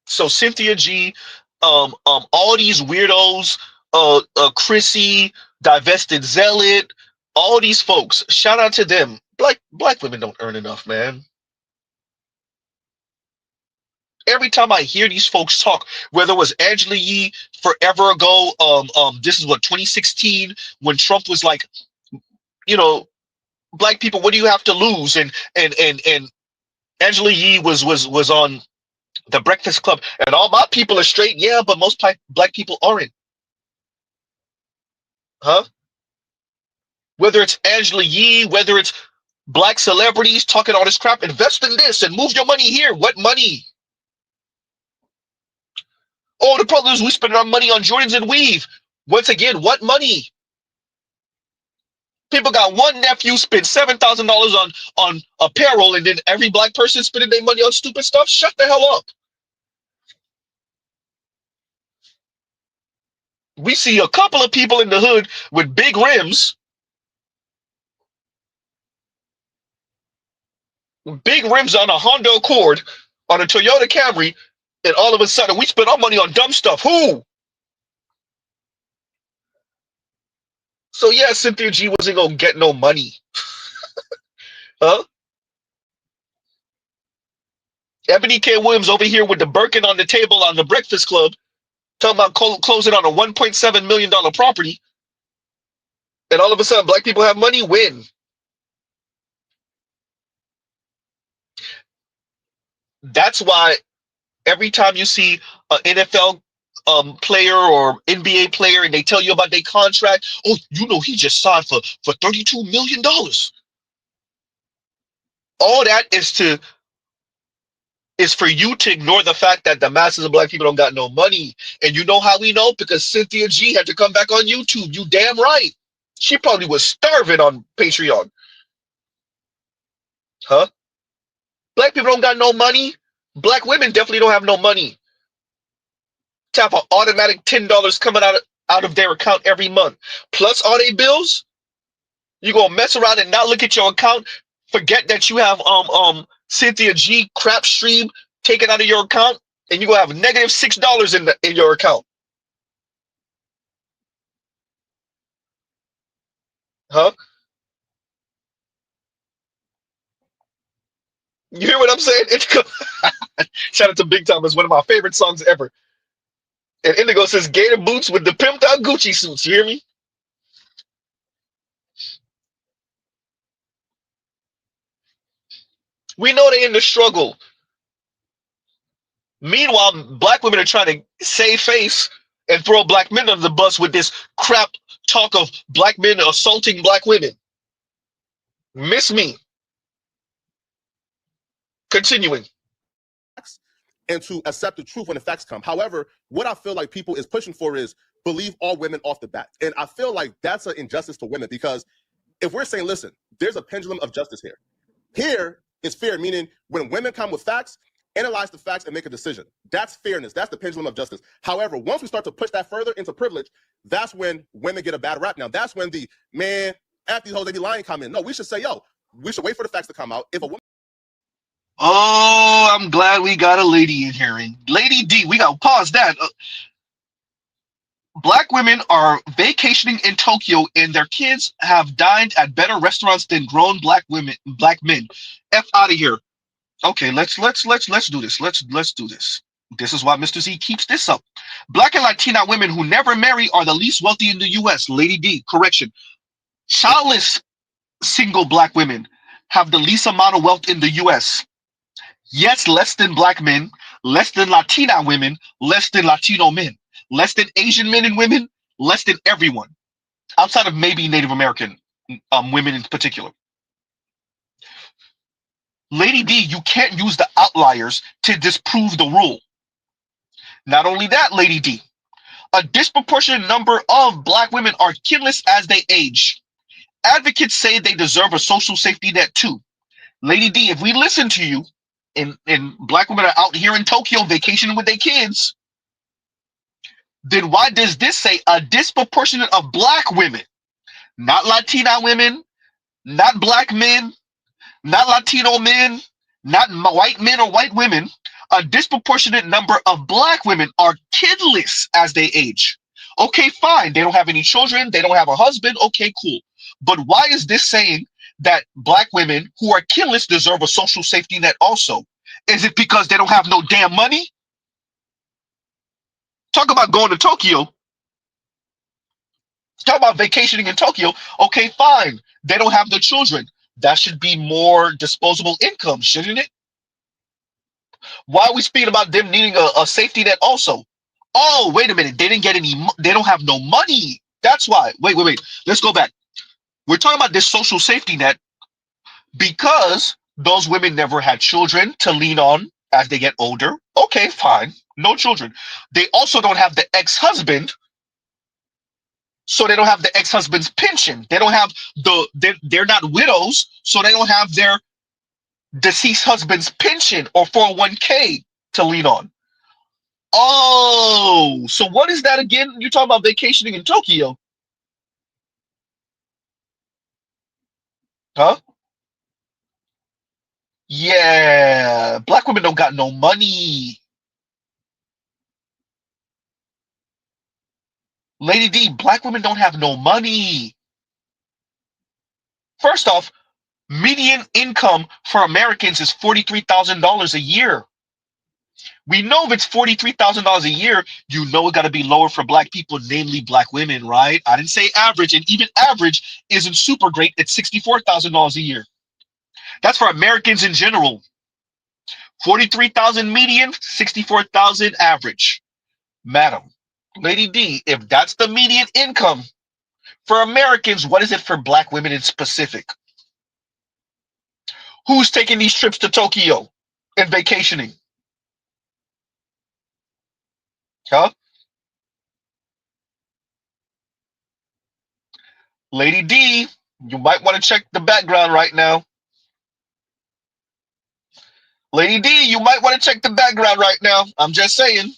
So Cynthia G, all these weirdos, Chrissy, Divested Zealot, all these folks, shout out to them. Black women don't earn enough, man. Every time I hear these folks talk, whether it was Angela Yee forever ago, this is what, 2016, when Trump was like, black people, what do you have to lose? And Angela Yee was on the Breakfast Club, and all my people are straight. Yeah, but most black people aren't. Huh? Whether it's Angela Yee, whether it's black celebrities talking all this crap, invest in this and move your money here. What money? Oh, the problem is we spend our money on Jordans and Weave. Once again, what money? People got one nephew spend $7,000 on apparel, and then every black person spending their money on stupid stuff. Shut the hell up. We see a couple of people in the hood with big rims, on a Honda Accord, on a Toyota Camry, and all of a sudden we spend our money on dumb stuff. Who? So yeah, Cynthia G wasn't gonna get no money. Huh? Ebony K. Williams over here with the Birkin on the table on the Breakfast Club, talking about closing on a $1.7 million property, and all of a sudden black people have money. When? That's why every time you see an NFL player or NBA player and they tell you about their contract, oh, you know, he just signed for $32 million. All that is for you to ignore the fact that the masses of black people don't got no money. And you know how we know? Because Cynthia G had to come back on YouTube. You damn right. She probably was starving on Patreon. Huh? Black people don't got no money. Black women definitely don't have no money to have an automatic $10 coming out of their account every month. Plus all their bills. You gonna mess around and not look at your account, forget that you have Cynthia G crap stream taken out of your account, and you gonna have negative $6 in your account. Huh? You hear what I'm saying? Shout out to Big Time. It's one of my favorite songs ever. And Indigo says Gator boots with the pimped out Gucci suits. You hear me? We know they're in the struggle. Meanwhile, black women are trying to save face and throw black men under the bus with this crap talk of black men assaulting black women. Miss me. Continuing. And to accept the truth when the facts come. However, what I feel like people is pushing for is believe all women off the bat. And I feel like that's an injustice to women, because if we're saying, listen, there's a pendulum of justice here. Here is fair, meaning when women come with facts, analyze the facts and make a decision. That's fairness. That's the pendulum of justice. However, once we start to push that further into privilege, that's when women get a bad rap. Now, that's when the man, after these hoes, they be lying comment. No, we should say, yo, we should wait for the facts to come out. If a woman. Oh, I'm glad we got a lady in here. And Lady D, we got to pause that. Black women are vacationing in Tokyo, and their kids have dined at better restaurants than grown black men. F out of here. Okay, let's do this. Let's do this. This is why Mr. Z keeps this up. Black and Latina women who never marry are the least wealthy in the U.S. Lady D, correction. Childless single black women have the least amount of wealth in the U.S. Yes, less than black men, less than Latina women, less than Latino men, less than Asian men and women, less than everyone, outside of maybe Native American women in particular. Lady D, you can't use the outliers to disprove the rule. Not only that, Lady D, a disproportionate number of black women are kinless as they age. Advocates say they deserve a social safety net too. Lady D, if we listen to you, and black women are out here in Tokyo vacationing with their kids, then why does this say a disproportionate of black women, not Latina women, not black men, not Latino men, not white men or white women, a disproportionate number of black women are kidless as they age? Okay, fine. They don't have any children. They don't have a husband. Okay, cool. But why is this saying that black women who are kidless deserve a social safety net also? Is it because they don't have no damn money? Talk about going to Tokyo. Talk about vacationing in Tokyo. Okay, fine. They don't have the children. That should be more disposable income, shouldn't it? Why are we speaking about them needing a safety net also? Oh, wait a minute. They didn't get any. They don't have no money. That's why. Wait. Let's go back. We're talking about this social safety net because those women never had children to lean on as they get older. Okay, fine. No children. They also don't have the ex-husband, so they don't have the ex-husband's pension. They don't have they're not widows, so they don't have their deceased husband's pension or 401k to lean on. Oh, so what is that again? You're talking about vacationing in Tokyo, huh? Yeah, black women don't got no money. Lady D, black women don't have no money. First off, median income for Americans is $43,000 a year. We know if it's $43,000 a year, you know it got to be lower for black people, namely black women, right? I didn't say average, and even average isn't super great. It's $64,000 a year. That's for Americans in general. 43,000 median, 64,000 average. Madam, Lady D, if that's the median income for Americans, what is it for black women in specific? Who's taking these trips to Tokyo and vacationing? Huh? Lady D, you might want to check the background right now. Lady D, you might want to check the background right now. I'm just saying.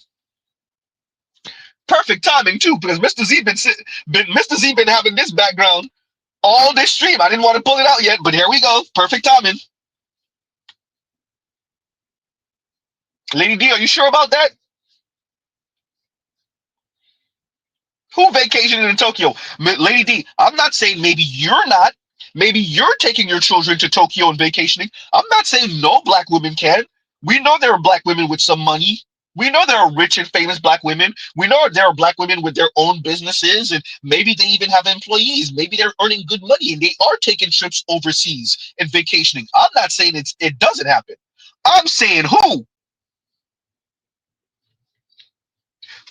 Perfect timing too, because Mr. Z been having this background all this stream. I didn't want to pull it out yet, but here we go. Perfect timing. Lady D, are you sure about that? Who vacationing in Tokyo? Lady D, I'm not saying maybe you're not. Maybe you're taking your children to Tokyo and vacationing. I'm not saying no black women can. We know there are black women with some money. We know there are rich and famous black women. We know there are black women with their own businesses, and maybe they even have employees. Maybe they're earning good money and they are taking trips overseas and vacationing. I'm not saying it doesn't happen. I'm saying who?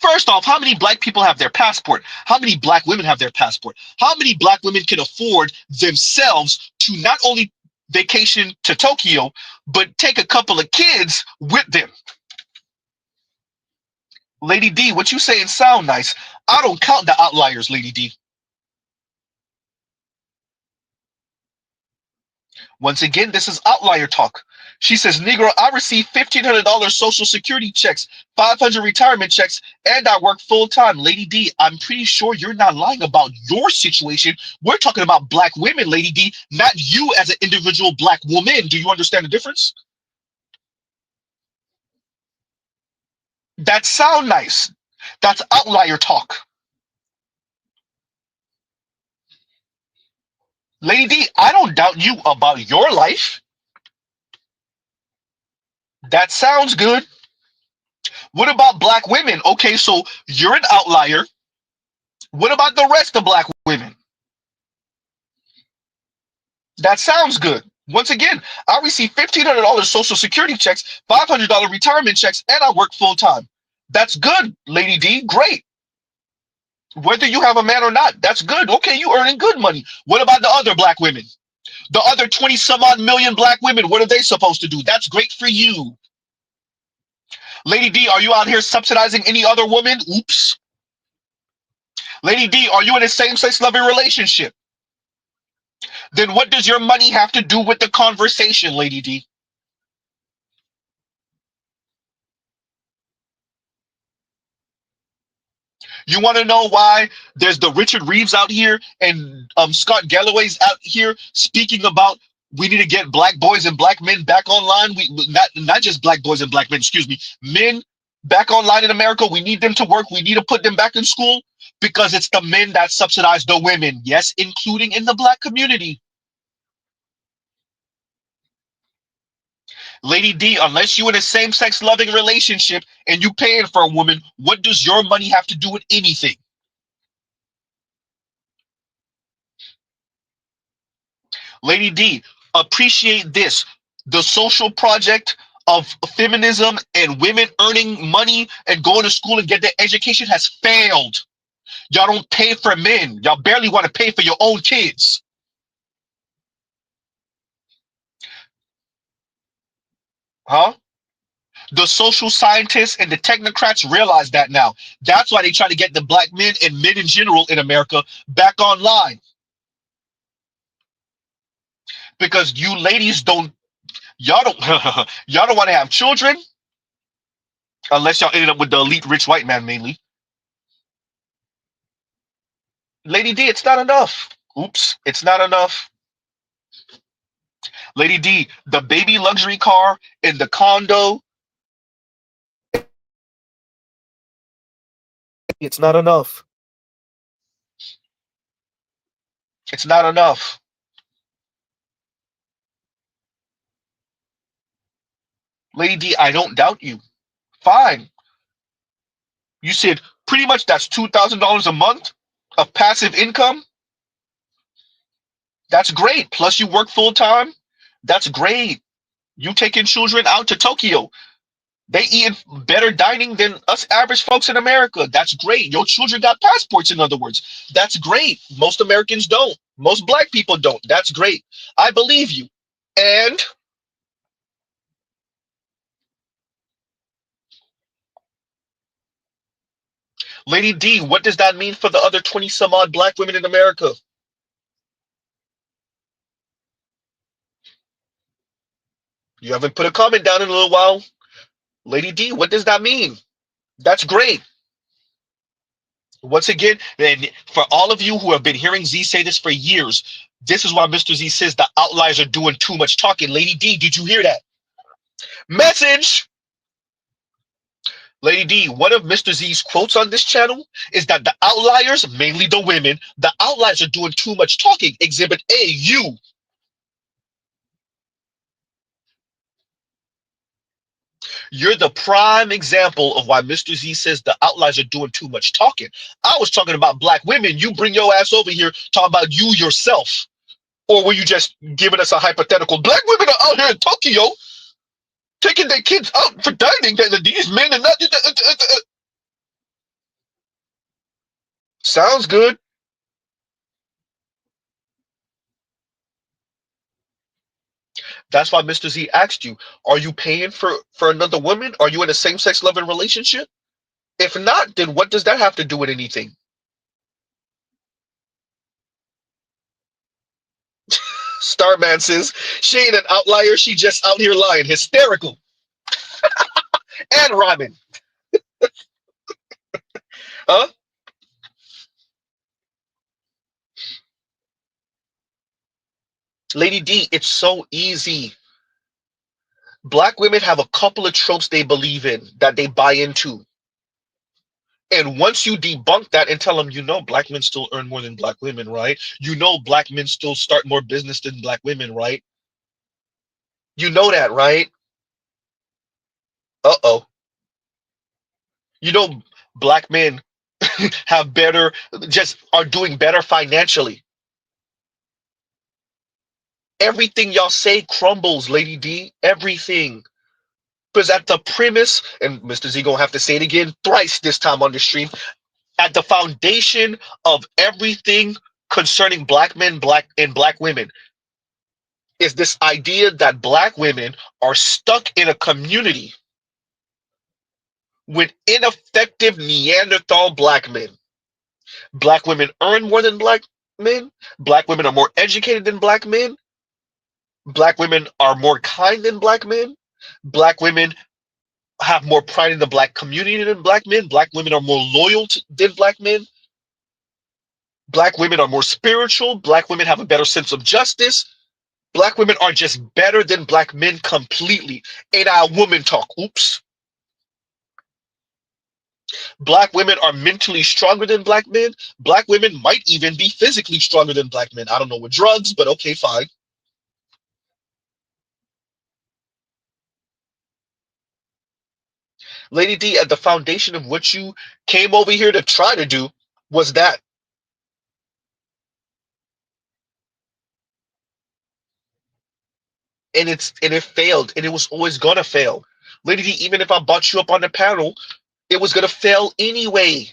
First off, how many black people have their passport? How many black women have their passport? How many black women can afford themselves to not only vacation to Tokyo, but take a couple of kids with them? Lady D, what you saying sound nice. I don't count the outliers, Lady D. Once again, this is outlier talk. She says, Negro, I receive $1,500 Social Security checks, 500 retirement checks, and I work full time. Lady D, I'm pretty sure you're not lying about your situation. We're talking about black women, Lady D, not you as an individual black woman. Do you understand the difference? That sound nice. That's outlier talk. Lady D, I don't doubt you about your life. That sounds good. What about black women? Okay, so you're an outlier. What about the rest of black women? That sounds good. Once again, I receive $1,500 Social Security checks, $500 retirement checks, and I work full time. That's good, Lady D. Great. Whether you have a man or not, that's good. Okay, you earning good money. What about the other black women? The other 20 some odd million black women, what are they supposed to do? That's great for you. Lady D, are you out here subsidizing any other woman? Oops. Lady D, are you in a same-sex loving relationship? Then what does your money have to do with the conversation, Lady D? You want to know why there's the Richard Reeves out here and Scott Galloway's out here speaking about we need to get black boys and black men back online. We not just black boys and black men, excuse me, men back online in America. We need them to work. We need to put them back in school because it's the men that subsidize the women. Yes, including in the black community. Lady D, unless you're in a same-sex loving relationship and you paying for a woman, what does your money have to do with anything? Lady D, appreciate this. The social project of feminism and women earning money and going to school and get their education has failed. Y'all don't pay for men. Y'all barely want to pay for your own kids. Huh? The social scientists and the technocrats realize that now. That's why they try to get the black men and men in general in America back online. Because you ladies don't, y'all don't, y'all don't want to have children unless y'all ended up with the elite rich white man mainly. Lady D, it's not enough. Oops, it's not enough. Lady D, the baby luxury car in the condo, it's not enough. It's not enough. Lady D, I don't doubt you. Fine. You said pretty much that's $2,000 a month of passive income. That's great. Plus you work full time. That's great. You taking children out to Tokyo. They eating better dining than us average folks in America. That's great. Your children got passports, in other words. That's great. Most Americans don't. Most black people don't. That's great. I believe you. And Lady D, what does that mean for the other 20 some odd black women in America? You haven't put a comment down in a little while. Lady D, what does that mean? That's great. Once again, and for all of you who have been hearing Z say this for years, this is why Mr. Z says the outliers are doing too much talking. Lady D, did you hear that? Message! Lady D, one of Mr. Z's quotes on this channel is that the outliers, mainly the women, the outliers are doing too much talking. Exhibit A, you. You're the prime example of why Mr. Z says the outliers are doing too much talking. I was talking about black women. You bring your ass over here talking about you yourself. Or were you just giving us a hypothetical? Black women are out here in Tokyo taking their kids out for dining. These men are not. Sounds good. That's why Mr. Z asked you, are you paying for another woman? Are you in a same-sex loving relationship? If not, then what does that have to do with anything? Starman says, she ain't an outlier. She just out here lying. Hysterical. And rhyming. Huh? Lady D, it's so easy. Black women have a couple of tropes they believe in, that they buy into. And once you debunk that and tell them, you know, black men still earn more than black women, right? You know, black men still start more business than black women, right? You know that, right? Uh-oh. You know, black men have better, just are doing better financially. Everything y'all say crumbles, Lady D. Everything. Because at the premise, and Mr. Z gonna have to say it again thrice this time on the stream, at the foundation of everything concerning black men, black women, is this idea that black women are stuck in a community with ineffective Neanderthal black men. Black women earn more than black men. Black women are more educated than black men. Black women are more kind than black men. Black women have more pride in the black community than black men. Black women are more loyal than black men. Black women are more spiritual. Black women have a better sense of justice. Black women are just better than black men completely. Ain't I a woman talk? Oops. Black women are mentally stronger than black men. Black women might even be physically stronger than black men. I don't know with drugs, but okay, fine. Lady D, at the foundation of what you came over here to try to do was that. and it failed, and it was always gonna fail. Lady D, even if I brought you up on the panel, it was gonna fail anyway.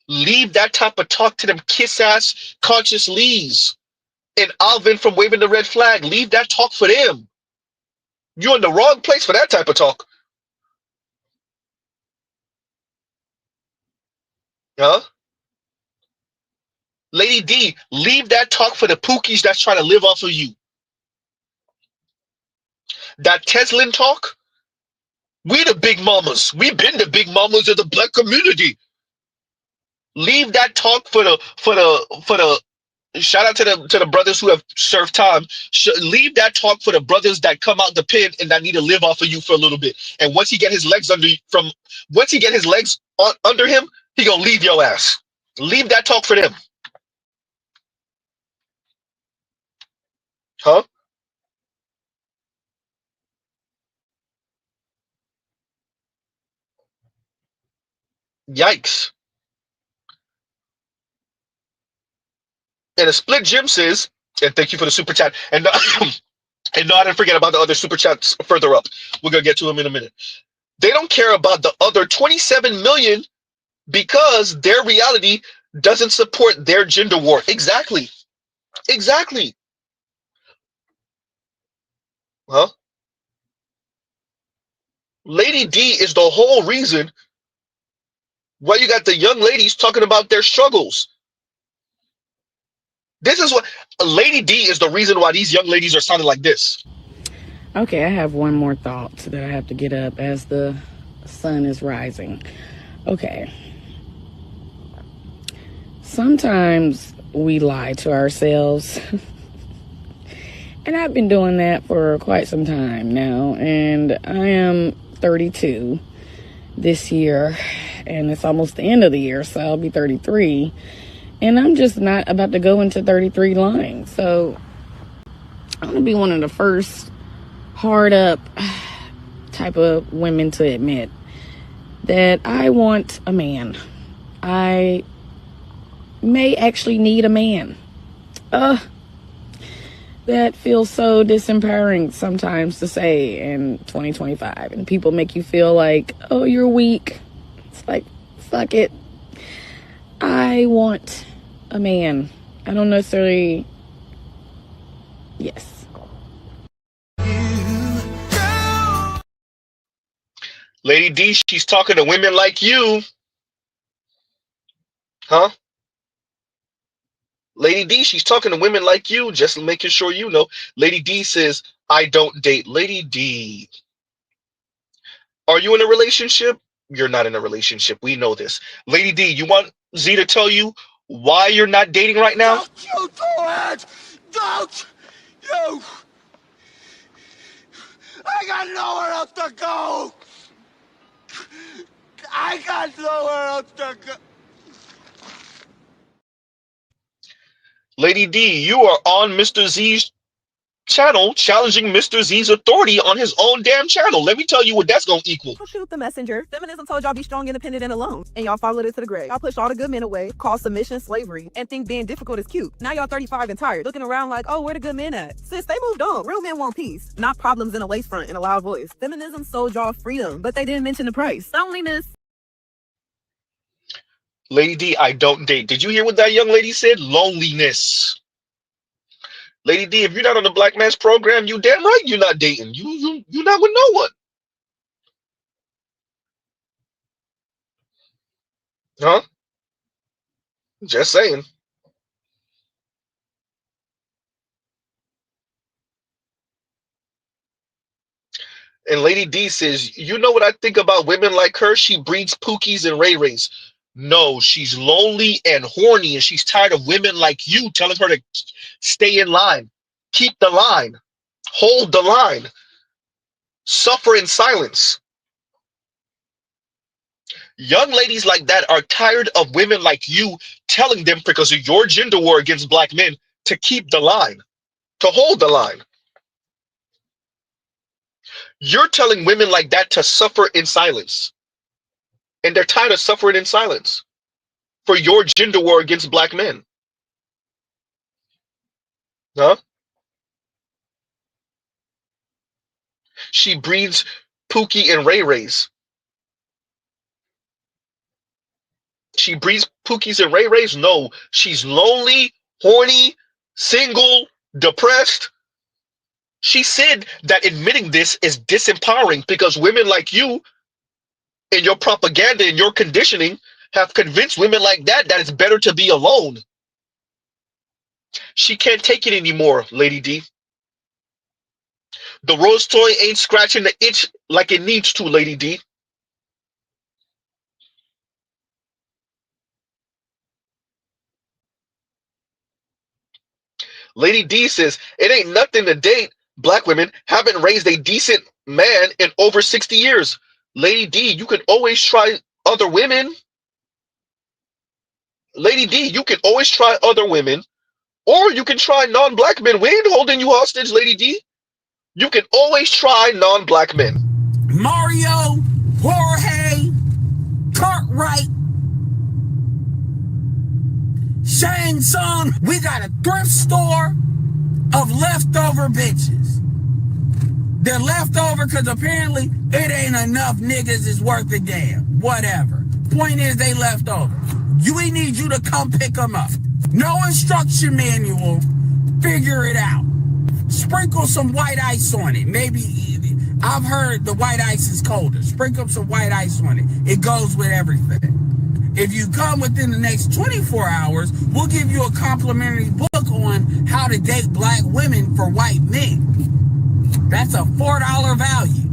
Leave that type of talk to them kiss ass conscious lees. And Alvin from waving the red flag. Leave that talk for them. You're in the wrong place for that type of talk. Huh? Lady D, leave that talk for the pookies that's trying to live off of you. That Teslin talk, we the big mamas. We've been the big mamas of the black community. Leave that talk for the shout out to the brothers who have served time. Leave that talk for the brothers that come out the pen and that need to live off of you for a little bit. And once he get his legs under him, he gonna leave your ass. Leave that talk for them. Huh? Yikes. And a split Jim says, and thank you for the super chat. And and no, I didn't forget about the other super chats further up. We're gonna get to them in a minute. They don't care about the other 27 million because their reality doesn't support their gender war. Exactly. Exactly. Huh? Lady D is the whole reason why you got the young ladies talking about their struggles. This is what Lady D is the reason why these young ladies are sounding like this. Okay, I have one more thought that I have to get up as the sun is rising. Okay. Sometimes we lie to ourselves. And I've been doing that for quite some time now. And I am 32 this year. And it's almost the end of the year, so I'll be 33. And I'm just not about to go into 33 lying. So I'm going to be one of the first hard up type of women to admit that I want a man. I may actually need a man. That feels so disempowering sometimes to say in 2025. And people make you feel like, oh, you're weak. It's like, fuck it. I want a man. I don't necessarily... Yes. Lady D, she's talking to women like you. Huh? Lady D, she's talking to women like you, just making sure you know. Lady D says, I don't date. Lady D, are you in a relationship? You're not in a relationship. We know this. Lady D, you want Z to tell you why you're not dating right now? Don't you do it! Don't you! I got nowhere else to go! I got nowhere else to go! Lady D, you are on Mr. Z's channel challenging Mr. Z's authority on his own damn channel. Let me tell you what that's gonna equal. Shoot the messenger. Feminism told y'all be strong, independent, and alone. And y'all followed it to the grave. Y'all pushed all the good men away, called submission slavery, and think being difficult is cute. Now y'all 35 and tired, looking around like, oh, where the good men at? Sis, they moved on. Real men want peace, not problems in a lace front and a loud voice. Feminism sold y'all freedom, but they didn't mention the price. Loneliness. Lady D, I don't date. Did you hear what that young lady said? Loneliness. Lady D, if you're not on the Black Man's program, you damn right you're not dating. You're not with no one. Huh? Just saying. And Lady D says, you know what I think about women like her? She breeds Pookies and Ray Rays. No, she's lonely and horny, and she's tired of women like you telling her to stay in line, keep the line, hold the line, suffer in silence. Young ladies like that are tired of women like you telling them, because of your gender war against black men, to keep the line, to hold the line. You're telling women like that to suffer in silence. And they're tired of suffering in silence for your gender war against black men. Huh? She breeds Pookie and Ray Rays. She breeds Pookies and Ray Rays? No. She's lonely, horny, single, depressed. She said that admitting this is disempowering because women like you and your propaganda and your conditioning have convinced women like that that it's better to be alone. She can't take it anymore, Lady D. The rose toy ain't scratching the itch like it needs to, Lady D. Lady D says it ain't nothing to date. Black women haven't raised a decent man in over 60 years. Lady D, you can always try other women. Lady D, you can always try other women, or you can try non-black men. We ain't holding you hostage, Lady D. You can always try non-black men. Mario, Jorge, Cartwright, Shang Tsung. We got a thrift store of leftover bitches. They're leftover because apparently it ain't enough niggas is worth a damn. Whatever. Point is they leftover. We need you to come pick them up. No instruction manual. Figure it out. Sprinkle some white ice on it. Maybe, I've heard the white ice is colder. Sprinkle some white ice on it. It goes with everything. If you come within the next 24 hours, we'll give you a complimentary book on how to date black women for white men. That's a $4 value.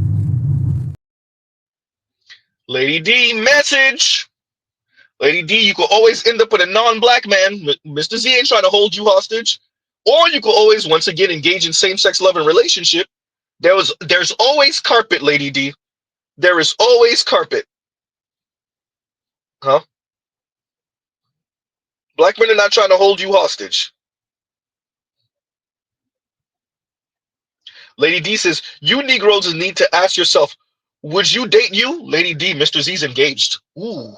Lady D, message. Lady D, you could always end up with a non-black man. Mr. Z ain't trying to hold you hostage. Or you could always, once again, engage in same-sex love and relationship. There's always carpet, Lady D. There is always carpet. Huh? Black men are not trying to hold you hostage. Lady D says, you Negroes need to ask yourself, would you date you? Lady D, Mr. Z's engaged. Ooh.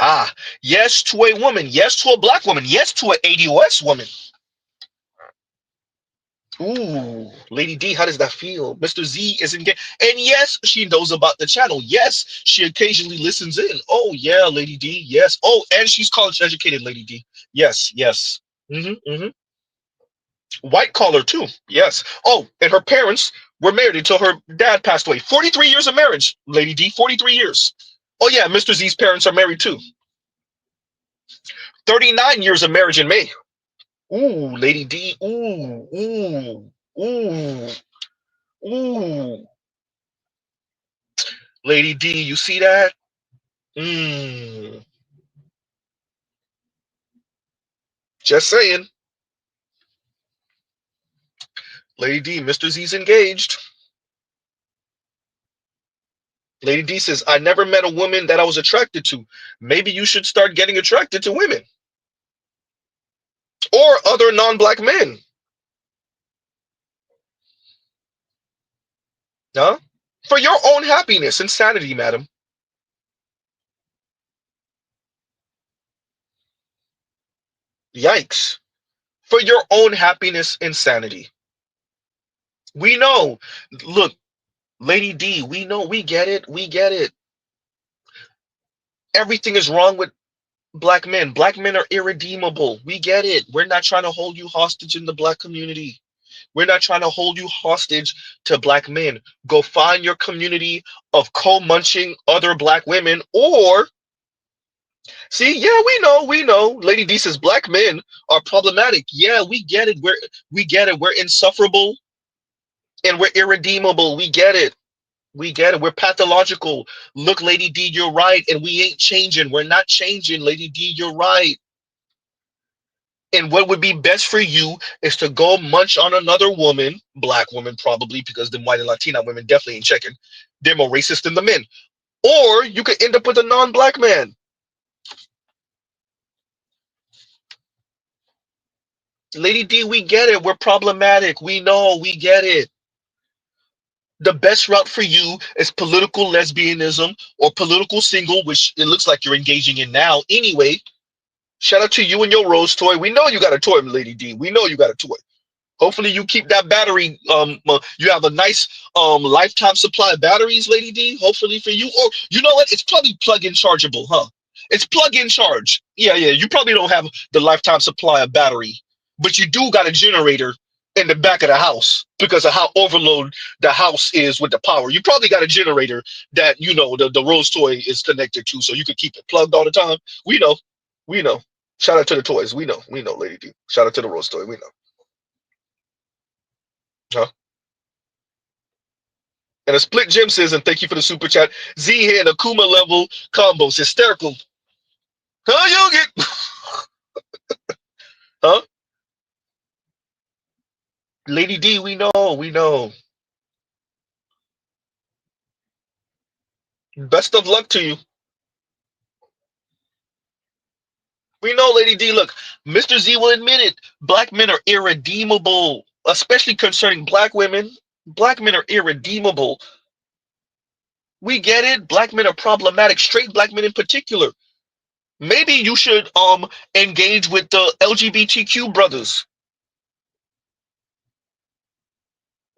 Ah, yes to a woman. Yes to a black woman. Yes to an ADOS woman. Ooh, Lady D, how does that feel? Mr. Z is engaged. And yes, she knows about the channel. Yes, she occasionally listens in. Oh, yeah, Lady D. Yes. Oh, and she's college educated, Lady D. Yes, yes. White collar, too. Yes. Oh, and her parents were married until her dad passed away. 43 years of marriage, Lady D. 43 years. Oh, yeah, Mr. Z's parents are married, too. 39 years of marriage in May. Ooh, Lady D. Ooh, ooh, ooh, ooh. Lady D, you see that? Just saying. Lady D, Mr. Z's engaged. Lady D says, I never met a woman that I was attracted to. Maybe you should start getting attracted to women. Or other non-black men. Huh? For your own happiness and sanity, madam. Yikes. For your own happiness and sanity. We know. Look, Lady D, we know. We get it. We get it. Everything is wrong with black men. Black men are irredeemable. We get it. We're not trying to hold you hostage in the black community. We're not trying to hold you hostage to black men. Go find your community of co-munching other black women, or see, yeah, we know. Lady D says black men are problematic. Yeah, we get it. We get it. We're insufferable and we're irredeemable. We get it. We get it. We're pathological. Look, Lady D, you're right. And we ain't changing. We're not changing, Lady D, you're right. And what would be best for you is to go munch on another woman, black woman probably, because the white and Latina women definitely ain't checking. They're more racist than the men. Or you could end up with a non-black man. Lady D, we get it. We're problematic. We know. We get it. The best route for you is political lesbianism or political single, which it looks like you're engaging in now anyway. Shout out to you and your Rose toy. We know you got a toy, Lady D. We know you got a toy. Hopefully you keep that battery. You have a nice lifetime supply of batteries, Lady D. Hopefully for you. Or you know what? It's probably plug-in chargeable, huh? It's plug-in charge. Yeah, yeah. You probably don't have the lifetime supply of battery, but you do got a generator in the back of the house because of how overload the house is with the power. You probably got a generator that the Rose toy is connected to, so you could keep it plugged all the time. We know. We know. Shout out to the toys. We know, Lady D. Shout out to the Rose toy. We know. Huh? And a split Jim says, and thank you for the super chat. Z here and Akuma level combos. Hysterical. Huh, you get huh? Lady D, we know, we know. Best of luck to you. We know, Lady D. Look, Mr. Z will admit it. Black men are irredeemable, especially concerning black women. Black men are irredeemable. We get it. Black men are problematic, straight black men in particular. Maybe you should engage with the LGBTQ brothers.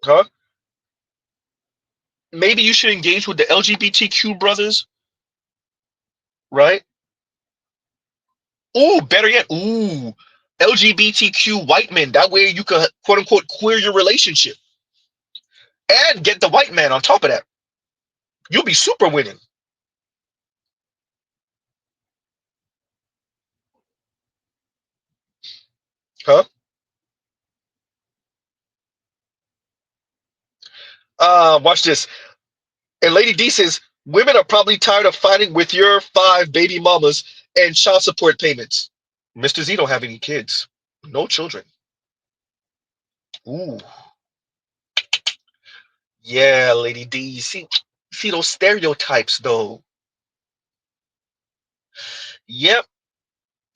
Huh? Maybe you should engage with the LGBTQ brothers, right? Ooh, better yet, ooh, LGBTQ white men. That way you can quote unquote queer your relationship and get the white man on top of that. You'll be super winning. Huh? Watch this. And Lady D says, women are probably tired of fighting with your 5 baby mamas and child support payments. Mr. Z don't have any kids. No children. Ooh. Yeah, Lady D. See those stereotypes though. Yep.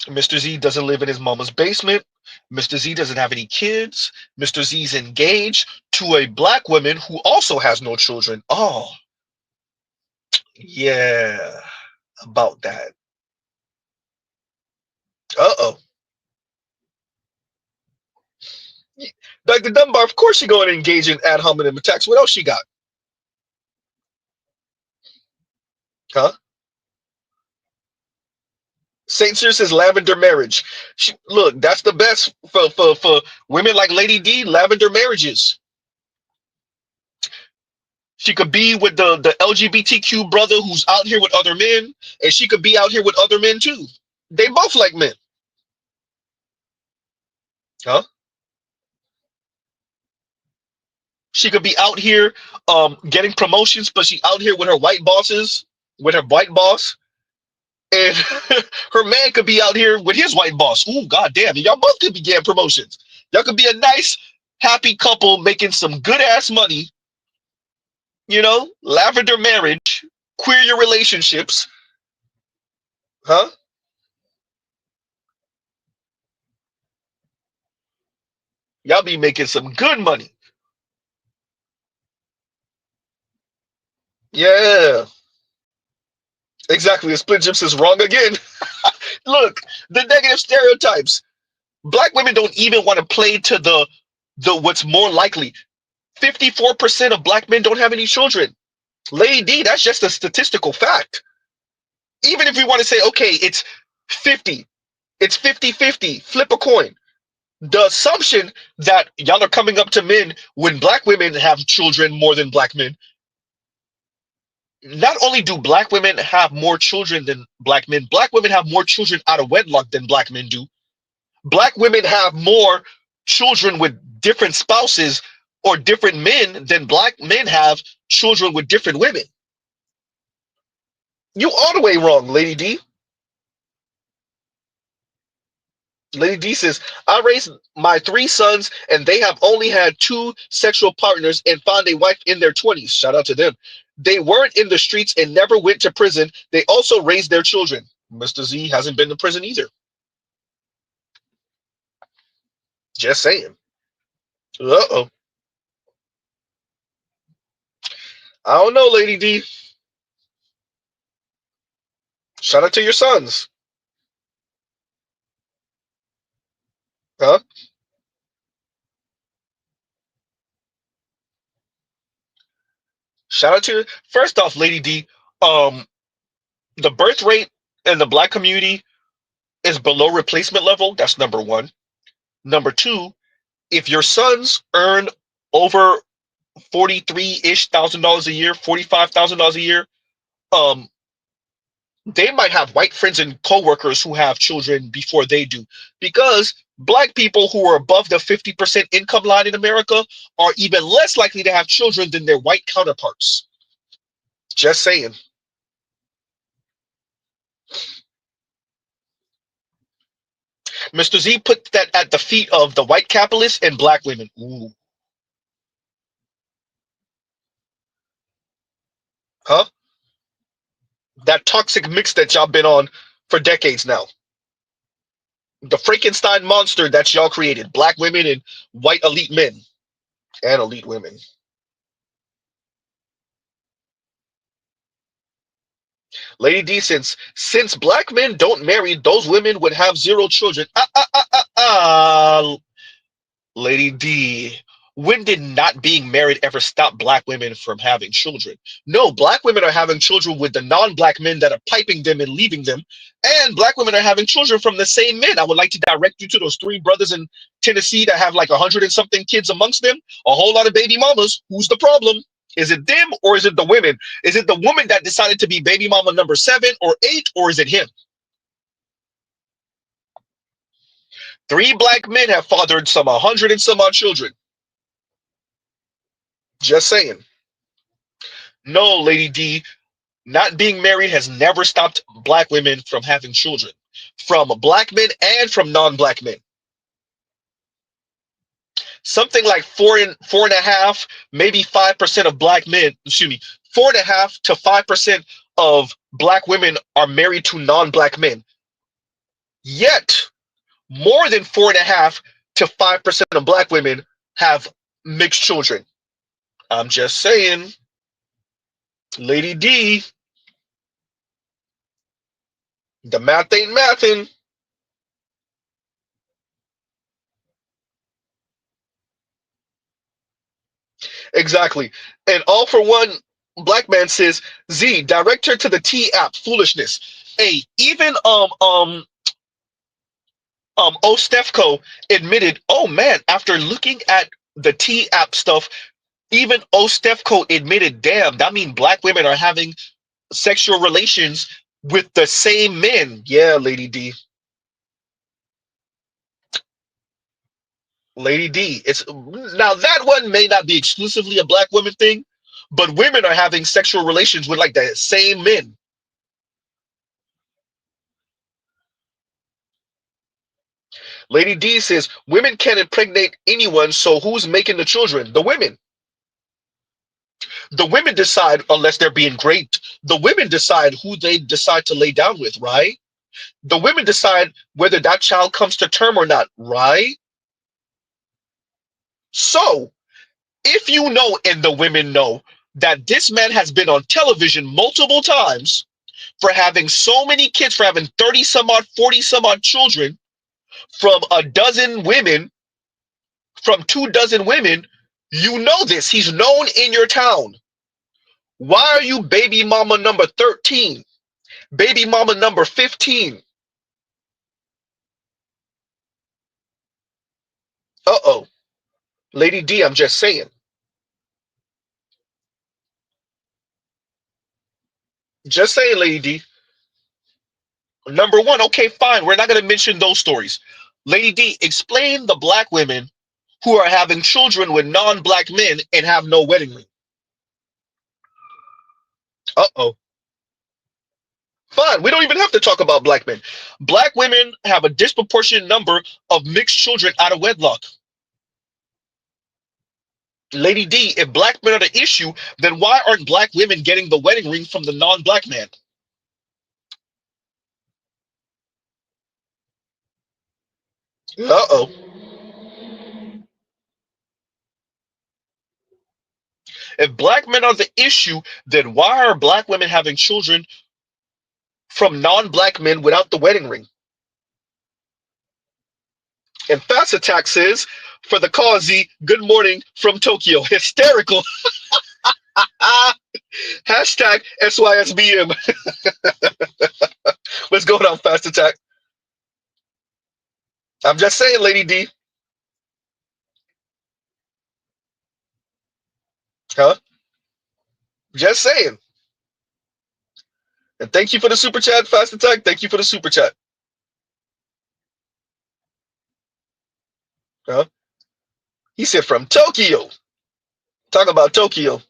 Mr. Z doesn't live in his mama's basement. Mr. Z doesn't have any kids. Mr. Z's engaged to a black woman who also has no children. Oh, yeah, about that. Uh-oh. Dr. Dunbar, of course she going to engage in ad hominem attacks. What else she got? Huh? St. Cyr says lavender marriage. Look, that's the best for women like Lady D, lavender marriages. She could be with the LGBTQ brother who's out here with other men, and she could be out here with other men too. They both like men. Huh? She could be out here getting promotions, but she out here with her white bosses, with her white boss, and her man could be out here with his white boss. Ooh, goddamn! Y'all both could be getting promotions. Y'all could be a nice, happy couple making some good ass money. Lavender marriage, queer your relationships. Huh? Y'all be making some good money. Yeah. Exactly. The split gyps is wrong again. Look, the negative stereotypes. Black women don't even want to play to the what's more likely. 54% of black men don't have any children. Lady D, that's just a statistical fact. Even if we want to say, okay, it's 50, it's 50-50, flip a coin. The assumption that y'all are coming up to men when black women have children more than black men. Not only do black women have more children than black men have more children out of wedlock than black men do. Black women have more children with different spouses or different men than black men have children with different women. You all the way wrong, Lady D. Lady D says, I raised my 3 sons and they have only had 2 sexual partners and found a wife in their 20s. Shout out to them. They weren't in the streets and never went to prison. They also raised their children. Mr. Z hasn't been to prison either. Just saying. Uh-oh. I don't know, Lady D. Shout out to your sons. Huh? Shout out to first off, Lady D. Um, the birth rate in the black community is below replacement level. That's number one. Number two, if your sons earn over 43-ish thousand dollars a year, $45,000 a year, um, they might have white friends and coworkers who have children before they do, because black people who are above the 50% income line in America are even less likely to have children than their white counterparts. Just saying. Mr. Z put that at the feet of the white capitalists and black women. Ooh. Huh? That toxic mix that y'all been on for decades now. The Frankenstein monster that y'all created. Black women and white elite men. And elite women. Lady D, since black men don't marry, those women would have zero children. Lady D, when did not being married ever stop black women from having children? No, black women are having children with the non-black men that are piping them and leaving them, and black women are having children from the same men. I would like to direct you to those three brothers in Tennessee that have like 100 and something kids amongst them, a whole lot of baby mamas. Who's the problem? Is it them or is it the women? Is it the woman that decided to be baby mama number 7 or 8, or is it him? 3 black men have fathered some 100 and some odd children. Just saying. No, Lady D, not being married has never stopped black women from having children, from black men and from non-black men. Something like 4.5, maybe 5% of black men, 4.5 to 5% of black women are married to non-black men. Yet, more than 4.5 to 5% of black women have mixed children. I'm just saying, Lady D, the math ain't mathin'. Exactly. And all for one black man says, Z, direct her to the T app, foolishness. Hey, even Ostefco admitted, oh man, after looking at the T app stuff, even Ostefco admitted, damn, that means black women are having sexual relations with the same men. Yeah, Lady D. Lady D. It's now that one may not be exclusively a black woman thing, but women are having sexual relations with like the same men. Lady D says women can't impregnate anyone, so who's making the children? The women. The women decide, unless they're being great, the women decide who they decide to lay down with, right? The women decide whether that child comes to term or not, right? So, if you know and the women know that this man has been on television multiple times for having so many kids, for having 30 some odd, 40 some odd children from a dozen women, from 24 women, you know this. He's known in your town. Why are you baby mama number 13? Baby mama number 15? Uh-oh. Lady D, I'm just saying. Just saying, Lady D. Number one, okay, fine. We're not going to mention those stories. Lady D, explain the black women who are having children with non-black men and have no wedding ring. Uh-oh. Fine. We don't even have to talk about black men. Black women have a disproportionate number of mixed children out of wedlock. Lady D, if black men are the issue, then why aren't black women getting the wedding ring from the non-black man? Uh-oh. If black men are the issue, then why are black women having children from non-black men without the wedding ring? And Fast Attack says, for the cause, good morning from Tokyo. Hysterical. Hashtag SYSBM. What's going on, Fast Attack? I'm just saying, Lady D. Huh? Just saying. And thank you for the super chat, Fast Attack. Thank you for the super chat. Huh? He said from Tokyo. Talk about Tokyo.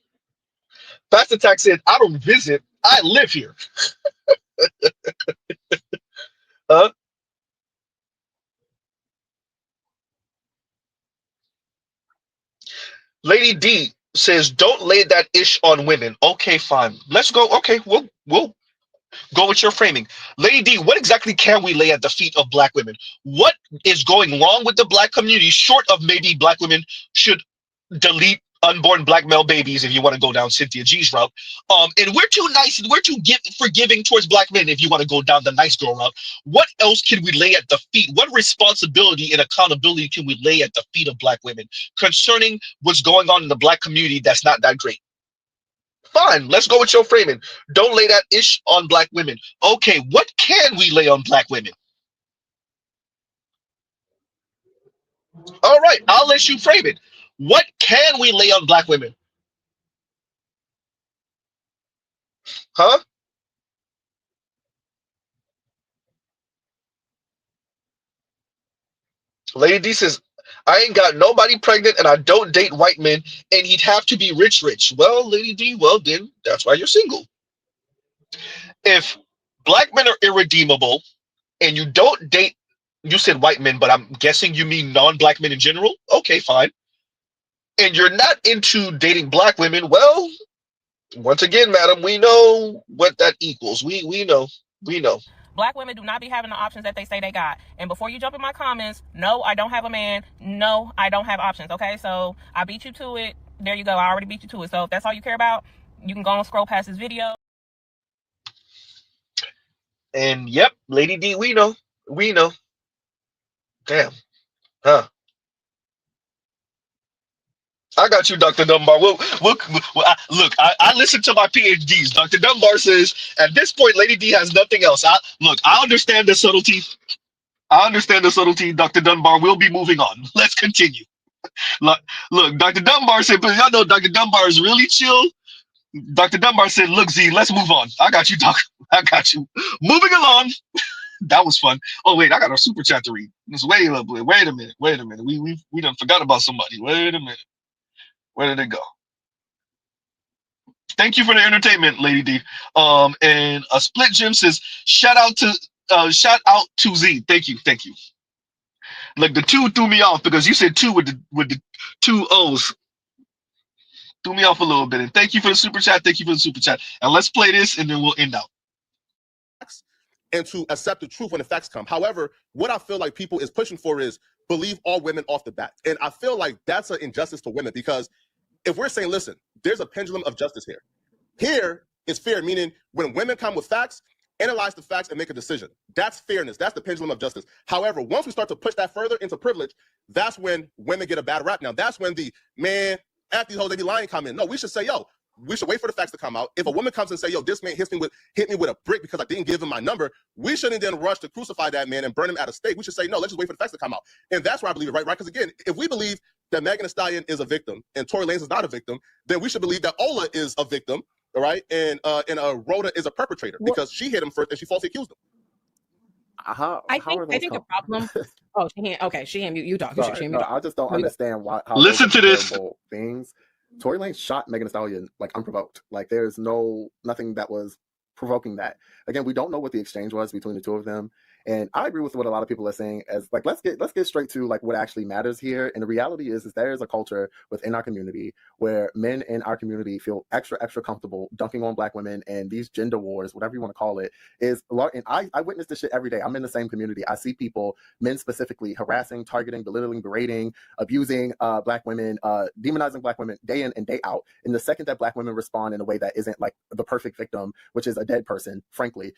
Fast Attack said, I don't visit, I live here. Huh? Lady D says, don't lay that ish on women. Okay, fine. Let's go. Okay, we'll go with your framing. Lady D, what exactly can we lay at the feet of black women? What is going wrong with the black community, short of maybe black women should delete unborn black male babies, if you want to go down Cynthia G's route. And we're too nice, we're too forgiving towards black men if you want to go down the nice girl route. What else can we lay at the feet? What responsibility and accountability can we lay at the feet of black women concerning what's going on in the black community that's not that great? Fine, let's go with your framing. Don't lay that ish on black women. Okay, what can we lay on black women? All right, I'll let you frame it. What can we lay on black women? Huh? Lady D says, I ain't got nobody pregnant and I don't date white men and he'd have to be rich. Well, Lady D, well then, that's why you're single. If black men are irredeemable and you don't date, you said white men, but I'm guessing you mean non-black men in general? Okay, fine. And you're not into dating black women, well, once again, madam, we know what that equals. We know. Black women do not be having the options that they say they got. And before you jump in my comments, no, I don't have a man. No, I don't have options. Okay, so I beat you to it. There you go. I already beat you to it. So if that's all you care about, you can go and scroll past this video. And yep, Lady D, we know. Damn. Huh. I got you, Dr. Dunbar. Look, I listen to my PhDs. Dr. Dunbar says, at this point, Lady D has nothing else. I understand the subtlety. Dr. Dunbar. We'll be moving on. Let's continue. Look, Dr. Dunbar said, but y'all know Dr. Dunbar is really chill. Dr. Dunbar said, look, Z, let's move on. I got you, Doc. I got you. Moving along. That was fun. Oh, wait, I got a super chat to read. Wait a minute. We done forgot about somebody. Wait a minute. Where did it go? Thank you for the entertainment, Lady D. And a split Jim says, shout out to Z. Thank you. Like the two threw me off because you said two with the two O's. Threw me off a little bit. And thank you for the super chat. And let's play this and then we'll end out. And to accept the truth when the facts come. However, what I feel like people is pushing for is believe all women off the bat. And I feel like that's an injustice to women because if we're saying, listen, there's a pendulum of justice here. Here is fair, meaning when women come with facts, analyze the facts and make a decision. That's fairness. That's the pendulum of justice. However, once we start to push that further into privilege, that's when women get a bad rap. Now, that's when the man, after these hoes, they be lying come in. No, we should say, yo, we should wait for the facts to come out. If a woman comes and say, yo, this man hit me with a brick because I didn't give him my number, we shouldn't then rush to crucify that man and burn him at a stake. We should say, no, let's just wait for the facts to come out. And that's where I believe it, right? Because again, if we believe that Megan Thee Stallion is a victim and Tory Lanez is not a victim, then we should believe that Ola is a victim, all right? And Rhoda is a perpetrator because she hit him first and she falsely accused him. I think the problem. Oh, Sheehan, you talk. Sorry, no, I just don't understand how. Listen to this. Things. Tory Lanez shot Megan Thee Stallion like unprovoked. Like there's nothing that was provoking that. Again, we don't know what the exchange was between the two of them. And I agree with what a lot of people are saying as like, let's get straight to like what actually matters here. And the reality is there is a culture within our community where men in our community feel extra comfortable dunking on black women, and these gender wars, whatever you want to call it, is a lot. And I witness this shit every day. I'm in the same community. I see people, men specifically, harassing, targeting, belittling, berating, abusing black women, demonizing black women day in and day out. And the second that black women respond in a way that isn't like the perfect victim, which is a dead person, frankly,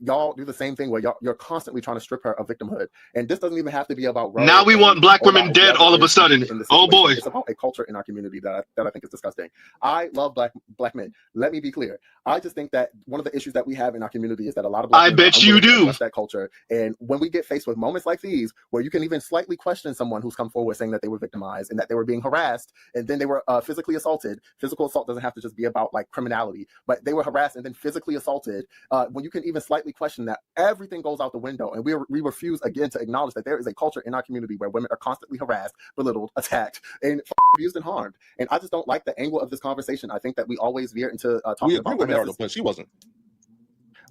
y'all do the same thing where you're constantly constantly trying to strip her of victimhood. And this doesn't even have to be about Roe Now we want black or women about dead whoever all of a is sudden. included in the Oh situation. boy. It's about a culture in our community that I think is disgusting. I love black men. Let me be clear. I just think that one of the issues that we have in our community is that a lot of black I men bet are you unwilling to do. address that culture. And when we get faced with moments like these, where you can even slightly question someone who's come forward saying that they were victimized and that they were being harassed and then they were physically assaulted. Physical assault doesn't have to just be about like criminality, but they were harassed and then physically assaulted. When you can even slightly question that, everything goes out the window. And we refuse again to acknowledge that there is a culture in our community where women are constantly harassed, belittled, attacked, and abused and harmed. And I just don't like the angle of this conversation. I think that we always veer into talking about with her, but she wasn't.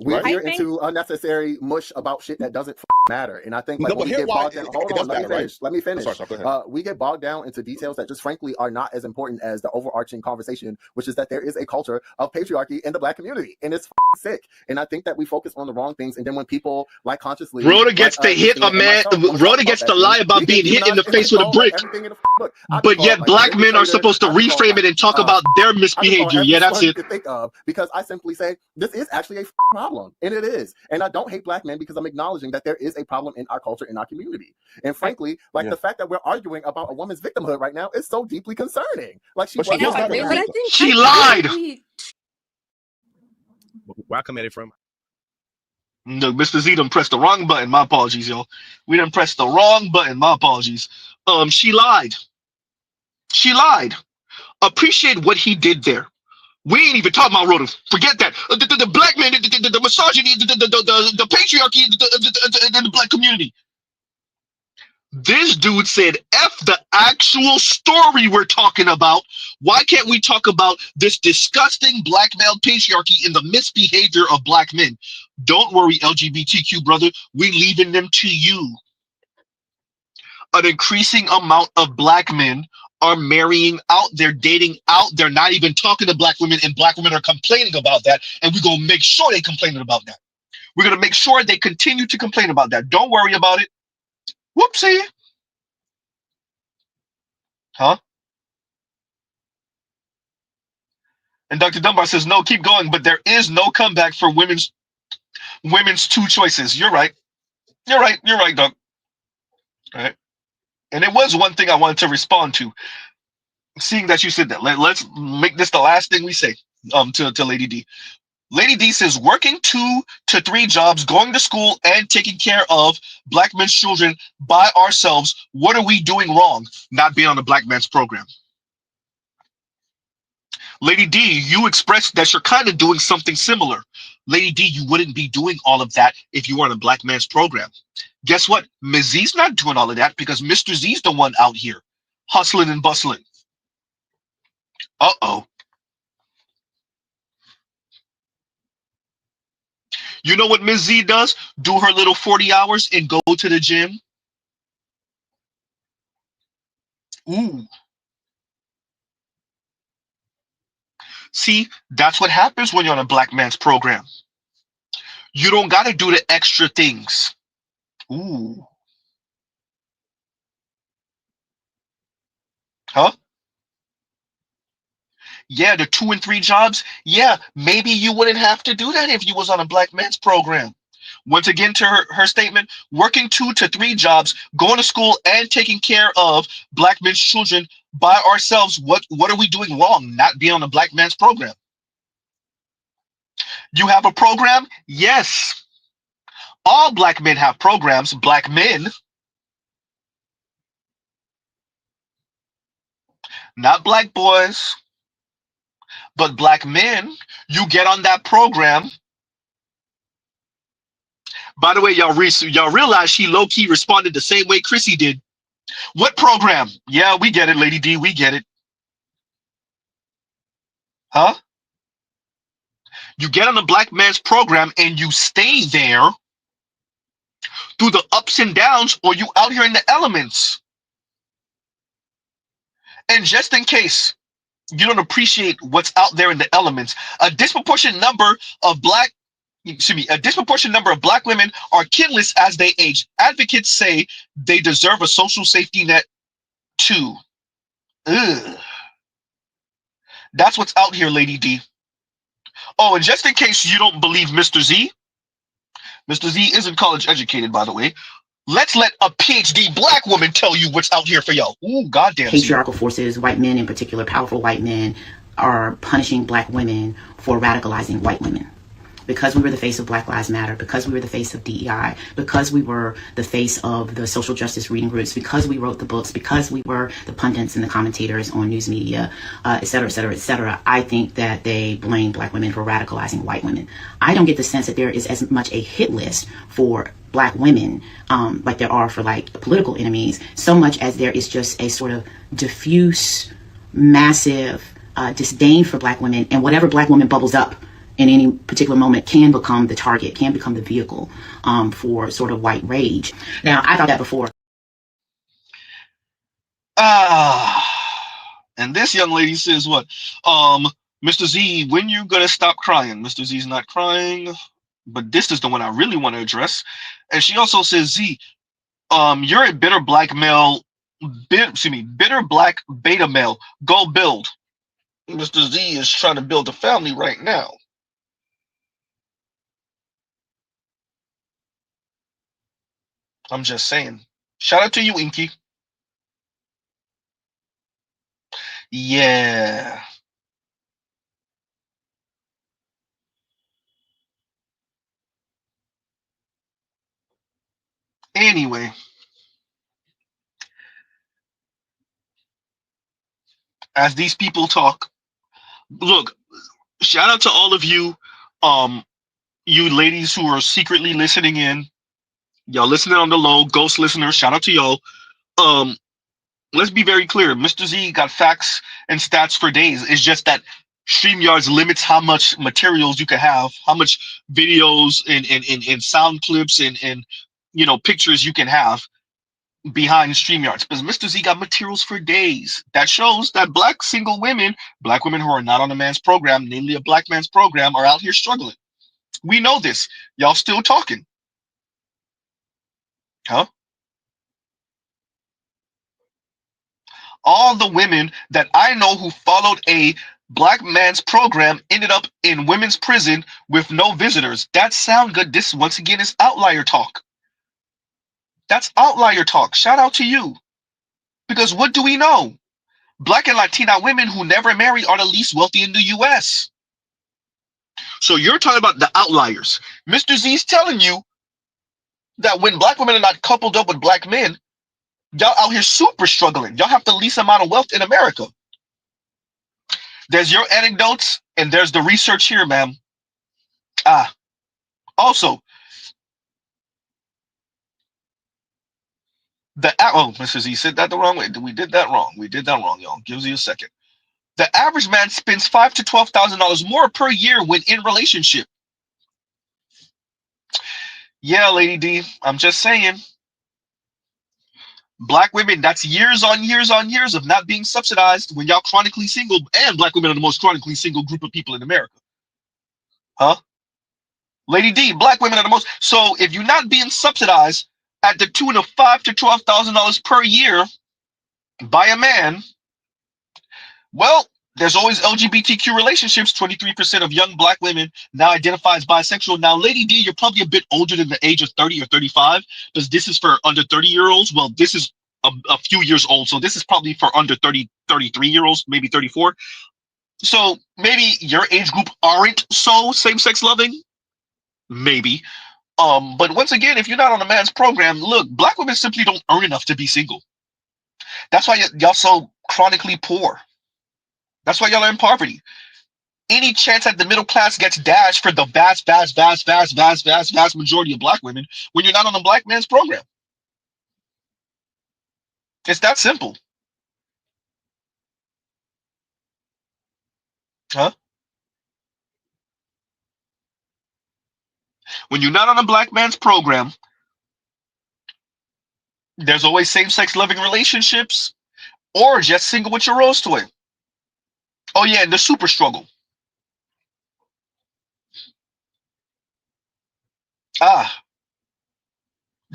We Right? veer into unnecessary mush about shit that doesn't matter. And I think like No, when but we here get why bogged down, it hold on, does let me matter, finish. right? Let me finish. Sorry, go ahead. We get bogged down into details that just frankly are not as important as the overarching conversation, which is that there is a culture of patriarchy in the black community. And it's sick. And I think that we focus on the wrong things. And then when people like consciously Rhoda gets to hit a man. Rhoda gets to lie about being hit in the face with a brick. But yet black men are supposed to reframe it and talk about their misbehavior. Yeah, that's it. You think of, because I simply say this is actually a problem, and it is. And I don't hate black men because I'm acknowledging that there is a problem in our culture, in our community. And frankly, like the fact that we're arguing about a woman's victimhood right now is so deeply concerning. Like she lied. Where I come at it from? No, Mr. Z done pressed the wrong button. My apologies, y'all. We done pressed the wrong button. My apologies. She lied. She lied. Appreciate what he did there. We ain't even talking about Rhoda. Forget that. The black man, the misogyny, the patriarchy, the black community. This dude said, F the actual story we're talking about. Why can't we talk about this disgusting black male patriarchy and the misbehavior of black men? Don't worry, LGBTQ brother. We leaving them to you. An increasing amount of black men are marrying out, they're dating out, they're not even talking to black women, and black women are complaining about that, and we're going to make sure they complain about that. We're going to make sure they continue to complain about that. Don't worry about it. Whoopsie. Huh? And Dr. Dunbar says, no, keep going, but there is no comeback for women's two choices. You're right. You're right. You're right, Doc. All right. And it was one thing I wanted to respond to. Seeing that you said that, let's make this the last thing we say to Lady D. Lady D says, working 2 to 3 jobs, going to school, and taking care of black men's children by ourselves. What are we doing wrong? Not being on a black man's program. Lady D, you expressed that you're kind of doing something similar. Lady D, you wouldn't be doing all of that if you were on a black man's program. Guess what? Ms. Z's not doing all of that because Mr. Z's the one out here hustling and bustling. Uh-oh. You know what Ms. Z does? Do her little 40 hours and go to the gym. Ooh. See, that's what happens when you're on a black man's program. You don't got to do the extra things. Ooh. Huh? Yeah, the 2 and 3 jobs. Yeah, maybe you wouldn't have to do that if you was on a black man's program. Once again, to her statement, working 2 to 3 jobs, going to school, and taking care of black men's children by ourselves. What are we doing wrong? Not being on a black man's program. You have a program? Yes. All black men have programs. Black men. Not black boys. But black men, you get on that program. By the way, y'all realize she low-key responded the same way Chrissy did. What program? Yeah, we get it, Lady D. We get it. Huh? You get on the black man's program and you stay there through the ups and downs, or you out here in the elements. And just in case you don't appreciate what's out there in the elements, a disproportionate number of black women are kinless as they age. Advocates say they deserve a social safety net too. Ugh. That's what's out here, Lady D. Oh, and just in case you don't believe Mr. Z, Mr. Z isn't college educated, by the way. Let's let a PhD black woman tell you what's out here for y'all. Ooh, goddamn. Patriarchal forces, white men in particular, powerful white men, are punishing black women for radicalizing white women. Because we were the face of Black Lives Matter, because we were the face of DEI, because we were the face of the social justice reading groups, because we wrote the books, because we were the pundits and the commentators on news media, et cetera, et cetera, et cetera, I think that they blame black women for radicalizing white women. I don't get the sense that there is as much a hit list for black women like there are for like political enemies, so much as there is just a sort of diffuse, massive disdain for black women, and whatever black woman bubbles up in any particular moment can become the target, can become the vehicle for sort of white rage. Now, I thought that before. And this young lady says what? Mr. Z, when you gonna stop crying? Mr. Z's not crying, but this is the one I really want to address. And she also says, Z, you're a bitter black male, bitter black beta male. Go build. Mr. Z is trying to build a family right now. I'm just saying. Shout out to you, Inky. Yeah. Anyway. As these people talk, look, shout out to all of you, you ladies who are secretly listening in. Y'all listening on the low, ghost listeners, shout out to y'all. Let's be very clear. Mr. Z got facts and stats for days. It's just that StreamYards limits how much materials you can have, how much videos and sound clips and you know pictures you can have behind StreamYards. Because Mr. Z got materials for days. That shows that black single women, black women who are not on a man's program, namely a black man's program, are out here struggling. We know this. Y'all still talking. Huh? All the women that I know who followed a black man's program ended up in women's prison with no visitors. That sound good. This once again is outlier talk. That's outlier talk. Shout out to you. Because what do we know? Black and Latina women who never marry are the least wealthy in the US. So you're talking about the outliers. Mr. Z's telling you that when black women are not coupled up with black men, y'all out here super struggling. Y'all have the least amount of wealth in America. There's your anecdotes, and there's the research here, ma'am. Also, Mr. Z said that the wrong way. We did that wrong. We did that wrong, y'all. Gives you a second. The average man spends $5,000 to $12,000 more per year when in relationship. Yeah, Lady D, I'm just saying. Black women, that's years on years on years of not being subsidized when y'all chronically single, and black women are the most chronically single group of people in America. Huh? Lady D, black women are the most. So if you're not being subsidized at the tune of $5,000 to $12,000 per year by a man, well, there's always LGBTQ relationships. 23% of young black women now identify as bisexual. Now, Lady D, you're probably a bit older than the age of 30 or 35, because this is for under 30-year-olds. Well, this is a few years old, so this is probably for under 30, 33-year-olds, maybe 34. So maybe your age group aren't so same-sex loving. Maybe. But once again, if you're not on a man's program, look, black women simply don't earn enough to be single. That's why y'all so chronically poor. That's why y'all are in poverty. Any chance that the middle class gets dashed for the vast majority of black women when you're not on a black man's program. It's that simple. Huh? When you're not on a black man's program, there's always same-sex loving relationships or just single with your rose toy. Oh yeah, and the super struggle.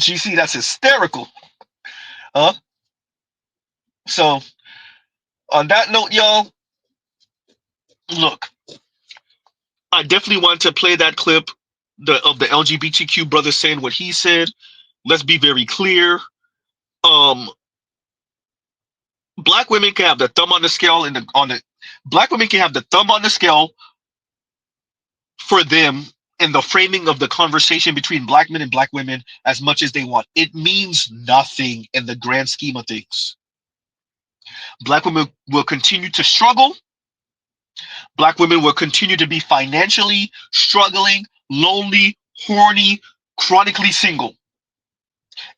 GC, that's hysterical. Huh? So, on that note, y'all, look, I definitely want to play that clip of the LGBTQ brother saying what he said. Let's be very clear. Black women can have the thumb on the scale black women can have the thumb on the scale for them in the framing of the conversation between black men and black women as much as they want. It means nothing in the grand scheme of things. Black women will continue to struggle. Black women will continue to be financially struggling, lonely, horny, chronically single,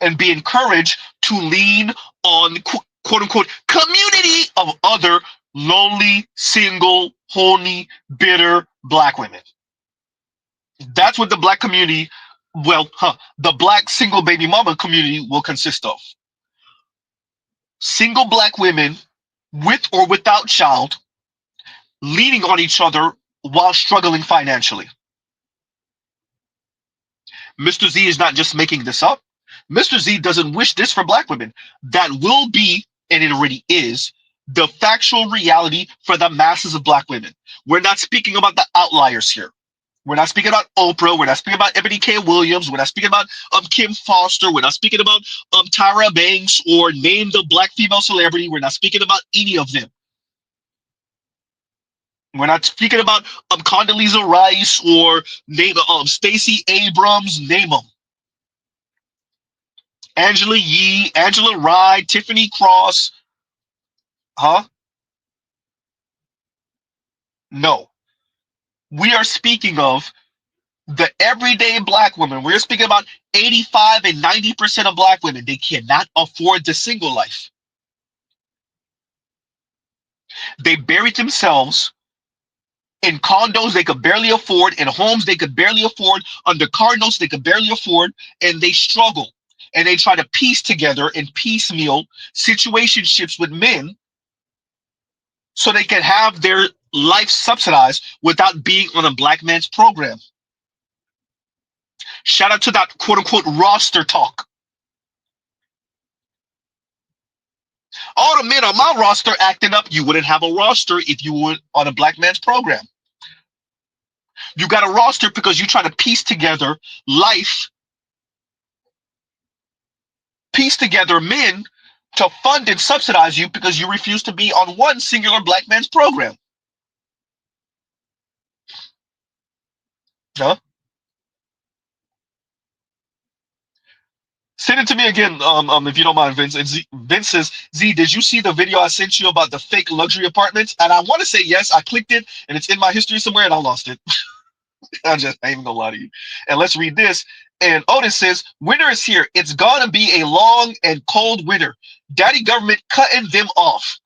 and be encouraged to lean on quote unquote community of other lonely, single, horny, bitter black women. That's what the black community, the black single baby mama community will consist of. Single black women with or without child, leaning on each other while struggling financially. Mr. Z is not just making this up. Mr. Z doesn't wish this for black women. That will be, and it already is, the factual reality for the masses of black women. We're not speaking about the outliers here. We're not speaking about Oprah. We're not speaking about Ebony K. Williams. We're not speaking about Kim Foster. We're not speaking about Tyra Banks or name the black female celebrity. We're not speaking about any of them. We're not speaking about Condoleezza Rice or name Stacey Abrams. Name them. Angela Yee, Angela Rye, Tiffany Cross. Huh? No. We are speaking of the everyday black woman. We're speaking about 85 and 90% of black women. They cannot afford the single life. They buried themselves in condos they could barely afford, in homes they could barely afford, under car notes they could barely afford, and they struggle. And they try to piece together and piecemeal situationships with men so they can have their life subsidized without being on a black man's program. Shout out to that quote-unquote roster talk. All the men on my roster acting up. You wouldn't have a roster if you were on a black man's program. You got a roster because you try to piece together life, piece together men to fund and subsidize you because you refuse to be on one singular black man's program. Huh? Send it to me again, if you don't mind, Vince. And Vince says, Z, did you see the video I sent you about the fake luxury apartments? And I want to say yes. I clicked it, and it's in my history somewhere, and I lost it. I ain't even gonna lie to you. And let's read this. And Otis says, winter is here. It's gonna be a long and cold winter. Daddy government cutting them off.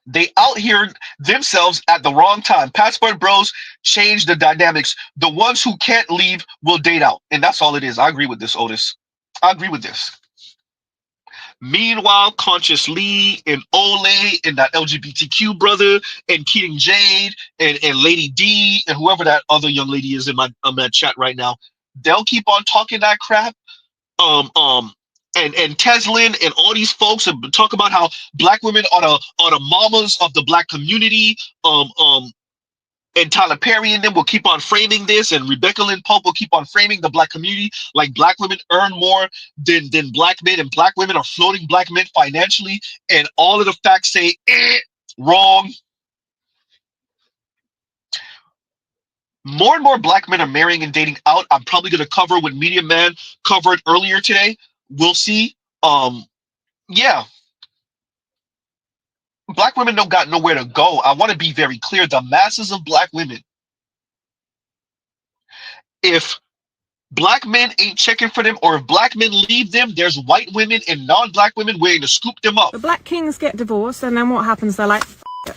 They out here themselves at the wrong time. Passport bros change the dynamics. The ones who can't leave will date out. And that's all it is. I agree with this, Otis. I agree with this. Meanwhile, Conscious Lee and Ole and that LGBTQ brother and Keating Jade and Lady D and whoever that other young lady is in my chat right now, they'll keep on talking that crap. And Teslin and all these folks and talk about how black women are the mamas of the black community. And Tyler Perry and them will keep on framing this, and Rebecca Lynn Pope will keep on framing the black community like black women earn more than black men, and black women are floating black men financially, and all of the facts say wrong. More and more black men are marrying and dating out. I'm probably going to cover what Media Man covered earlier today. We'll see. Yeah. Black women don't got nowhere to go. I want to be very clear. The masses of black women, if black men ain't checking for them, or if black men leave them, there's white women and non-black women waiting to scoop them up. The black kings get divorced, and then what happens? They're like, F it.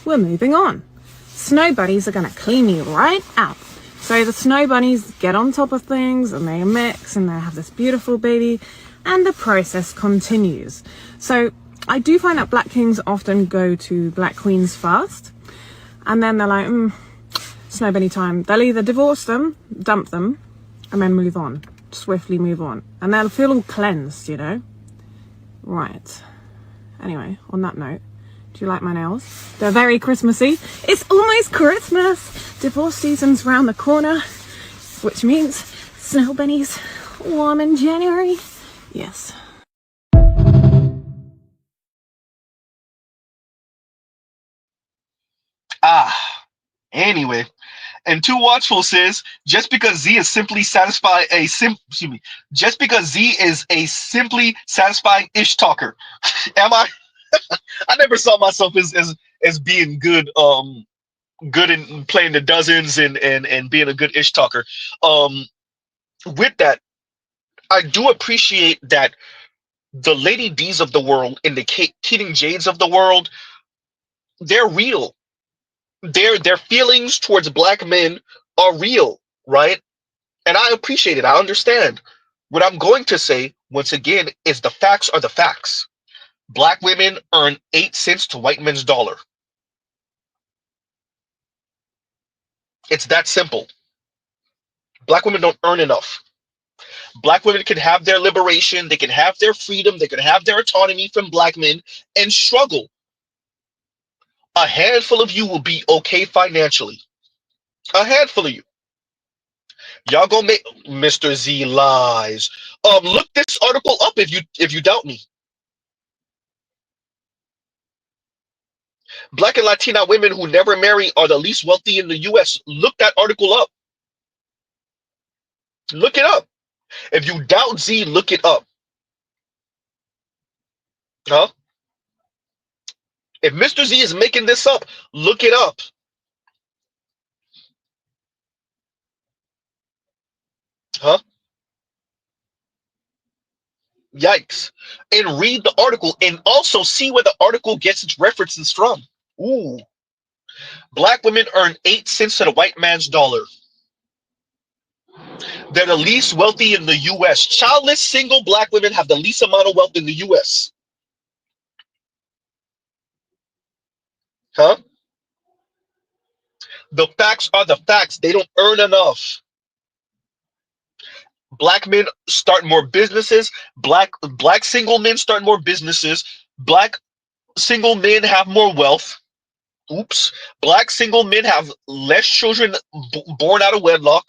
We're moving on. Snow bunnies are going to clean me right out. So the snow bunnies get on top of things, and they mix, and they have this beautiful baby, and the process continues. So I do find that black kings often go to black queens first, and then they're like, snow bunny time. They'll either divorce them, dump them, and then move on, swiftly move on. And they'll feel all cleansed, you know? Right. Anyway, on that note, do you like my nails? They're very Christmassy. It's almost Christmas. Divorce season's round the corner. which means snow bunnies warm in January. Yes. Anyway, and Too Watchful says just because Z is simply satisfy a just because Z is a simply satisfying ish talker. Am I? I never saw myself as being good in playing the dozens and being a good ish talker. With that, I do appreciate that the Lady D's of the world and the Keating Jades of the world, they're real. Their feelings towards black men are real, right? And I appreciate it. I understand. What I'm going to say once again is the facts are the facts. Black women earn 8 cents to white men's dollar. It's that simple. Black women don't earn enough. Black women can have their liberation, they can have their freedom, they can have their autonomy from black men and struggle. A handful of you will be okay financially. A handful of you. Y'all gonna make Mr. Z lies. Look this article up if you doubt me. Black and Latina women who never marry are the least wealthy in the US. Look that article up. Look it up. If you doubt Z, look it up. Huh? If Mr. Z is making this up, look it up. Huh? Yikes. And read the article and also see where the article gets its references from. Ooh. Black women earn 8 cents to the white man's dollar. They're the least wealthy in the US. Childless single black women have the least amount of wealth in the US. Huh? The facts are the facts. They don't earn enough. Black men start more businesses. Black single men start more businesses. Black single men have more wealth. Oops. Black single men have less children born out of wedlock.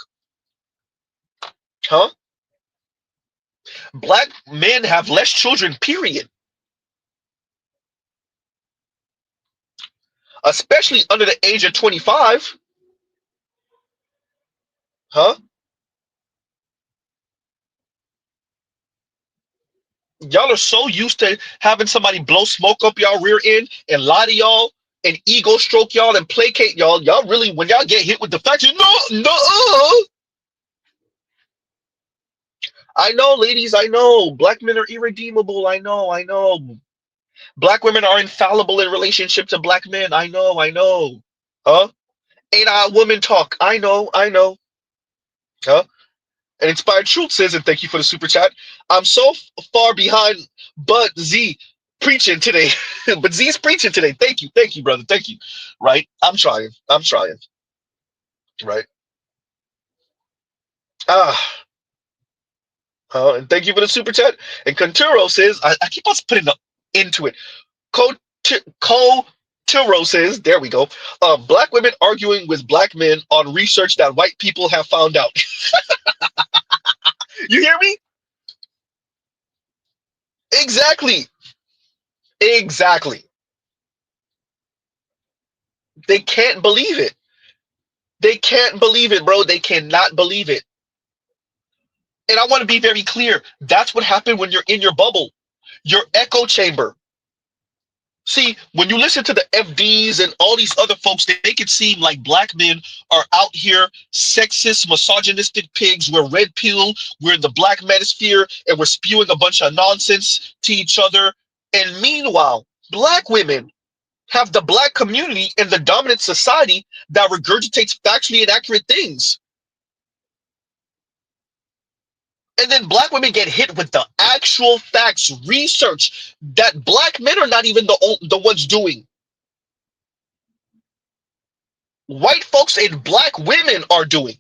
Huh? Black men have less children, period. Especially under the age of 25. Huh? Y'all are so used to having somebody blow smoke up y'all rear end and lie to y'all and ego stroke y'all and placate y'all. Y'all really, when y'all get hit with the facts, no. I know, ladies, I know. Black men are irredeemable. I know. Black women are infallible in relationship to black men. I know. Huh? Ain't I a woman talk? I know. Huh? And Inspired Truth says, and thank you for the super chat, I'm so far behind, but Z preaching today. But Z's preaching today. Thank you, brother. Thank you. Right? I'm trying. Right? And thank you for the super chat. And Conturo says, I keep on putting the into it. Tiro says, there we go. Black women arguing with black men on research that white people have found out. You hear me? Exactly. They can't believe it. They can't believe it, bro. They cannot believe it. And I want to be very clear. That's what happened when you're in your bubble, your echo chamber. See, when you listen to the FDs and all these other folks, they make it seem like black men are out here sexist, misogynistic pigs. We're red pill. We're in the black manosphere, and we're spewing a bunch of nonsense to each other. And meanwhile, black women have the black community in the dominant society that regurgitates factually inaccurate things. And then black women get hit with the actual facts, research that black men are not even the ones doing. White folks and black women are doing.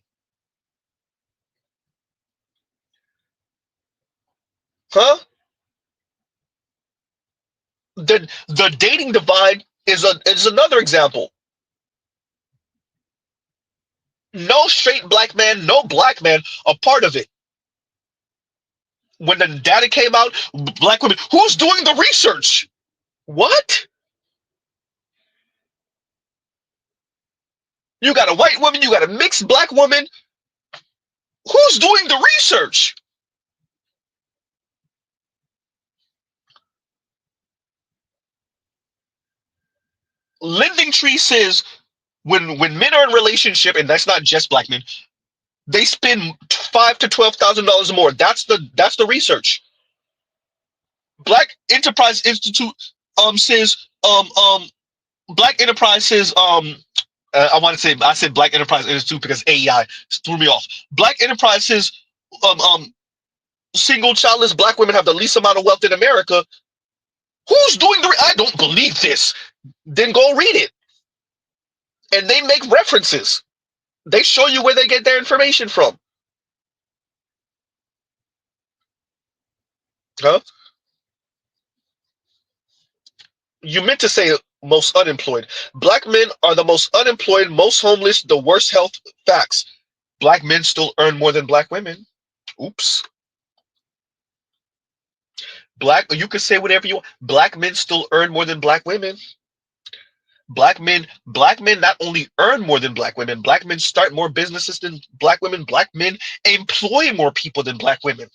Huh? The dating divide is another example. No straight black man, no black man a part of it. When the data came out, black women, who's doing the research? What? You got a white woman, you got a mixed black woman. Who's doing the research? Lending Tree says when men are in relationship, and that's not just black men, they spend $5,000 to $12,000 more. That's the research. Black Enterprise Institute says Black Enterprise says I said Black Enterprise Institute because AEI threw me off. Black Enterprise says single childless black women have the least amount of wealth in America. Who's doing I don't believe this. Then go read it. And they make references. They show you where they get their information from. Huh? You meant to say most unemployed. Black men are the most unemployed, most homeless, the worst health. Facts. Black men still earn more than black women. Oops. You can say whatever you want. Black men still earn more than black women. Black men not only earn more than black women, black men start more businesses than black women. Black men employ more people than black women.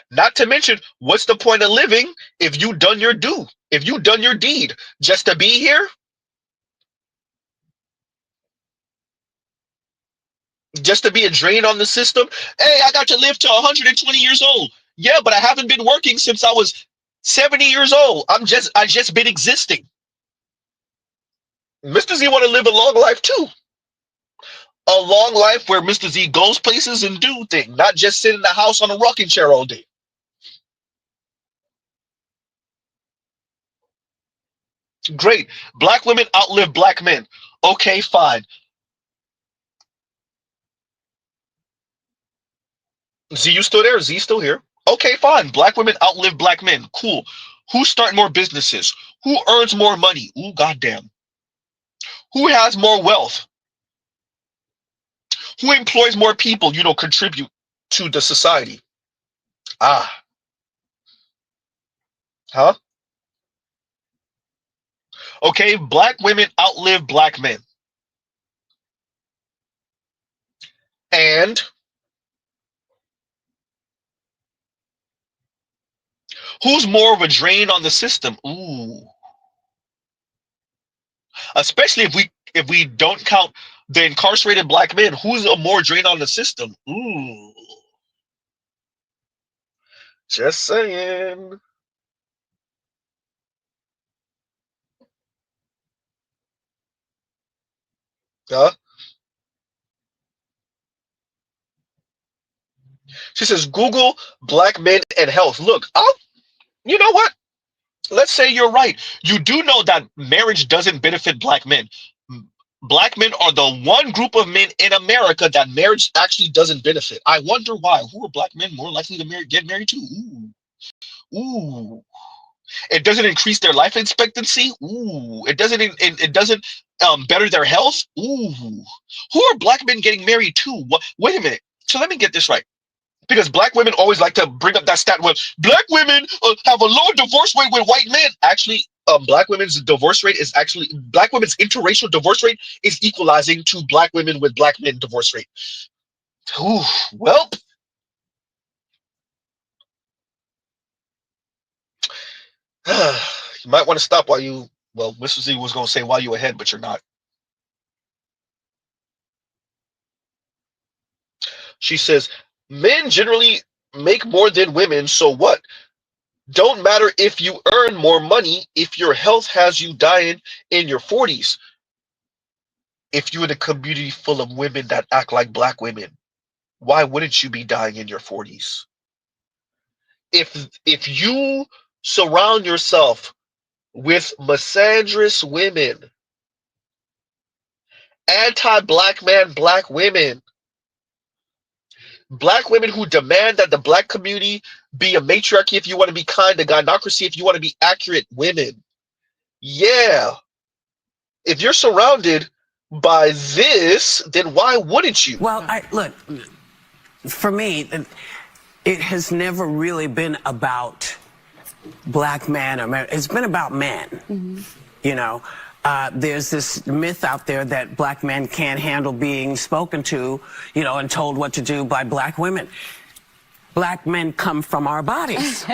Not to mention, what's the point of living if you done your due? If you done your deed just to be here? Just to be a drain on the system? Hey, I got to live to 120 years old. Yeah, but I haven't been working since I was 70 years old. I just been existing. Mr. Z want to live a long life too. A long life where Mr. Z goes places and do things, not just sit in the house on a rocking chair all day. Great. Black women outlive black men. Okay, fine. Z, you still there? Z still here? Okay, fine. Black women outlive black men. Cool. Who start more businesses? Who earns more money? Ooh, goddamn. Who has more wealth? Who employs more people, contribute to the society? Ah. Huh? Okay, black women outlive black men. And who's more of a drain on the system? Ooh. Especially if we don't count the incarcerated black men, who's a more drain on the system? Ooh. Just saying. Huh? She says, Google black men and health. Look, you know what? Let's say you're right. You do know that marriage doesn't benefit black men. Black men are the one group of men in America that marriage actually doesn't benefit. I wonder why. Who are black men more likely to get married to? Ooh. Ooh. It doesn't increase their life expectancy. Ooh. It doesn't better their health. Ooh. Who are black men getting married to? Wait a minute. So let me get this right. Because black women always like to bring up that stat where black women have a lower divorce rate with white men. Actually, black women's interracial divorce rate is equalizing to black women with black men divorce rate. Ooh, well, you might want to stop Mr. Z was going to say while you ahead, but you're not. She says, men generally make more than women, so what? Don't matter if you earn more money if your health has you dying in your 40s. If you're in a community full of women that act like black women, why wouldn't you be dying in your 40s? If you surround yourself with misandrous women, anti-black man, black women who demand that the black community be a matriarchy if you want to be kind, a gynocracy if you want to be accurate women. Yeah. If you're surrounded by this, then why wouldn't you? Well, look, for me, it has never really been about black man or man. It's been about men. You know, there's this myth out there that black men can't handle being spoken to, you know, and told what to do by black women. Black men come from our bodies.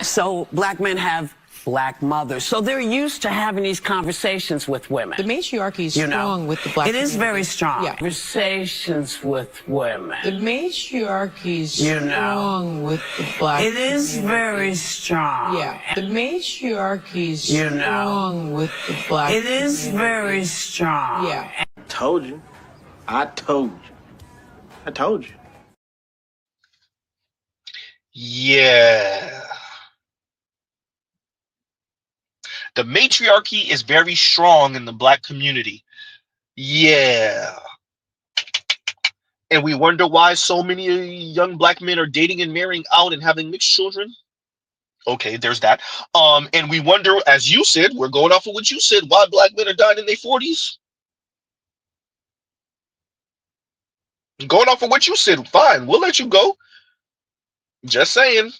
So black men have black mothers. So they're used to having these conversations with women. The matriarchy is you know? strong with the black It is community. very strong. Yeah. Conversations with women. The matriarchy is You know? strong with the black It is community. very strong. Yeah. The matriarchy is You know? strong with the black It is community. very strong. Yeah. Told you. I told you. I told you. Yeah. The matriarchy is very strong in the black community. Yeah. And we wonder why so many young black men are dating and marrying out and having mixed children. Okay, there's that. And we wonder, as you said, we're going off of what you said, why black men are dying in their 40s. Going off of what you said, fine, we'll let you go. Just saying.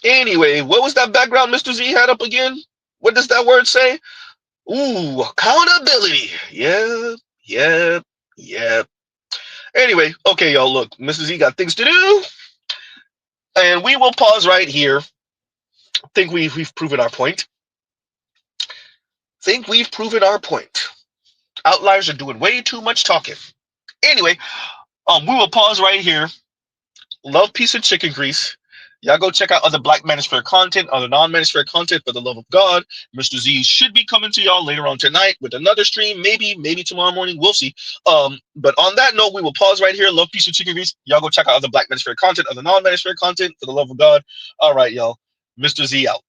Anyway, what was that background Mr. Z had up again? What does that word say? Ooh, accountability. Yeah. Anyway, okay, y'all, look, Mr. Z got things to do. And we will pause right here. I think we've proven our point. Outliers are doing way too much talking. Anyway, we will pause right here. Love, peace, and chicken grease. Y'all go check out other Black Manosphere content, other non-Manosphere content, for the love of God. Mr. Z should be coming to y'all later on tonight with another stream, maybe tomorrow morning. We'll see. But on that note, we will pause right here. Love, peace, and chicken grease. Y'all go check out other Black Manosphere content, other non-Manosphere content, for the love of God. All right, y'all. Mr. Z out.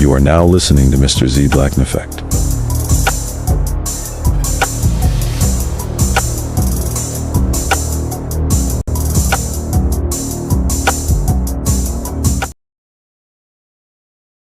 You are now listening to Mr. Z Blackneffect.